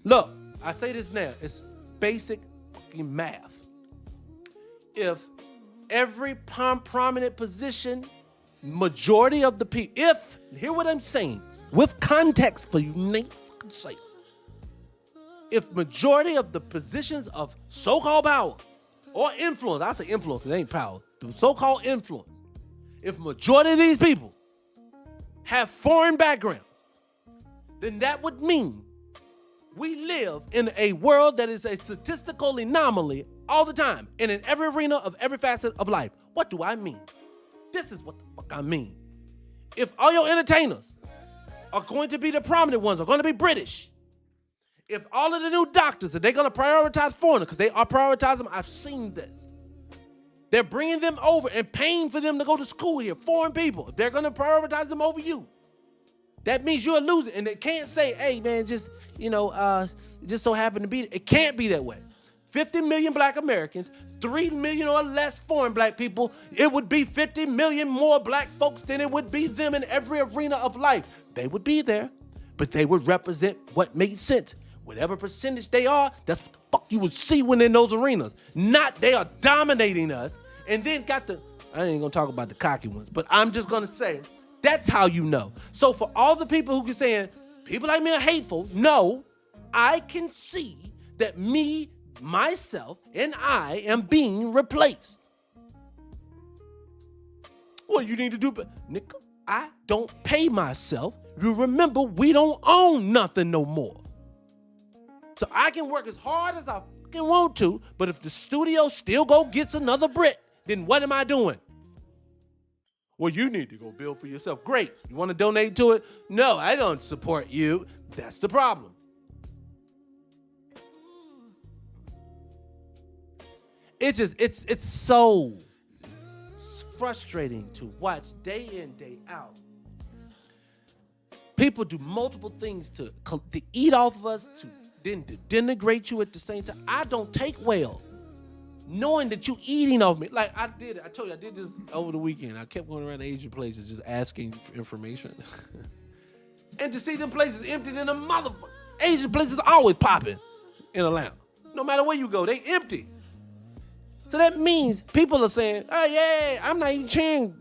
Look, I say this now. It's basic fucking math. If every prominent position, majority of the people, hear what I'm saying, with context for you nigga fucking say if majority of the positions of so-called power or influence, I say influence because it ain't power, the so-called influence, if majority of these people have foreign backgrounds, then that would mean we live in a world that is a statistical anomaly all the time and in every arena of every facet of life. What do I mean? This is what the fuck I mean. If all your entertainers are going to be the prominent ones, are going to be British, if all of the new doctors, are they going to prioritize foreigners? Because they are prioritizing them. I've seen this. They're bringing them over and paying for them to go to school here, foreign people. If they're going to prioritize them over you, that means you're a loser. And they can't say, hey, man, just so happen to be. It can't be that way. 50 million black Americans, 3 million or less foreign black people, it would be 50 million more black folks than it would be them in every arena of life. They would be there, but they would represent what made sense. Whatever percentage they are, that's what the fuck you would see when in those arenas. Not they are dominating us, and then I ain't gonna talk about the cocky ones, but I'm just gonna say, that's how you know. So for all the people who can say, people like me are hateful, no, I can see that me, myself, and I am being replaced. Well, you need to do, nigga, I don't pay myself. You remember, we don't own nothing no more. So I can work as hard as I fucking want to, but if the studio still gets another brick, then what am I doing? Well, you need to go build for yourself. Great. You want to donate to it? No, I don't support you. That's the problem. It's so frustrating to watch day in, day out. People do multiple things to eat off of us, to denigrate you at the same time. I don't take well knowing that you eating off me. Like I told you, I did this over the weekend. I kept going around Asian places just asking for information. And to see them places emptied in a motherfucker. Asian places are always popping in Atlanta. No matter where you go, they empty. So that means people are saying, oh yeah, I'm not even cheering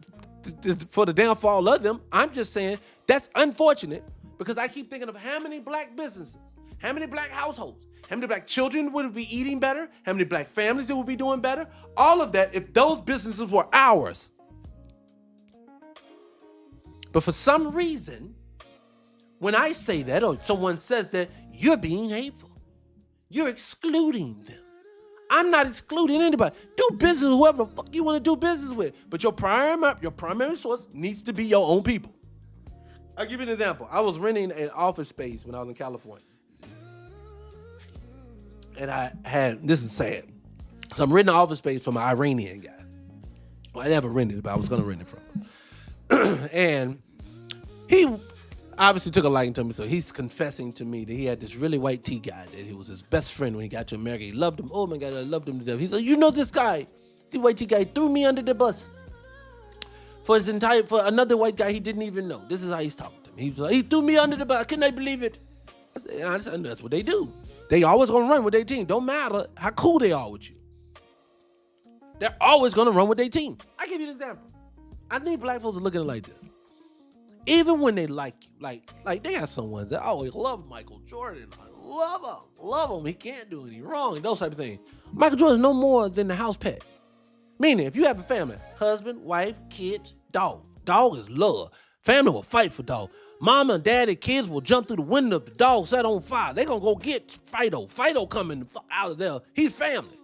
for the downfall of them. I'm just saying that's unfortunate because I keep thinking of how many black businesses, how many black households, how many black children would be eating better, how many black families that would be doing better. All of that if those businesses were ours. But for some reason, when I say that or someone says that, you're being hateful. You're excluding them. I'm not excluding anybody. Do business with whoever the fuck you want to do business with. But your primary source needs to be your own people. I'll give you an example. I was renting an office space when I was in California. And this is sad. So I'm renting an office space from an Iranian guy. Well, I never rented it, but I was going to rent it from him. And he obviously took a liking to me, so he's confessing to me that he had this really white tea guy that he was his best friend when he got to America. He loved him. Oh my God, I loved him to death. He said, you know this guy, the white tea guy, threw me under the bus for another white guy he didn't even know. This is how he's talking to me. He was like, he threw me under the bus. Can I believe it? I said, that's what they do. They always gonna run with their team. Don't matter how cool they are with you. They're always gonna run with their team. I give you an example. I think black folks are looking at it like this. Even when they like you, like they have some ones that always love Michael Jordan. I love him. He can't do anything wrong. Those type of things. Michael Jordan is no more than the house pet. Meaning, if you have a family, husband, wife, kids, dog. Dog is love. Family will fight for dog. Mama and daddy, kids will jump through the window if the dog set on fire. They gonna go get Fido. Fido coming the fuck out of there. He's family.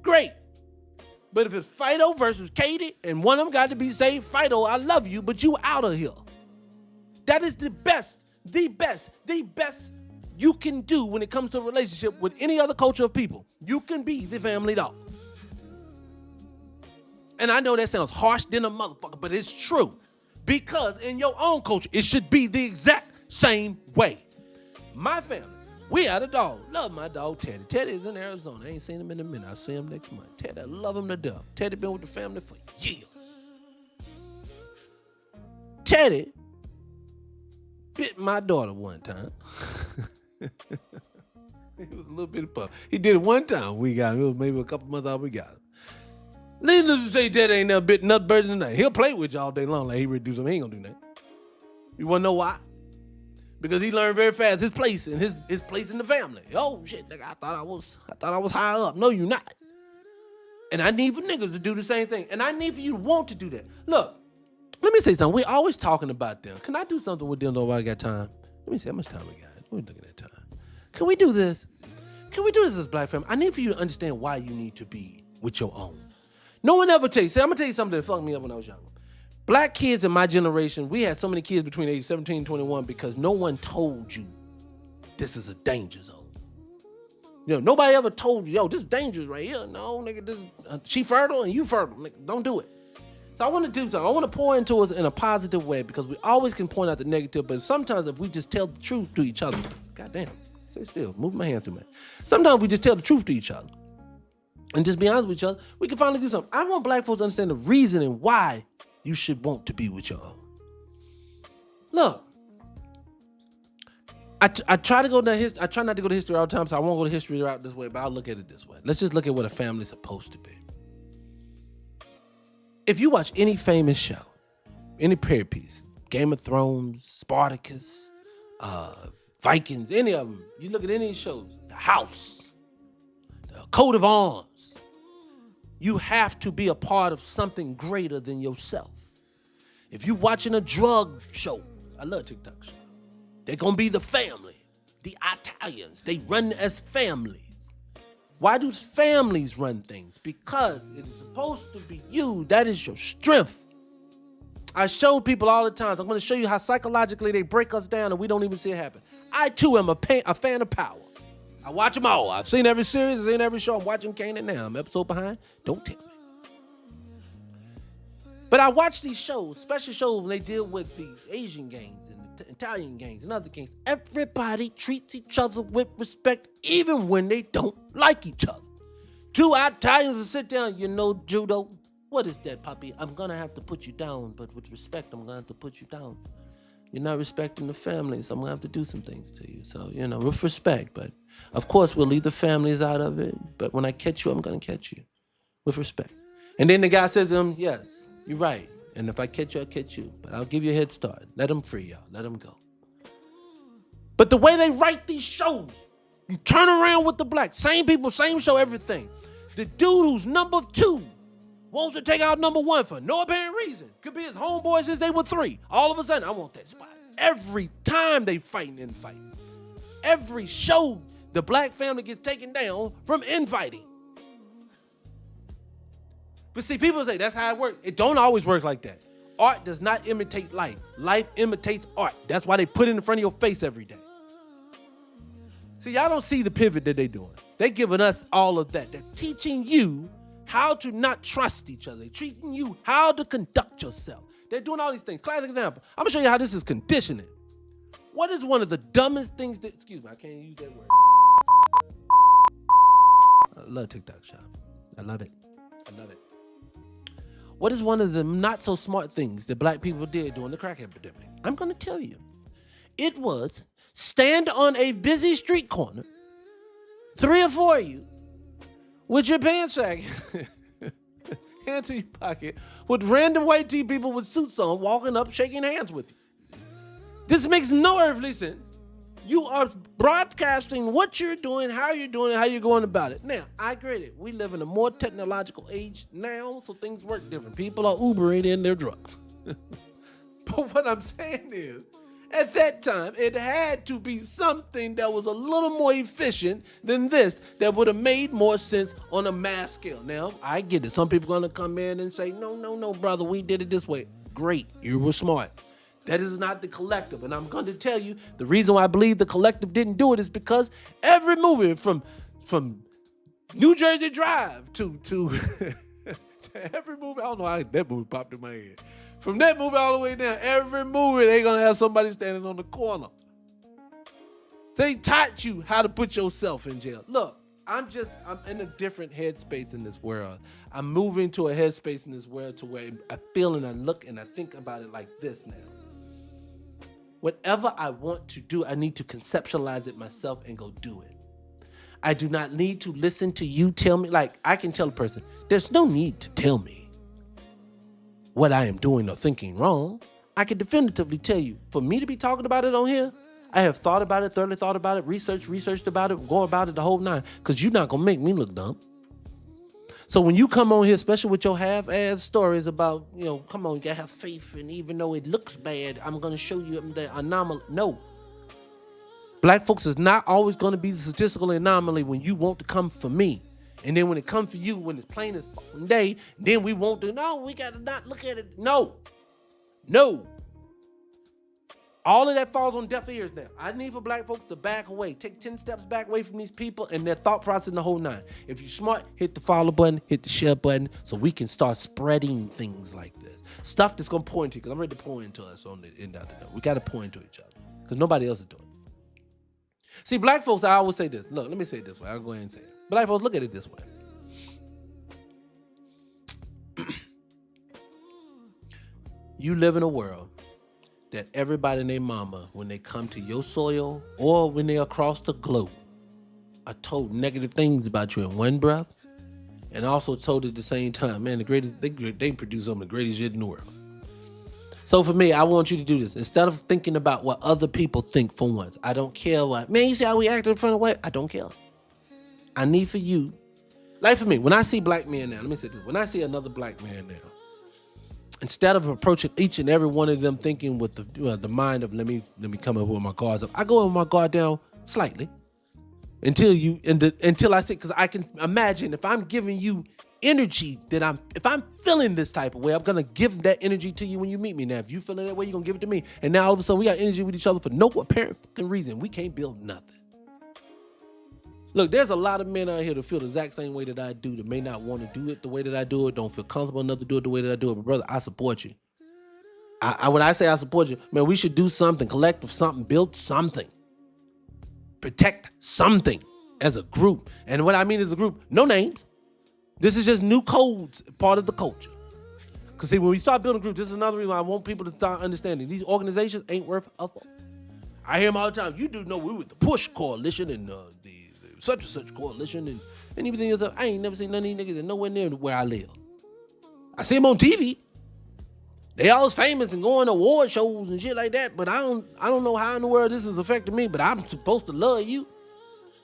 Great. But if it's Fido versus Katie and one of them got to be saved, Fido, I love you, but you out of here. That is the best you can do when it comes to a relationship with any other culture of people. You can be the family dog. And I know that sounds harsh than a motherfucker, but it's true. Because in your own culture, it should be the exact same way. My family, we had a dog. Love my dog, Teddy. Teddy is in Arizona. I ain't seen him in a minute. I'll see him next month. Teddy, I love him to death. Teddy been with the family for years. Teddy bit my daughter one time. He was a little bit of pup. He did it one time. We got him. It was maybe a couple months after we got him. Needless to say, Teddy ain't never bit nothing better than that. He'll play with you all day long like he ready to do something. He ain't gonna do nothing. You wanna know why? Because he learned very fast his place and his place in the family. Oh shit, nigga, I thought I was high up. No, you not. And I need for niggas to do the same thing. And I need for you to want to do that. Look, let me say something. We're always talking about them. Can I do something with them though while I got time? Let me see how much time we got. We're looking at time. Can we do this? Can we do this as black family? I need for you to understand why you need to be with your own. No one ever tells you. See, I'm gonna tell you something that fucked me up when I was younger. Black kids in my generation, we had so many kids between age 17 and 21 because no one told you this is a danger zone. You know, nobody ever told you, yo, this is dangerous right here. No, nigga, this is, she fertile and you fertile. Nigga, don't do it. So I want to do something. I want to pour into us in a positive way because we always can point out the negative, but sometimes if we just tell the truth to each other, goddamn, stay still, move my hands too much. Sometimes we just tell the truth to each other and just be honest with each other, we can finally do something. I want black folks to understand the reason and why you should want to be with your own. Look, I try to go to history. I try not to go to history all the time, so I won't go to history route this way, but I'll look at it this way. Let's just look at what a family's supposed to be. If you watch any famous show, any period piece, Game of Thrones, Spartacus, Vikings, any of them, you look at any shows, The House, the Coat of Arms, you have to be a part of something greater than yourself. If you're watching a drug show, I love TikTok show, they're going to be the family. The Italians, they run as families. Why do families run things? Because it is supposed to be you. That is your strength. I show people all the time. I'm going to show you how psychologically they break us down and we don't even see it happen. I, too, am a fan of Power. I watch them all. I've seen every series. I've seen every show. I'm watching Kanan now. I'm an episode behind. Don't tell me. But I watch these shows, special shows when they deal with the Asian gangs and the Italian gangs and other gangs. Everybody treats each other with respect, even when they don't like each other. Two Italians will sit down, judo. What is that, puppy? I'm going to have to put you down, but with respect, I'm going to have to put you down. You're not respecting the family, so I'm going to have to do some things to you. So, with respect, but of course, we'll leave the families out of it. But when I catch you, I'm going to catch you with respect. And then the guy says to him, yes, you're right. And if I catch you, I'll catch you. But I'll give you a head start. Let them free, y'all. Let them go. But the way they write these shows, you turn around with the black. Same people, same show, everything. The dude who's number 2 wants to take out number 1 for no apparent reason. Could be his homeboy since they were 3. All of a sudden, I want that spot. Every time they fighting. Every show, the black family gets taken down from infighting. But see, people say that's how it works. It don't always work like that. Art does not imitate life. Life imitates art. That's why they put it in front of your face every day. See, y'all don't see the pivot that they're doing. They're giving us all of that. They're teaching you how to not trust each other. They're teaching you how to conduct yourself. They're doing all these things. Classic example. I'm going to show you how this is conditioning. What is one of the dumbest things that, excuse me, I can't use that word. I love TikTok shop. I love it. What is one of the not so smart things that black people did during the crack epidemic? I'm going to tell you. It was stand on a busy street corner, 3 or 4 of you, with your pants sagging, hands in your pocket, with random white people with suits on, walking up, shaking hands with you. This makes no earthly sense. You are broadcasting what you're doing, how you're doing it, how you're going about it. Now, I get it. We live in a more technological age now, so things work different. People are Ubering in their drugs. But what I'm saying is, at that time, it had to be something that was a little more efficient than this, that would have made more sense on a mass scale. Now, I get it. Some people are going to come in and say, no, brother, we did it this way. Great, you were smart. That is not the collective. And I'm going to tell you, the reason why I believe the collective didn't do it is because every movie from New Jersey Drive to every movie, I don't know how that movie popped in my head. From that movie all the way down, every movie, they're going to have somebody standing on the corner. They taught you how to put yourself in jail. Look, I'm in a different headspace in this world. I'm moving to a headspace in this world to where I feel and I look and I think about it like this now. Whatever I want to do, I need to conceptualize it myself and go do it. I do not need to listen to you tell me. Like, I can tell a person, there's no need to tell me what I am doing or thinking wrong. I can definitively tell you, for me to be talking about it on here, I have thought about it, thoroughly thought about it, researched about it, go about it the whole 9, because you're not going to make me look dumb. So when you come on here, especially with your half-ass stories about, come on, you gotta have faith, and even though it looks bad, I'm gonna show you the anomaly. No. Black folks is not always gonna be the statistical anomaly when you want to come for me. And then when it comes for you, when it's plain as day, then we want to, no, we gotta not look at it. No. All of that falls on deaf ears now. I need for black folks to back away. Take 10 steps back away from these people and their thought process in the whole 9. If you're smart, hit the follow button, hit the share button, so we can start spreading things like this. Stuff that's going to pour into you, because I'm ready to pour into us on the end of the day. We got to pour into each other, because nobody else is doing it. See, black folks, I always say this. Look, let me say it this way. I'll go ahead and say it. Black folks, look at it this way. You live in a world that everybody and their mama, when they come to your soil or when they're across the globe, are told negative things about you in one breath, and also told at the same time, man, they produce some of the greatest shit in the world. So for me, I want you to do this. Instead of thinking about what other people think for once, I don't care what, man, you see how we act in front of white? I don't care. I need for you, like for me, when I see black men now, let me say this, when I see another black man now, instead of approaching each and every one of them thinking with the mind of let me come up with my guards up, I go with my guard down slightly until I say, because I can imagine if I'm giving you energy that if I'm feeling this type of way, I'm gonna give that energy to you when you meet me. Now, if you feeling that way, you're gonna give it to me. And now all of a sudden we got energy with each other for no apparent fucking reason. We can't build nothing. Look, there's a lot of men out here that feel the exact same way that I do, that may not want to do it the way that I do it, don't feel comfortable enough to do it the way that I do it. But brother, I support you. When I say I support you, man, we should do something, collective something, build something, protect something as a group. And what I mean as a group, no names. This is just new codes, part of the culture. Because see, when we start building groups, this is another reason why I want people to start understanding these organizations ain't worth a fuck. I hear them all the time. You do know we with the Push Coalition and the such and such coalition, and you be thinking to yourself, I ain't never seen none of these niggas that nowhere near where I live. I see them on TV. They always famous and going to award shows and shit like that, but I don't know how in the world this has affected me, but I'm supposed to love you.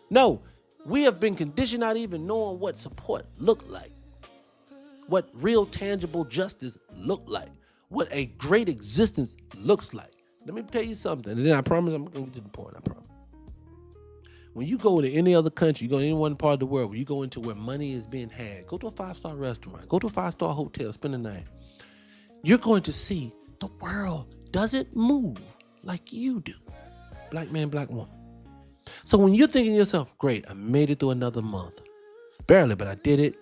No, we have been conditioned not even knowing what support looked like, what real tangible justice looked like, what a great existence looks like. Let me tell you something, and then I promise I'm going to get to the point, I promise. When you go to any other country, you go to any one part of the world, where you go into where money is being had, go to a 5-star restaurant, go to a 5-star hotel, spend the night. You're going to see the world doesn't move like you do. Black man, black woman. So when you're thinking to yourself, great, I made it through another month. Barely, but I did it.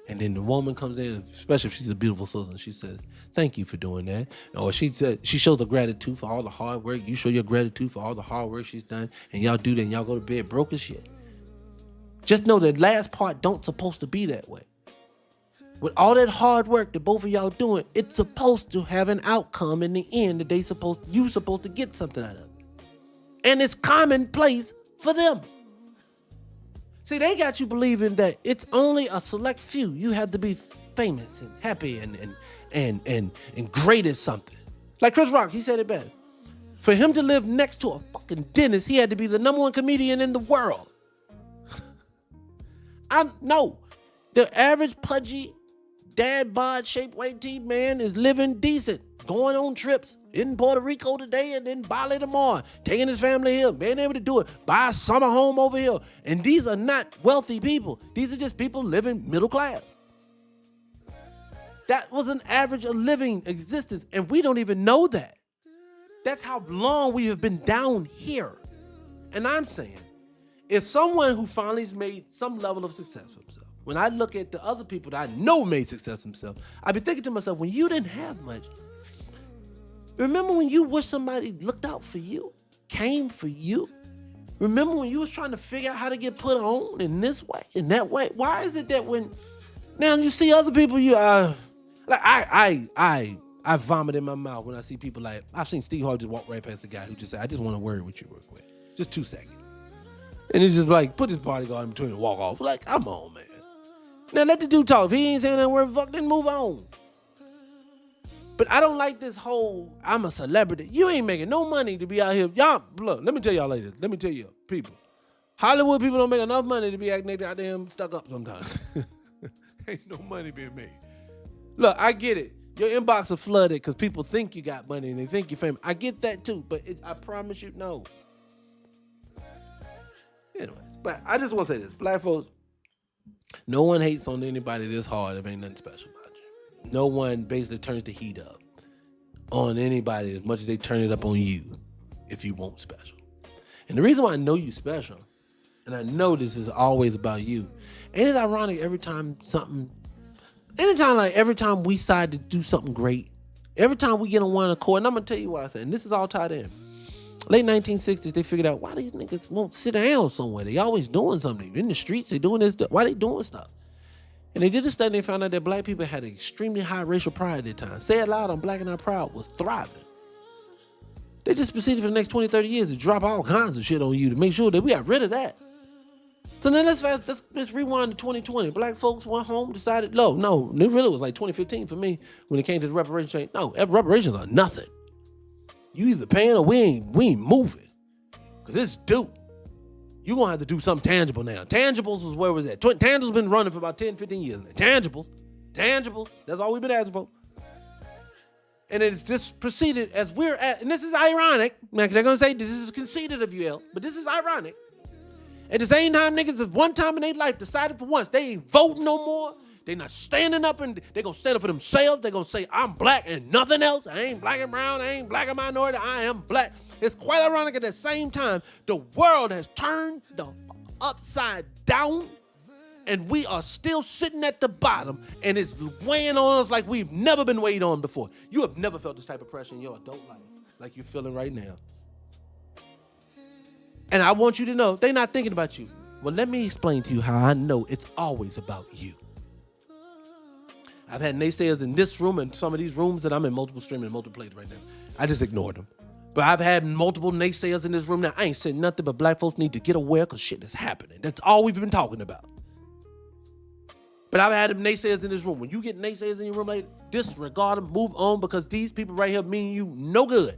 And then the woman comes in, especially if she's a beautiful sister, and she says, thank you for doing that. Or she shows her gratitude for all the hard work. You show your gratitude for all the hard work she's done. And y'all do that and y'all go to bed broke as shit. Just know that last part don't supposed to be that way. With all that hard work that both of y'all doing, it's supposed to have an outcome in the end that you supposed to get something out of it. And it's commonplace for them. See, they got you believing that it's only a select few. You have to be famous and happy and great at something. Like Chris Rock, he said it best. For him to live next to a fucking dentist, he had to be the #1 comedian in the world. I know. The average pudgy, dad bod shaped white tee man is living decent, going on trips in Puerto Rico today and then Bali tomorrow, taking his family here, being able to do it, buy a summer home over here. And these are not wealthy people. These are just people living middle class. That was an average of living existence, and we don't even know that. That's how long we have been down here. And I'm saying, if someone who finally has made some level of success for himself, when I look at the other people that I know made success for themselves, I be thinking to myself, when you didn't have much, remember when you wish somebody looked out for you, came for you? Remember when you was trying to figure out how to get put on in this way, in that way? Why is it that when now you see other people, you like I vomit in my mouth when I see people like, I've seen Steve Harvey just walk right past a guy who just said, I just want to word with you real quick. Just 2 seconds. And it's just like, put his bodyguard in between and walk off. Like, come on, man. Now let the dude talk. If he ain't saying that word, fuck, then move on. But I don't like this whole, I'm a celebrity. You ain't making no money to be out here. Y'all, look, let me tell y'all later. Let me tell you, people. Hollywood people don't make enough money to be acting out there stuck up sometimes. Ain't no money being made. Look, I get it. Your inbox is flooded because people think you got money and they think you're famous. I get that too, but I promise you, no. Anyways, but I just want to say this. Black folks, no one hates on anybody this hard if ain't nothing special about you. No one basically turns the heat up on anybody as much as they turn it up on you if you want special. And the reason why I know you special, and I know this is always about you, ain't it ironic every time we decide to do something great, every time we get on one accord, and I'm going to tell you why I say, and this is all tied in. Late 1960s, they figured out why these niggas won't sit down somewhere. They always doing something. In the streets, they doing this stuff. Why they doing stuff? And they did a study and they found out that black people had extremely high racial pride at the time. Say It Loud on Black and Not Proud was thriving. They just proceeded for the next 20, 30 years to drop all kinds of shit on you to make sure that we got rid of that. So then let's rewind to 2020. Black folks went home, decided, no, it really was like 2015 for me when it came to the reparations change. No, reparations are nothing. You either paying or we ain't moving. Because it's due. You're going to have to do something tangible now. Tangibles was where it was at. Tangibles been running for about 10, 15 years now. Tangibles. That's all we've been asking for. And it's just proceeded as we're at, and this is ironic. Now, they're going to say this is conceited of you, L, but this is ironic. At the same time, niggas, one time in their life decided for once they ain't voting no more. They're not standing up and they're going to stand up for themselves. They're going to say, I'm black and nothing else. I ain't black and brown. I ain't black and minority. I am black. It's quite ironic at the same time, the world has turned the upside down and we are still sitting at the bottom and it's weighing on us like we've never been weighed on before. You have never felt this type of pressure in your adult life like you're feeling right now. And I want you to know, they're not thinking about you. Well, let me explain to you how I know it's always about you. I've had naysayers in this room and some of these rooms that I'm in multiple streaming and multiple plays right now. I just ignored them. But I've had multiple naysayers in this room now. I ain't saying nothing but black folks need to get aware because shit is happening. That's all we've been talking about. But I've had naysayers in this room. When you get naysayers in your room, like, disregard them, move on, because these people right here mean you no good.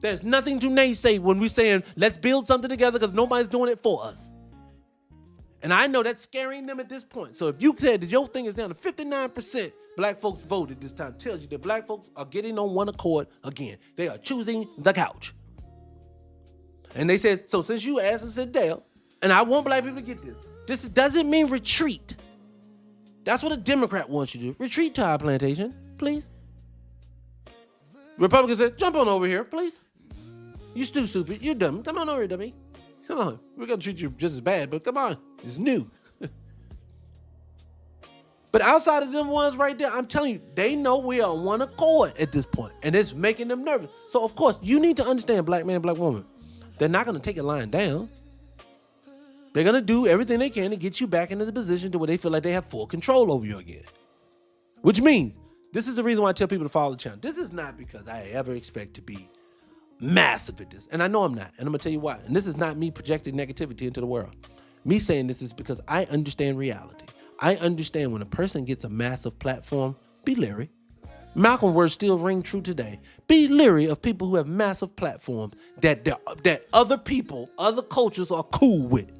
There's nothing to naysay when we're saying, let's build something together because nobody's doing it for us. And I know that's scaring them at this point. So if you said that your thing is down to 59%, black folks voted this time, tells you that black folks are getting on one accord again. They are choosing the couch. And they said, so since you asked us to sit down, and I want black people to get this doesn't mean retreat. That's what a Democrat wants you to do. Retreat to our plantation, please. Republicans said, jump on over here, please. You stupid. You're dumb. Come on over here, dummy. Come on. We're going to treat you just as bad, but come on. It's new. But outside of them ones right there, I'm telling you, they know we are on one accord at this point, and it's making them nervous. So, of course, you need to understand, black man, black woman, they're not going to take it lying down. They're going to do everything they can to get you back into the position to where they feel like they have full control over you again. Which means, this is the reason why I tell people to follow the channel. This is not because I ever expect to be massive at this. And I know I'm not. And I'm going to tell you why. And this is not me projecting negativity into the world. Me saying this is because I understand reality. I understand when a person gets a massive platform, be leery. Malcolm words still ring true today. Be leery of people who have massive platforms that other people, other cultures are cool with.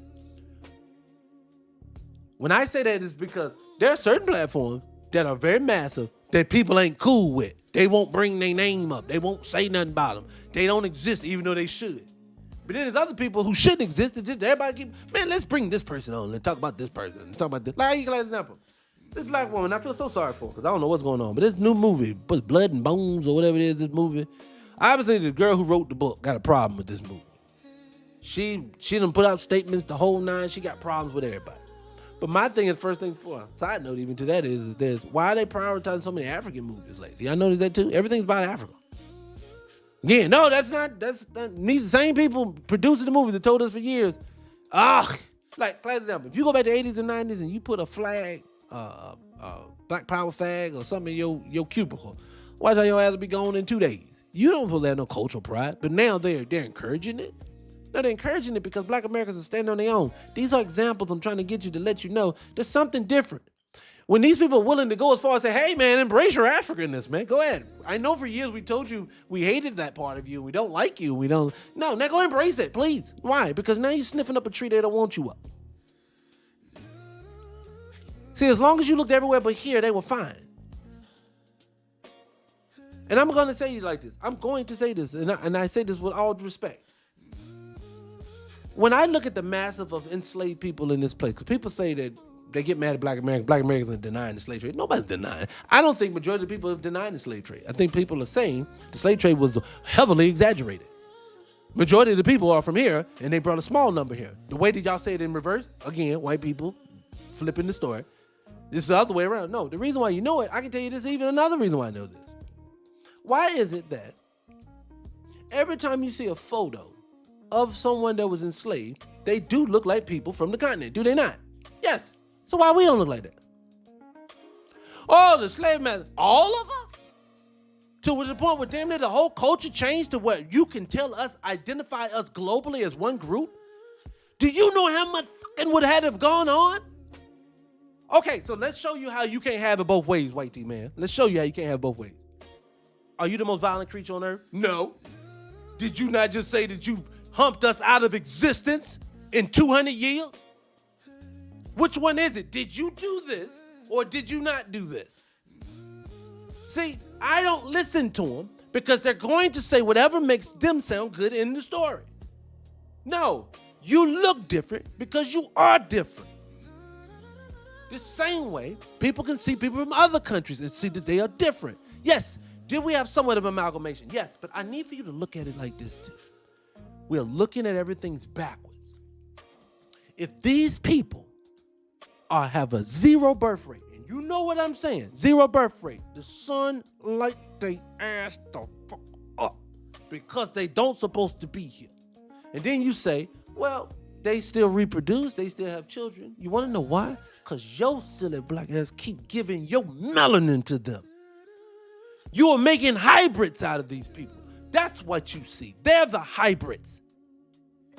When I say that, it's because there are certain platforms that are very massive that people ain't cool with. They won't bring their name up. They won't say nothing about them. They don't exist even though they should. But then there's other people who shouldn't exist. That just everybody keep, man, let's bring this person on and talk about this person. And talk about this. Like, you can example. This black woman, I feel so sorry for her because I don't know what's going on. But this new movie, Blood and Bones or whatever it is, this movie. Obviously, the girl who wrote the book got a problem with this movie. She done put out statements the whole nine. She got problems with everybody. But my thing is, first thing for a side note even to that is this: why are they prioritizing so many African movies lately? Y'all notice that too? Everything's about Africa. Again, no, that's these same people producing the movies that told us for years. Like, for example, if you go back to the 80s and 90s and you put a flag, Black Power flag or something in your cubicle, watch how your ass will be gone in 2 days. You don't feel that no cultural pride, but now they're encouraging it. No, they're encouraging it because black Americans are standing on their own. These are examples I'm trying to get you to let you know there's something different. When these people are willing to go as far as say, hey, man, embrace your Africanness, man. Go ahead. I know for years we told you we hated that part of you. We don't like you. No, now go embrace it, please. Why? Because now you're sniffing up a tree they don't want you up. See, as long as you looked everywhere but here, they were fine. And I'm going to tell you like this. I'm going to say this, and I say this with all due respect. When I look at the massive of enslaved people in this place, because people say that they get mad at black Americans are denying the slave trade. Nobody's denying. I don't think majority of people have denied the slave trade. I think people are saying the slave trade was heavily exaggerated. Majority of the people are from here, and they brought a small number here. The way that y'all say it in reverse, again, white people flipping the story. This is the other way around. No, the reason why you know it, I can tell you this, even another reason why I know this. Why is it that every time you see a photo of someone that was enslaved, they do look like people from the continent, do they not? Yes. So why we don't look like that? Oh, the slave master, all of us? To the point where damn near the whole culture changed to where you can tell us, identify us globally as one group? Do you know how much fucking would have gone on? Okay, so let's show you how you can't have it both ways, white T man. Let's show you how you can't have it both ways. Are you the most violent creature on earth? No. Did you not just say that you humped us out of existence in 200 years? Which one is it? Did you do this or did you not do this? See, I don't listen to them because they're going to say whatever makes them sound good in the story. No, you look different because you are different. The same way people can see people from other countries and see that they are different. Yes, did we have somewhat of amalgamation? Yes, but I need for you to look at it like this too. We're looking at everything's backwards. If these people have a zero birth rate, and you know what I'm saying, zero birth rate, the sun light they ass the fuck up because they don't supposed to be here. And then you say, well, they still reproduce, they still have children. You want to know why? Because your silly black ass keep giving your melanin to them. You are making hybrids out of these people. That's what you see. They're the hybrids.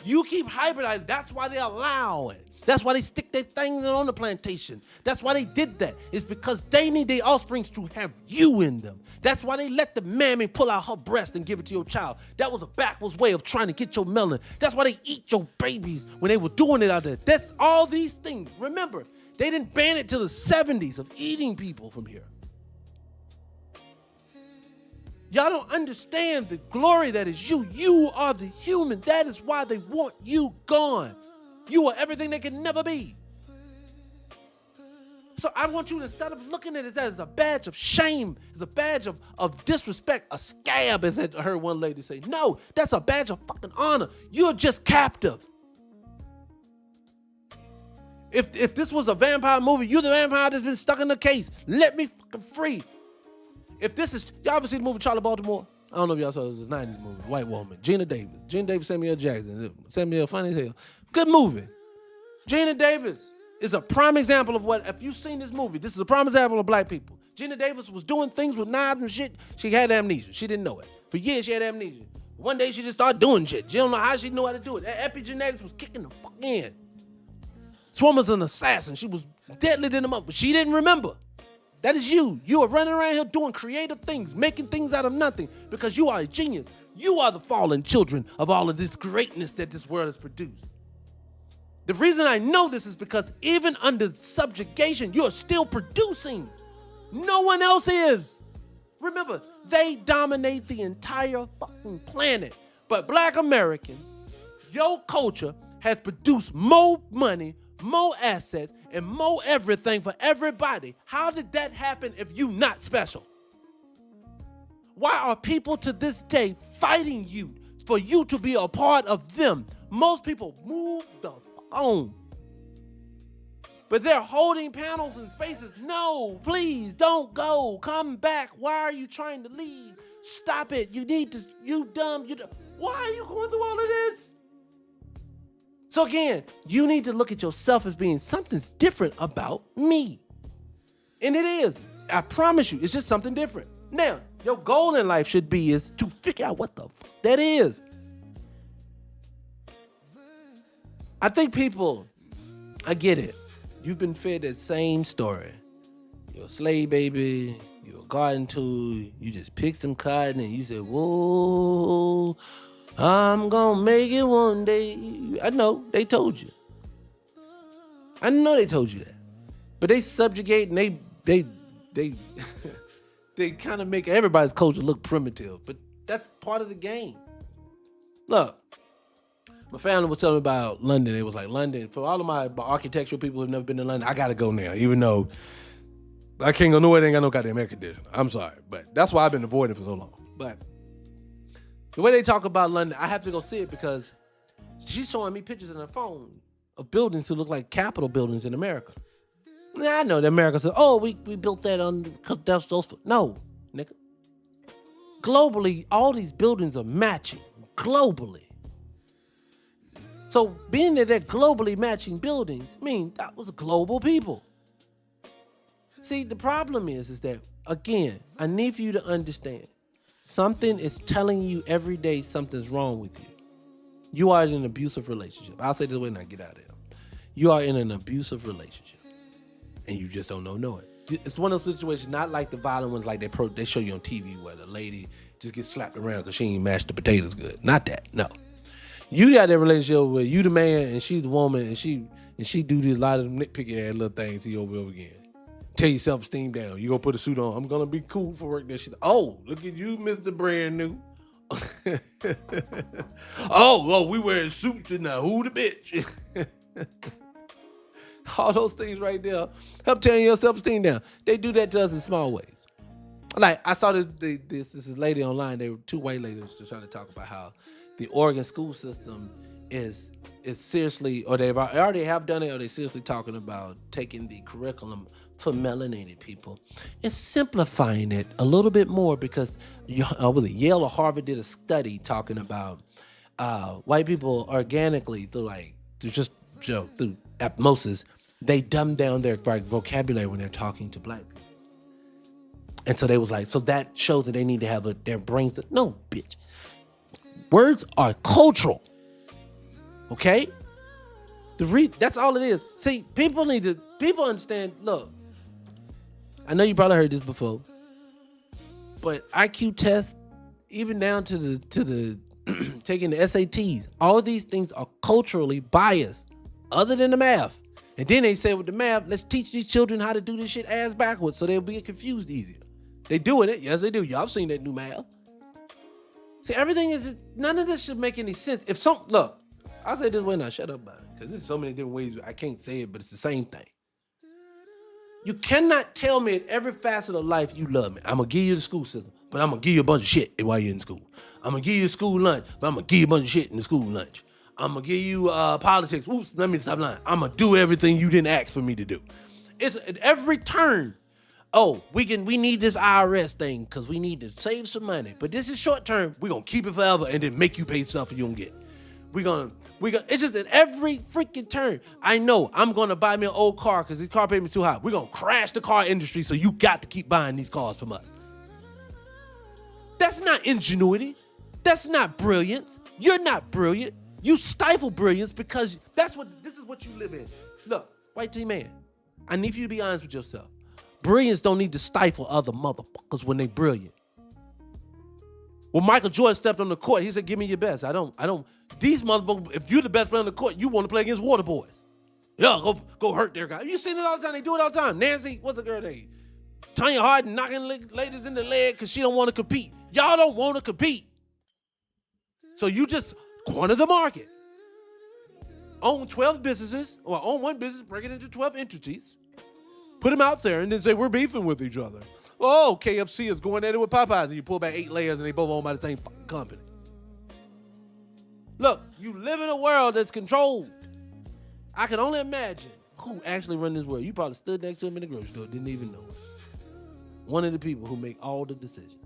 You keep hybridizing. That's why they allow it. That's why they stick their things on the plantation. That's why they did that. It's because they need their offsprings to have you in them. That's why they let the mammy pull out her breast and give it to your child. That was a backwards way of trying to get your melanin. That's why they eat your babies when they were doing it out there. That's all these things. Remember, they didn't ban it till the 70s of eating people from here. Y'all don't understand the glory that is you. You are the human. That is why they want you gone. You are everything they can never be. So I want you to, instead of looking at it as a badge of shame, as a badge of disrespect, a scab, as I heard one lady say. No, that's a badge of fucking honor. You're just captive. If this was a vampire movie, you're the vampire that's been stuck in the case. Let me fucking free. If this is, y'all ever seen the movie Charlie Baltimore? I don't know if y'all saw it. It was a 90s movie. White woman. Gina Davis, Samuel Jackson. Samuel, funny as hell. Good movie. Gina Davis is a prime example of what, if you've seen this movie, this is a prime example of black people. Gina Davis was doing things with knives and shit. She had amnesia. She didn't know it. For years, she had amnesia. One day, she just started doing shit. She don't know how she knew how to do it. That epigenetics was kicking the fuck in. This woman's an assassin. She was deadly than a monk, but she didn't remember. That is you. You are running around here doing creative things, making things out of nothing because you are a genius. You are the fallen children of all of this greatness that this world has produced. The reason I know this is because even under subjugation, you are still producing. No one else is. Remember, they dominate the entire fucking planet. But Black American, your culture has produced more money, more assets, and more everything for everybody. How did that happen if you not special? Why are people to this day fighting you for you to be a part of them? Most people move the fuck on. But they're holding panels and spaces. No, please don't go. Come back. Why are you trying to leave? Stop it. You need to, you dumb. Why are you going through all of this? So again, you need to look at yourself as being something's different about me. And it is. I promise you, it's just something different. Now, your goal in life should be is to figure out what the fuck that is. I think people, I get it. You've been fed that same story. You're a slave baby, you're a garden tool, you just pick some cotton and you say, whoa, I'm gonna make it one day. I know, they told you. I know they told you that. But they subjugate and they they kind of make everybody's culture look primitive. But that's part of the game. Look, my family was telling me about London. It was like London. For all of my architectural people who've never been to London, I gotta go now, even though I can't go nowhere. They ain't got no goddamn air conditioner. I'm sorry, but that's why I've been avoiding it for so long. But the way they talk about London, I have to go see it because she's showing me pictures on her phone of buildings who look like Capitol buildings in America. Now, I know that America says, oh, we built that on those. No, nigga. Globally, all these buildings are matching. Globally. So being that they're globally matching buildings means that was global people. See, the problem is that, again, I need for you to understand. Something is telling you every day something's wrong with you. You are in an abusive relationship. I'll say this way and I get out of here. You are in an abusive relationship. And you just don't know it. It's one of those situations, not like the violent ones like they show you on TV where the lady just gets slapped around because she ain't mashed the potatoes good. Not that, no. You got that relationship where you the man and she's the woman and she do these lot of nitpicky ass little things to you over and over again. Tear your self-esteem down. You gonna put a suit on. I'm gonna be cool for work. That shit. Oh, look at you, Mr. Brand New. Oh, well, we wearing suits now. Who the bitch? All those things right there help tearing your self-esteem down. They do that to us in small ways. Like I saw this lady online. They were two white ladies just trying to talk about how the Oregon school system is seriously, or they already have done it, or they seriously talking about taking the curriculum for melanated people and simplifying it a little bit more, because was it Yale or Harvard did a study talking about white people organically through osmosis, they dumb down their vocabulary when they're talking to black people. And so they was like, so that shows that they need to have their brains. No, bitch. Words are cultural. Okay? That's all it is. See, people understand, look, I know you probably heard this before, but IQ tests, even down to the taking the SATs, all these things are culturally biased, other than the math. And then they say with the math, let's teach these children how to do this shit ass backwards so they'll be confused easier. They doing it. Yes, they do. Y'all seen that new math. See, none of this should make any sense. Look, I'll say it this way now, shut up about it, because there's so many different ways I can't say it, but it's the same thing. You cannot tell me at every facet of life you love me. I'm going to give you the school system, but I'm going to give you a bunch of shit while you're in school. I'm going to give you school lunch, but I'm going to give you a bunch of shit in the school lunch. I'm going to give you politics. Oops, let me stop lying. I'm going to do everything you didn't ask for me to do. It's at every turn. Oh, we need this IRS thing because we need to save some money. But this is short term. We're going to keep it forever and then make you pay stuff you don't get. It's just at every freaking turn. I know I'm going to buy me an old car because this car payment's too high. We're going to crash the car industry, so you got to keep buying these cars from us. That's not ingenuity. That's not brilliance. You're not brilliant. You stifle brilliance because this is what you live in. Look, white team man, I need you to be honest with yourself. Brilliance don't need to stifle other motherfuckers when they brilliant. When Michael Jordan stepped on the court, he said, give me your best. I don't. These motherfuckers, if you're the best player on the court, you want to play against water boys. Yeah, go hurt their guy. You seen it all the time. They do it all the time. Nancy, what's the girl name? Tanya Hardin knocking ladies in the leg because she don't want to compete. Y'all don't want to compete. So you just corner the market. Own 12 businesses, or own one business, break it into 12 entities. Put them out there and then say, we're beefing with each other. Oh, KFC is going at it with Popeyes, and you pull back 8 layers and they both owned by the same fucking company. Look, you live in a world that's controlled. I can only imagine who actually run this world. You probably stood next to him in the grocery store, didn't even know it. One of the people who make all the decisions.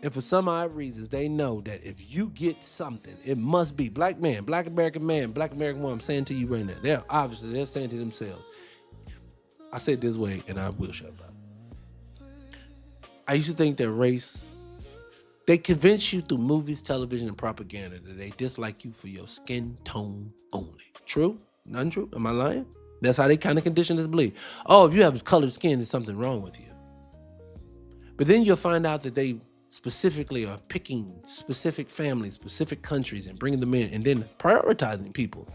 And for some odd reasons, they know that if you get something, it must be black man, black American woman. I'm saying to you right now, they're saying to themselves, I say it this way, and I will shut up. I used to think that race, they convince you through movies, television, and propaganda that they dislike you for your skin tone only. True? Untrue? Am I lying? That's how they kind of condition us to believe. Oh, if you have colored skin, there's something wrong with you. But then you'll find out that they specifically are picking specific families, specific countries, and bringing them in, and then prioritizing people.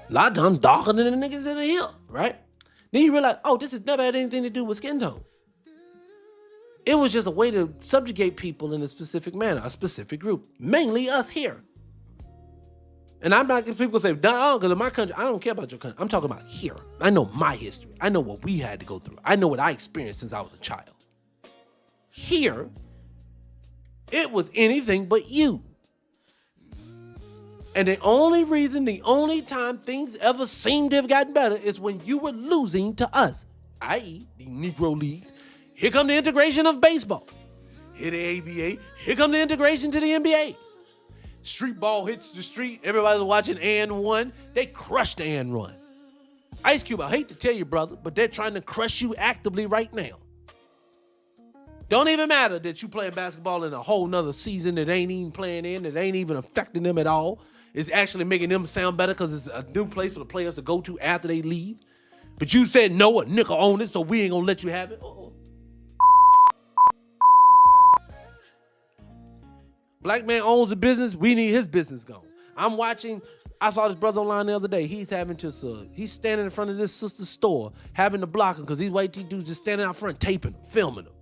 A lot of times darker than the niggas in the hill, right? Then you realize, oh, this has never had anything to do with skin tone. It was just a way to subjugate people in a specific manner, a specific group, mainly us here. And I'm not, people say, because in my country, I don't care about your country. I'm talking about here. I know my history. I know what we had to go through. I know what I experienced since I was a child. Here, it was anything but you. And the only time things ever seemed to have gotten better is when you were losing to us, i.e. the Negro Leagues. Here come the integration of baseball. Here the ABA. Here come the integration to the NBA. Street ball hits the street. Everybody's watching and one. They crushed and run. Ice Cube, I hate to tell you, brother, but they're trying to crush you actively right now. Don't even matter that you playing basketball in a whole nother season that ain't even playing in, that ain't even affecting them at all. It's actually making them sound better because it's a new place for the players to go to after they leave. But you said no, a nickel own it, so we ain't gonna let you have it. Uh-oh. Black man owns a business, we need his business gone. I saw this brother online the other day. He's standing in front of this sister's store, having to block him because these white dudes just standing out front, taping him, filming him.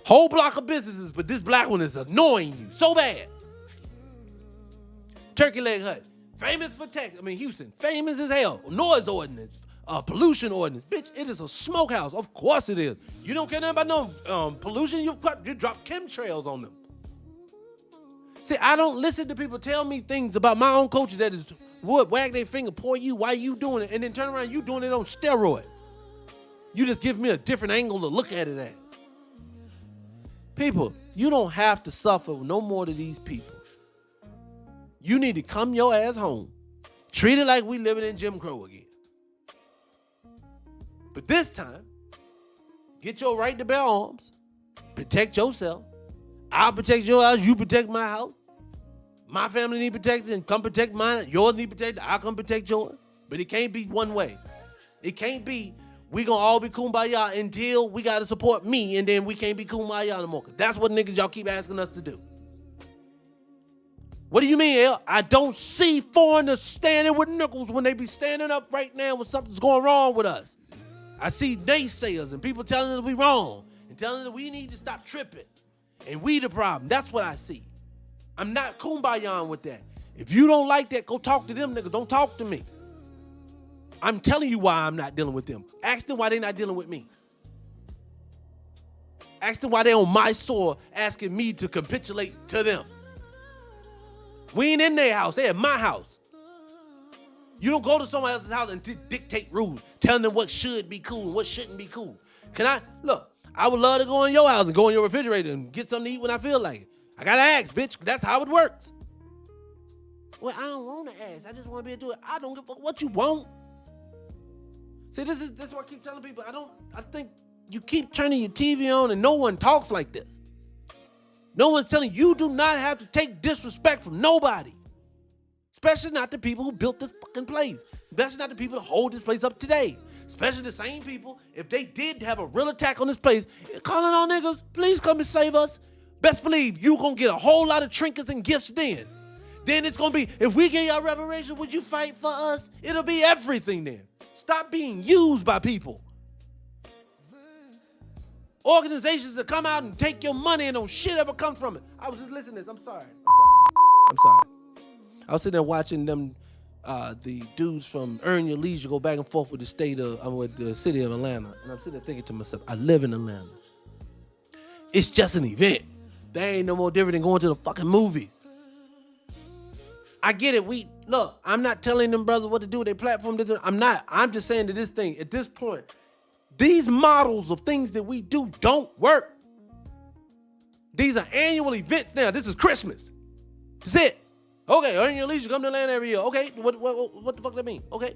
Whole block of businesses, but this black one is annoying you so bad. Turkey Leg Hut. Famous for Texas. I mean, Houston. Famous as hell. Noise ordinance. Pollution ordinance. Bitch, it is a smokehouse. Of course it is. You don't care nothing about no pollution. You drop chemtrails on them. See, I don't listen to people tell me things about my own culture that is would wag their finger, point you, why you doing it, and then turn around, you doing it on steroids. You just give me a different angle to look at it as. People, you don't have to suffer no more to these people. You need to come your ass home. Treat it like we living in Jim Crow again. But this time, get your right to bear arms. Protect yourself. I'll protect your house. You protect my house. My family need protected and come protect mine. Yours need protected. I'll come protect yours. But it can't be one way. It can't be we gonna all be kumbaya until we gotta support me and then we can't be kumbaya no more. That's what niggas y'all keep asking us to do. What do you mean, L? I don't see foreigners standing with nickels when they be standing up right now when something's going wrong with us. I see naysayers and people telling us we wrong and telling us that we need to stop tripping and we the problem. That's what I see. I'm not kumbayaing with that. If you don't like that, go talk to them niggas. Don't talk to me. I'm telling you why I'm not dealing with them. Ask them why they not dealing with me. Ask them why they on my soil asking me to capitulate to them. We ain't in their house. They at my house. You don't go to someone else's house and dictate rules, telling them what should be cool and what shouldn't be cool. Look, I would love to go in your house and go in your refrigerator and get something to eat when I feel like it. I gotta ask, bitch. That's how it works. Well, I don't want to ask. I just want to be able to do it. I don't give a fuck what you want. See, this is what I keep telling people. I think you keep turning your TV on and no one talks like this. No one's telling you do not have to take disrespect from nobody. Especially not the people who built this fucking place. Especially not the people who hold this place up today. Especially the same people, if they did have a real attack on this place, calling on niggas, please come and save us. Best believe you gonna get a whole lot of trinkets and gifts then. Then it's gonna be, if we get y'all reparations, would you fight for us? It'll be everything then. Stop being used by people. Organizations that come out and take your money and no shit ever comes from it. I was just listening to this. I'm sorry. I was sitting there watching them, the dudes from Earn Your Leisure go back and forth with the city of Atlanta. And I'm sitting there thinking to myself, I live in Atlanta. It's just an event. They ain't no more different than going to the fucking movies. I get it. Look, I'm not telling them brothers what to do with their platform. I'm not. I'm just saying that this thing, at this point, these models of things that we do don't work. These are annual events now. This is Christmas. That's it. Okay, Earn Your Leisure, come to Atlanta every year. Okay, what the fuck that mean? Okay.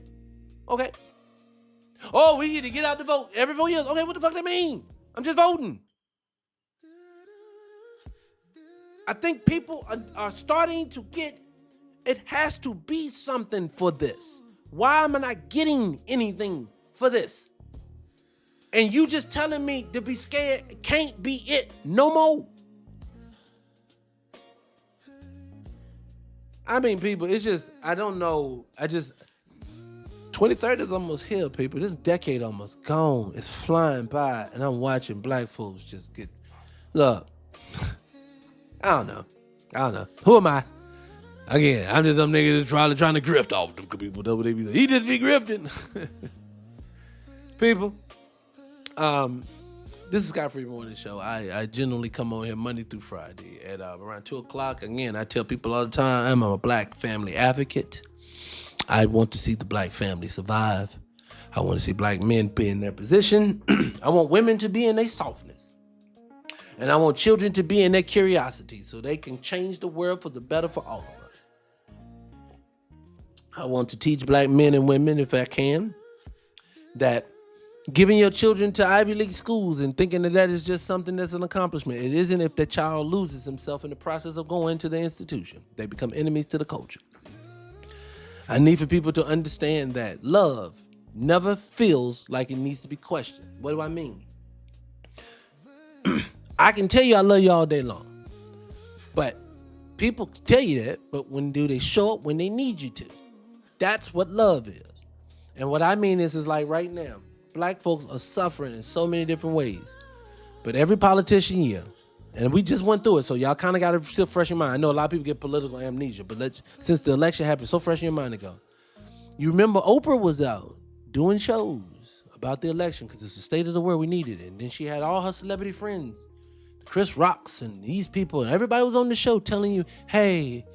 Oh, we need to get out to vote every 4 years. Okay, what the fuck that mean? I'm just voting. I think people are starting to get, it has to be something for this. Why am I not getting anything for this? And you just telling me to be scared can't be it no more. I mean, people, it's just, I don't know. 2030 is almost here, people. This decade almost gone. It's flying by, and I'm watching black folks just get, look, I don't know. Who am I? Again, I'm just some nigga that's probably trying to grift off them people. That's what they be saying. He just be grifting. People, this is Scott Free Morning Show. I generally come on here Monday through Friday at around 2 o'clock. Again, I tell people all the time, I'm a black family advocate. I want to see the black family survive. I want to see black men be in their position. I want women to be in their softness. And I want children to be in their curiosity so they can change the world for the better for all of us. I want to teach black men and women, if I can, that giving your children to Ivy League schools and thinking that is just something that's an accomplishment. It isn't if the child loses himself in the process of going to the institution. They become enemies to the culture. I need for people to understand that love never feels like it needs to be questioned. What do I mean? I can tell you I love you all day long. But people tell you that, but when do they show up? When they need you to. That's what love is. And what I mean is like right now, black folks are suffering in so many different ways. But every politician here, And we just went through it, so y'all kind of got to still fresh in mind. I know a lot of people get political amnesia, but since the election happened, so fresh in your mind ago. You remember Oprah was out doing shows about the election because it's the state of the world, we needed it. And then she had all her celebrity friends, Chris Rocks and these people, and everybody was on the show telling you, hey,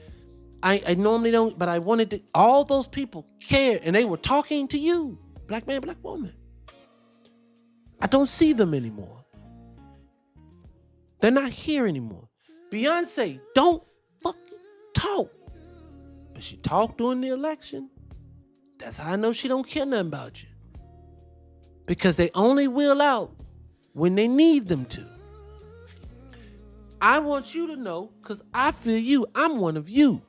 I normally don't, but I wanted to, all those people cared, and they were talking to you, black man, black woman. I don't see them anymore. They're not here anymore. Beyonce don't fucking talk. But she talked during the election. That's how I know she don't care nothing about you. Because they only will out when they need them to. I want you to know, because I feel you, I'm one of you.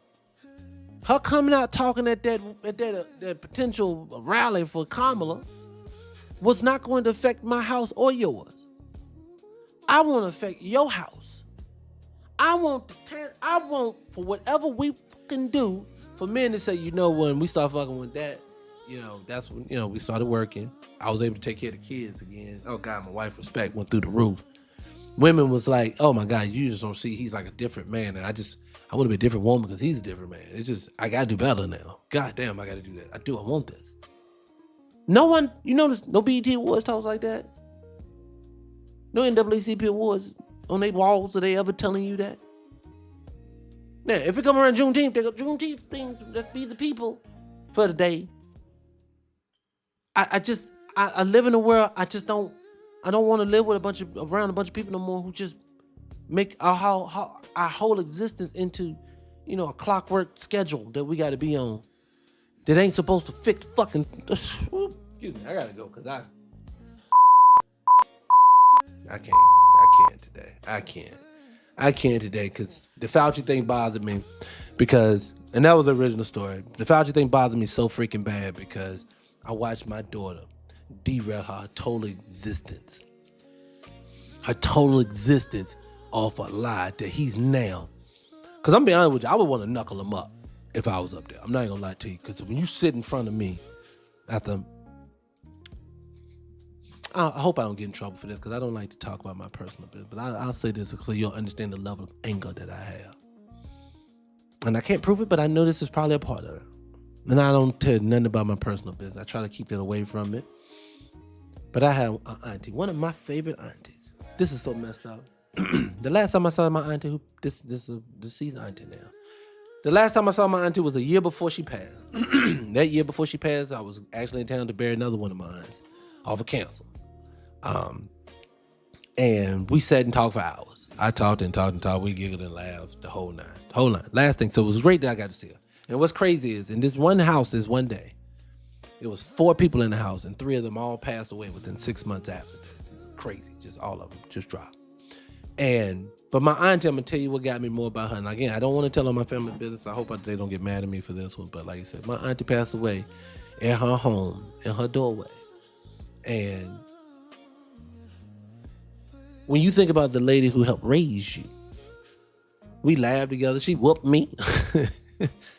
Her coming out talking at that potential rally for Kamala was not going to affect my house or yours. I want to affect your house. I want for whatever we fucking do, for men to say, when we start fucking with that, that's when, we started working. I was able to take care of the kids again. Oh God, my wife respect went through the roof. Women was like, oh my God, you just don't see he's like a different man. And I want to be a different woman because he's a different man. It's just, I got to do better now. God damn, I got to do that. I want this. No one, no BET Awards talks like that. No NAACP Awards on their walls, are they ever telling you that? Now, if it come around Juneteenth, they go, Juneteenth thing, let's be the people for the day. I live in a world, I don't want to live with around a bunch of people no more who just make our whole existence into, a clockwork schedule that we got to be on. That ain't supposed to fix fucking, excuse me, I got to go because I can't today. I can't today because the Fauci thing bothered me and that was the original story. The Fauci thing bothered me so freaking bad because I watched my daughter derail her total existence. Her total existence off a lie that he's now. Because I'm being honest with you, I would want to knuckle him up if I was up there. I'm not even going to lie to you. Because when you sit in front of me after... I hope I don't get in trouble for this because I don't like to talk about my personal business. But I'll say this so you'll understand the level of anger that I have. And I can't prove it, but I know this is probably a part of it. And I don't tell nothing about my personal business. I try to keep that away from it. But I have an auntie, one of my favorite aunties. This is so messed up. The last time I saw my auntie, this is a deceased auntie now. The last time I saw my auntie was a year before she passed. That year before she passed, I was actually in town to bury another one of my aunts off of cancer. And we sat and talked for hours. I talked and talked and talked. We giggled and laughed the whole nine. Last thing, so it was great that I got to see her. And what's crazy is in this one house, this one day, it was 4 people in the house and 3 of them all passed away within 6 months after this. It was crazy, just all of them just dropped. But my auntie, I'm gonna tell you what got me more about her. And again, I don't want to tell her my family business. I hope they don't get mad at me for this one. But like I said, my auntie passed away at her home, in her doorway. And when you think about the lady who helped raise you, we laughed together. She whooped me,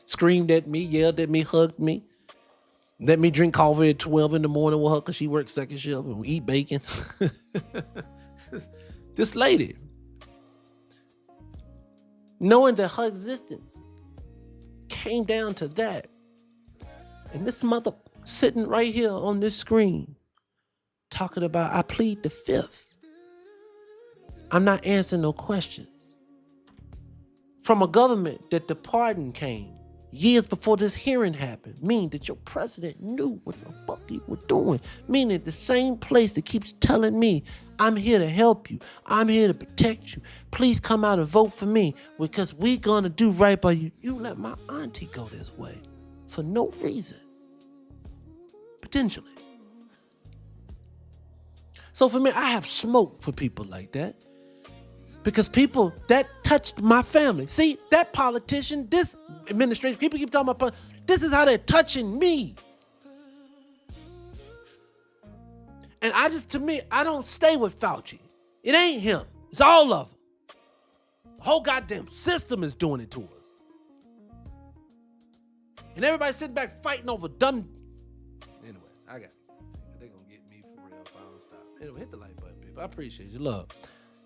screamed at me, yelled at me, hugged me, let me drink coffee at 12 in the morning with her because she worked second shift and we eat bacon. This lady, knowing that her existence came down to that, and this mother sitting right here on this screen talking about, I plead the 5th. I'm not answering no questions. From a government that the pardon came years before this hearing happened, meaning that your president knew what the fuck you were doing, meaning the same place that keeps telling me, I'm here to help you, I'm here to protect you, please come out and vote for me because we gonna do right by you. You let my auntie go this way for no reason, potentially. So for me, I have smoke for people like that. Because people that touched my family. See, that politician, this administration, people keep talking about, this is how they're touching me. And to me, I don't stay with Fauci. It ain't him. It's all of them. The whole goddamn system is doing it to us. And everybody sitting back fighting over dumb. Anyways, they're going to get me for real if I don't stop. Anyway, hit the like button, people. I appreciate your love.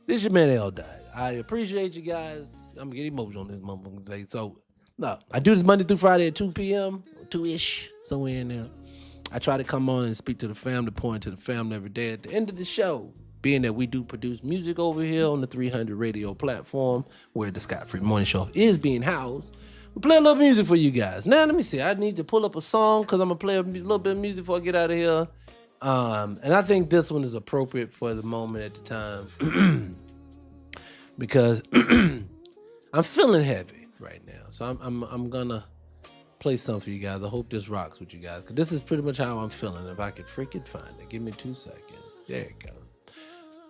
This is your man L. Dot. I appreciate you guys. I'm gonna get emotional on this motherfucker today. So, no, I do this Monday through Friday at 2 p.m. 2-ish, somewhere in there. I try to come on and speak to the family, pour into the family every day. At the end of the show, being that we do produce music over here on the 300 radio platform, where the Scott Free Morning Show is being housed, we play a little music for you guys. Now, let me see. I need to pull up a song because I'm gonna play a little bit of music before I get out of here. And I think this one is appropriate for the moment at the time because I'm feeling heavy right now. So I'm gonna play something for you guys. I hope this rocks with you guys because this is pretty much how I'm feeling. If I could freaking find it, give me 2 seconds. There you go.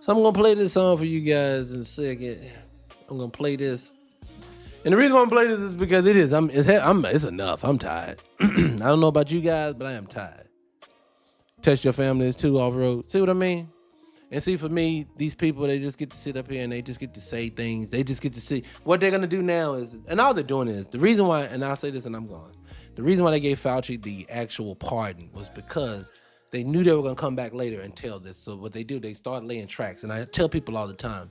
So I'm gonna play this song for you guys in a second. I'm gonna play this. And the reason why I'm playing this is because it's enough. I'm tired. I don't know about you guys, but I am tired. Test your families too off road. See what I mean? And see, for me, these people, they just get to sit up here and they just get to say things. They just get to see what they're gonna do now is, and all they're doing is the reason why. And I'll say this, and I'm gone. The reason why they gave Fauci the actual pardon was because they knew they were gonna come back later and tell this. So what they do, they start laying tracks. And I tell people all the time,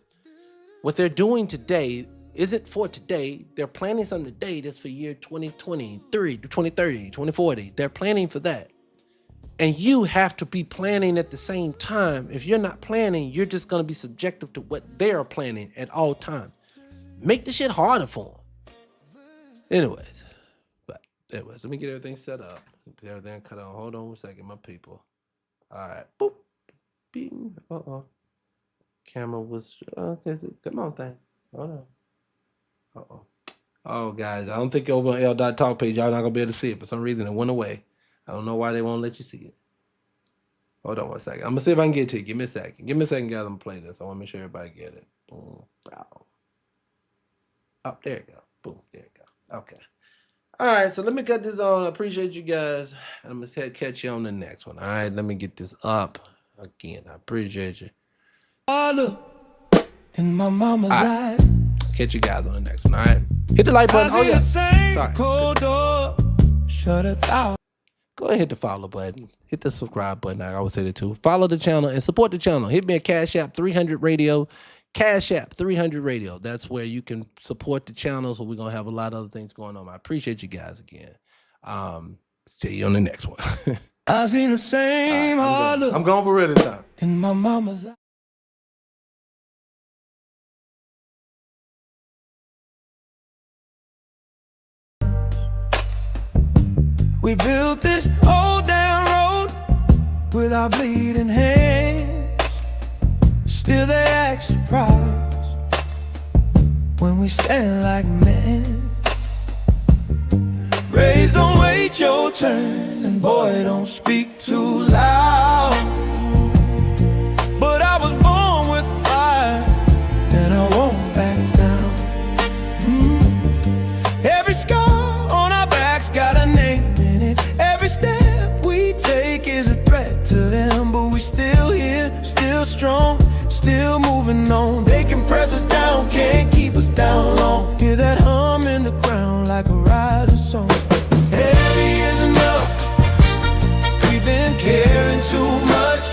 what they're doing today isn't for today. They're planning something today that's for year 2023, 2030, 2040. They're planning for that. And you have to be planning at the same time. If you're not planning, you're just going to be subjective to what they're planning at all times. Make the shit harder for them. Anyways, let me get everything set up. Get everything cut out. Hold on a second, my people. All right. Boop. Bing. Camera was, come on, thing. Hold on. Oh, guys, I don't think over on L. Talk page, y'all not going to be able to see it. For some reason, it went away. I don't know why they won't let you see it. Hold on 1 second. I'm going to see if I can get to it. Give me a second. Give me a second, guys. I'm going to play this. I want to make sure everybody get it. Boom. Bow. Oh, there you go. Boom. There you go. Okay. All right, so let me cut this on. I appreciate you guys. I'm going to catch you on the next one. All right, let me get this up again. I appreciate you. In my mama's eyes. Catch you guys on the next one, all right? Hit the like button. Oh, yeah. Sorry. Cold door, shut it out. Go ahead and hit the follow button. Hit the subscribe button. I always say that too. Follow the channel and support the channel. Hit me at Cash App 300 Radio. Cash App 300 Radio. That's where you can support the channel. So we're going to have a lot of other things going on. I appreciate you guys again. See you on the next one. I seen the same right, I'm going for real this time. In my mama's eyes. We built this whole damn road with our bleeding hands. Still they act surprised when we stand like men. Raise, don't wait your turn, and boy, don't speak too loud. But I was born with fire, and I won't back down. Every scar on our backs got a name. Every step we take is a threat to them, but we still here, still strong, still moving on. They can press us down, can't keep us down long. Hear that hum in the ground like a rising song. Heavy is enough, we've been carrying too much.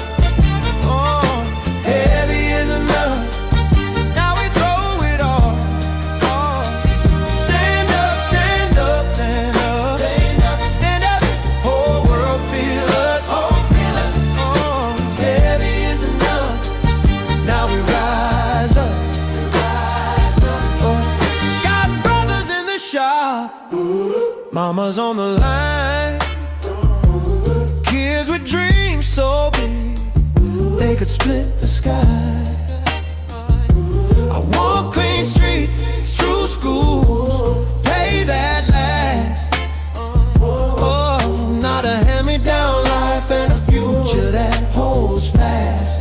Oh, heavy is enough, now we throw it all. Stand up, stand up, stand up. Mama's on the line, kids with dreams so big they could split the sky. I want clean streets, true schools, pay that last. Oh, not a hand-me-down life and a future that holds fast.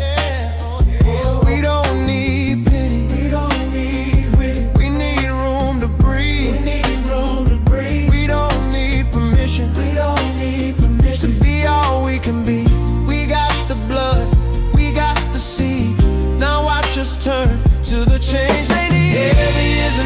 We don't need pity, we don't need wit. We need room to breathe. We don't need permission to be all we can be. We got the blood, we got the seed. Now watch us turn to the change they need. Heavy is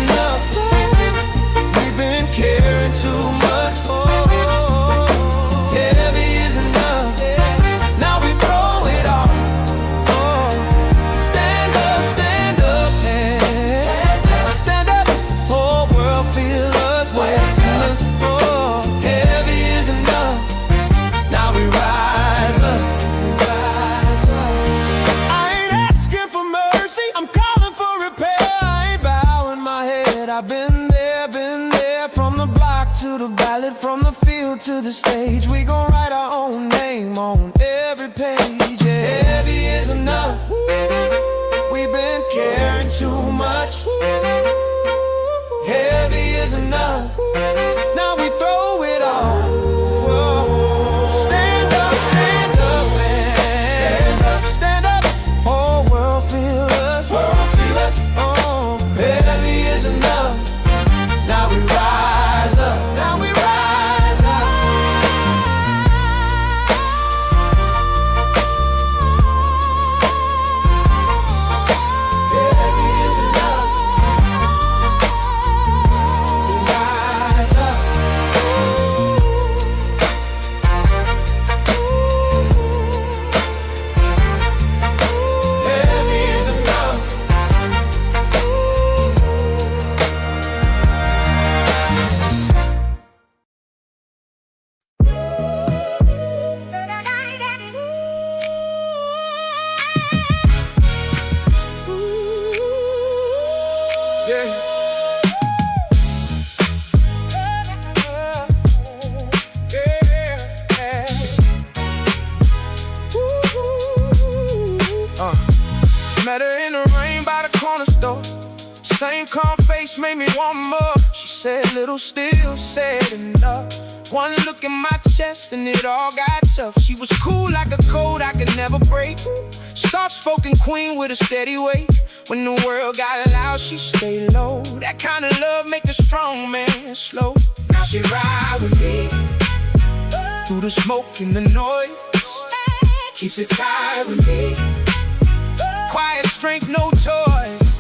been there, from the block to the ballot, from the field to the stage. We gon' write our own name on every page. Yeah. Heavy is enough. We've been caring too much. Heavy is enough. Now we throw it all. Whoa. Stand up, and stand up. Whole world feel us. Oh, heavy is enough. Now we rise up. Now we rise up. Heavy is enough. We rise up. Heavy is enough. Yeah. Met her in the rain by the corner store. Same calm face made me want more. She said, little still, said enough. One look in my chest and it all got tough. She was cool like a code I could never break. Soft-spoken queen with a steady weight. When the world got loud, she stayed low. That kind of love make a strong man slow. Now she ride with me through the smoke and the noise. Keeps it tight with me. Quiet strength, no toys.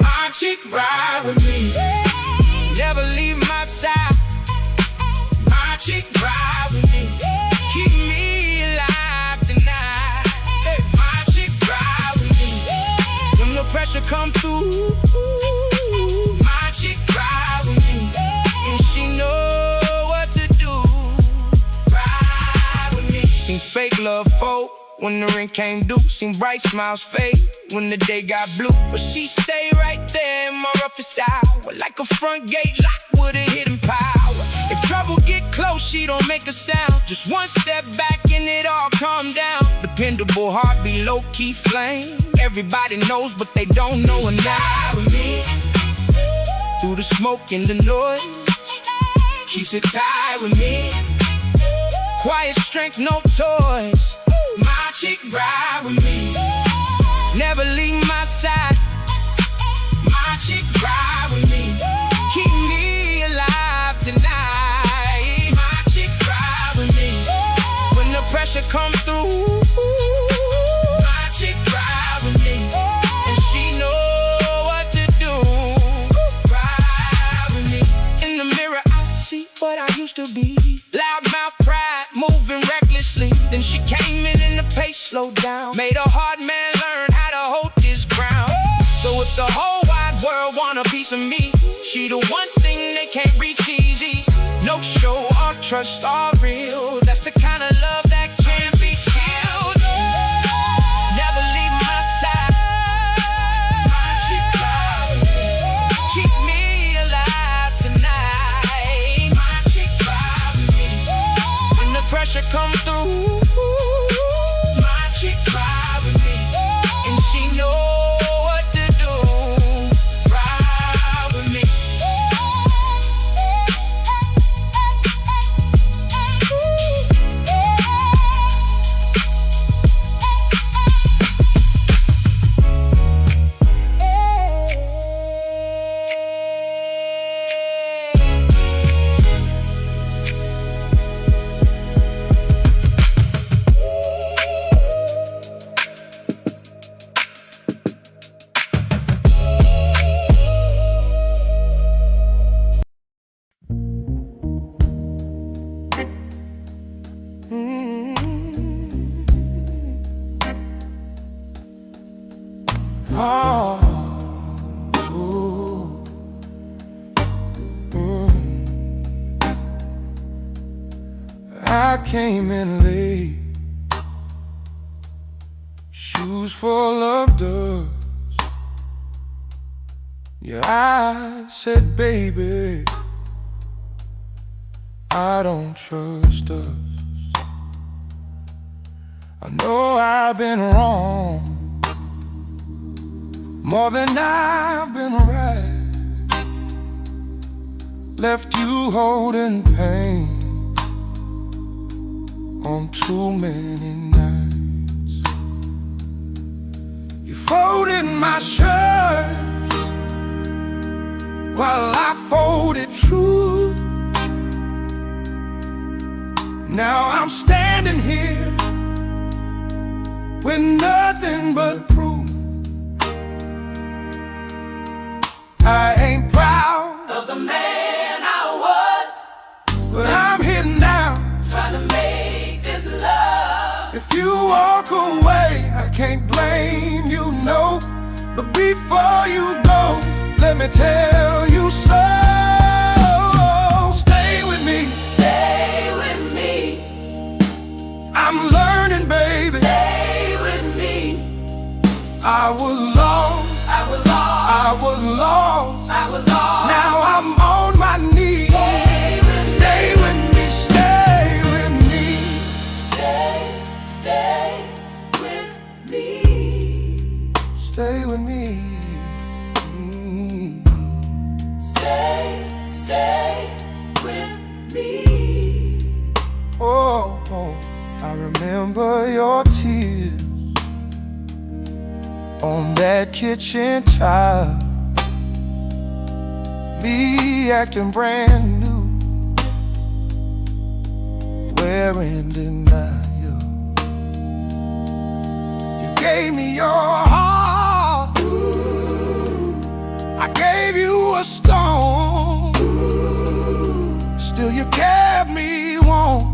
My chick ride with me. Never leave my side. My chick ride with me. Keep me alive tonight. My chick ride with me. When the pressure come through, my chick ride with me. And she know what to do. Ride with me. Seen fake love folk when the ring came due. Seen bright smiles fade when the day got blue. But she stayed right there in my roughest hour, like a front gate locked with a hidden power. If trouble get close, she don't make a sound. Just one step back and it all calm down. Dependable heartbeat, low-key flame. Everybody knows, but they don't know her now. With me through the smoke and the noise, keeps it tight with me. Quiet strength, no toys. My chick ride with me. Never leave my side. My chick ride with me. Keep me alive tonight. My chick ride with me. When the pressure come through, my chick ride with me. And she know what to do. Ride with me. In the mirror I see what I used to be. Loudmouth pride, moving recklessly. Then she came in and the pace slowed down. Made a hard man learn how to hold this ground. So if the whole wide world want a piece of me, she the one thing they can't reach easy. No show or trust or real. That's the kind of love that can't be killed. Never leave my side. My chick ride with me. Keep me alive tonight. My chick ride with me. When the pressure come through, my chick ride with me. And she know what to do. Ride with me. I came in late, shoes full of dust. Yeah, I said, baby, I don't trust us. I know I've been wrong more than I've been right. Left you holding pain on too many nights. You folded my shirt while I folded truth. Now I'm standing here with nothing but proof. I ain't proud of the man I was, but I'm here now, trying to make this love. If you walk away, I can't blame you, no. But before you go, let me tell you so. Stay with me. Stay with me. I'm learning, baby. Stay with me. I was lost. I was lost. I was lost. I was lost. Now I'm on my knees. Stay with me. Stay with me. Stay with me. Stay with me. Stay with me. Oh, I remember your tears on that kitchen tile. Me acting brand new, wearing denial. You gave me your heart, I gave you a stone. Still you kept me warm,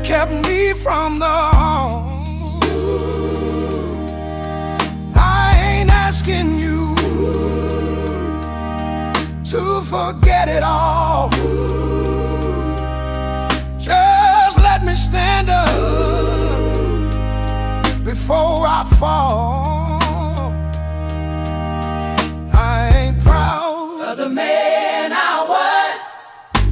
kept me from the home. I ain't asking you to forget it all. Just let me stand up before I fall. I ain't proud of the man I was,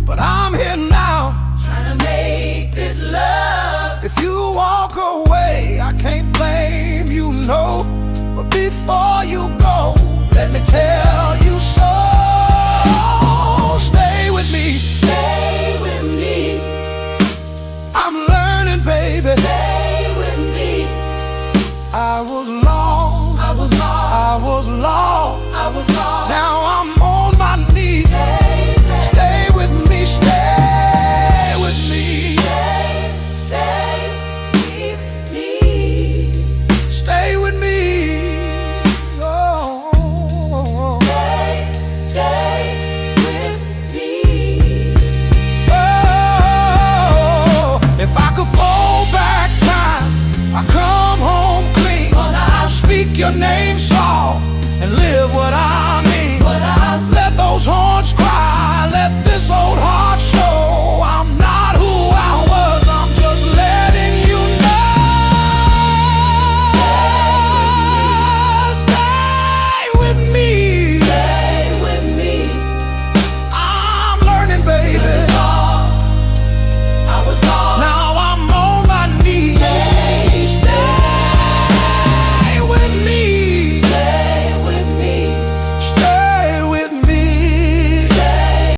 but I'm here now, trying to make this love. If you walk away, I can't blame you, no. But before you go, let me tell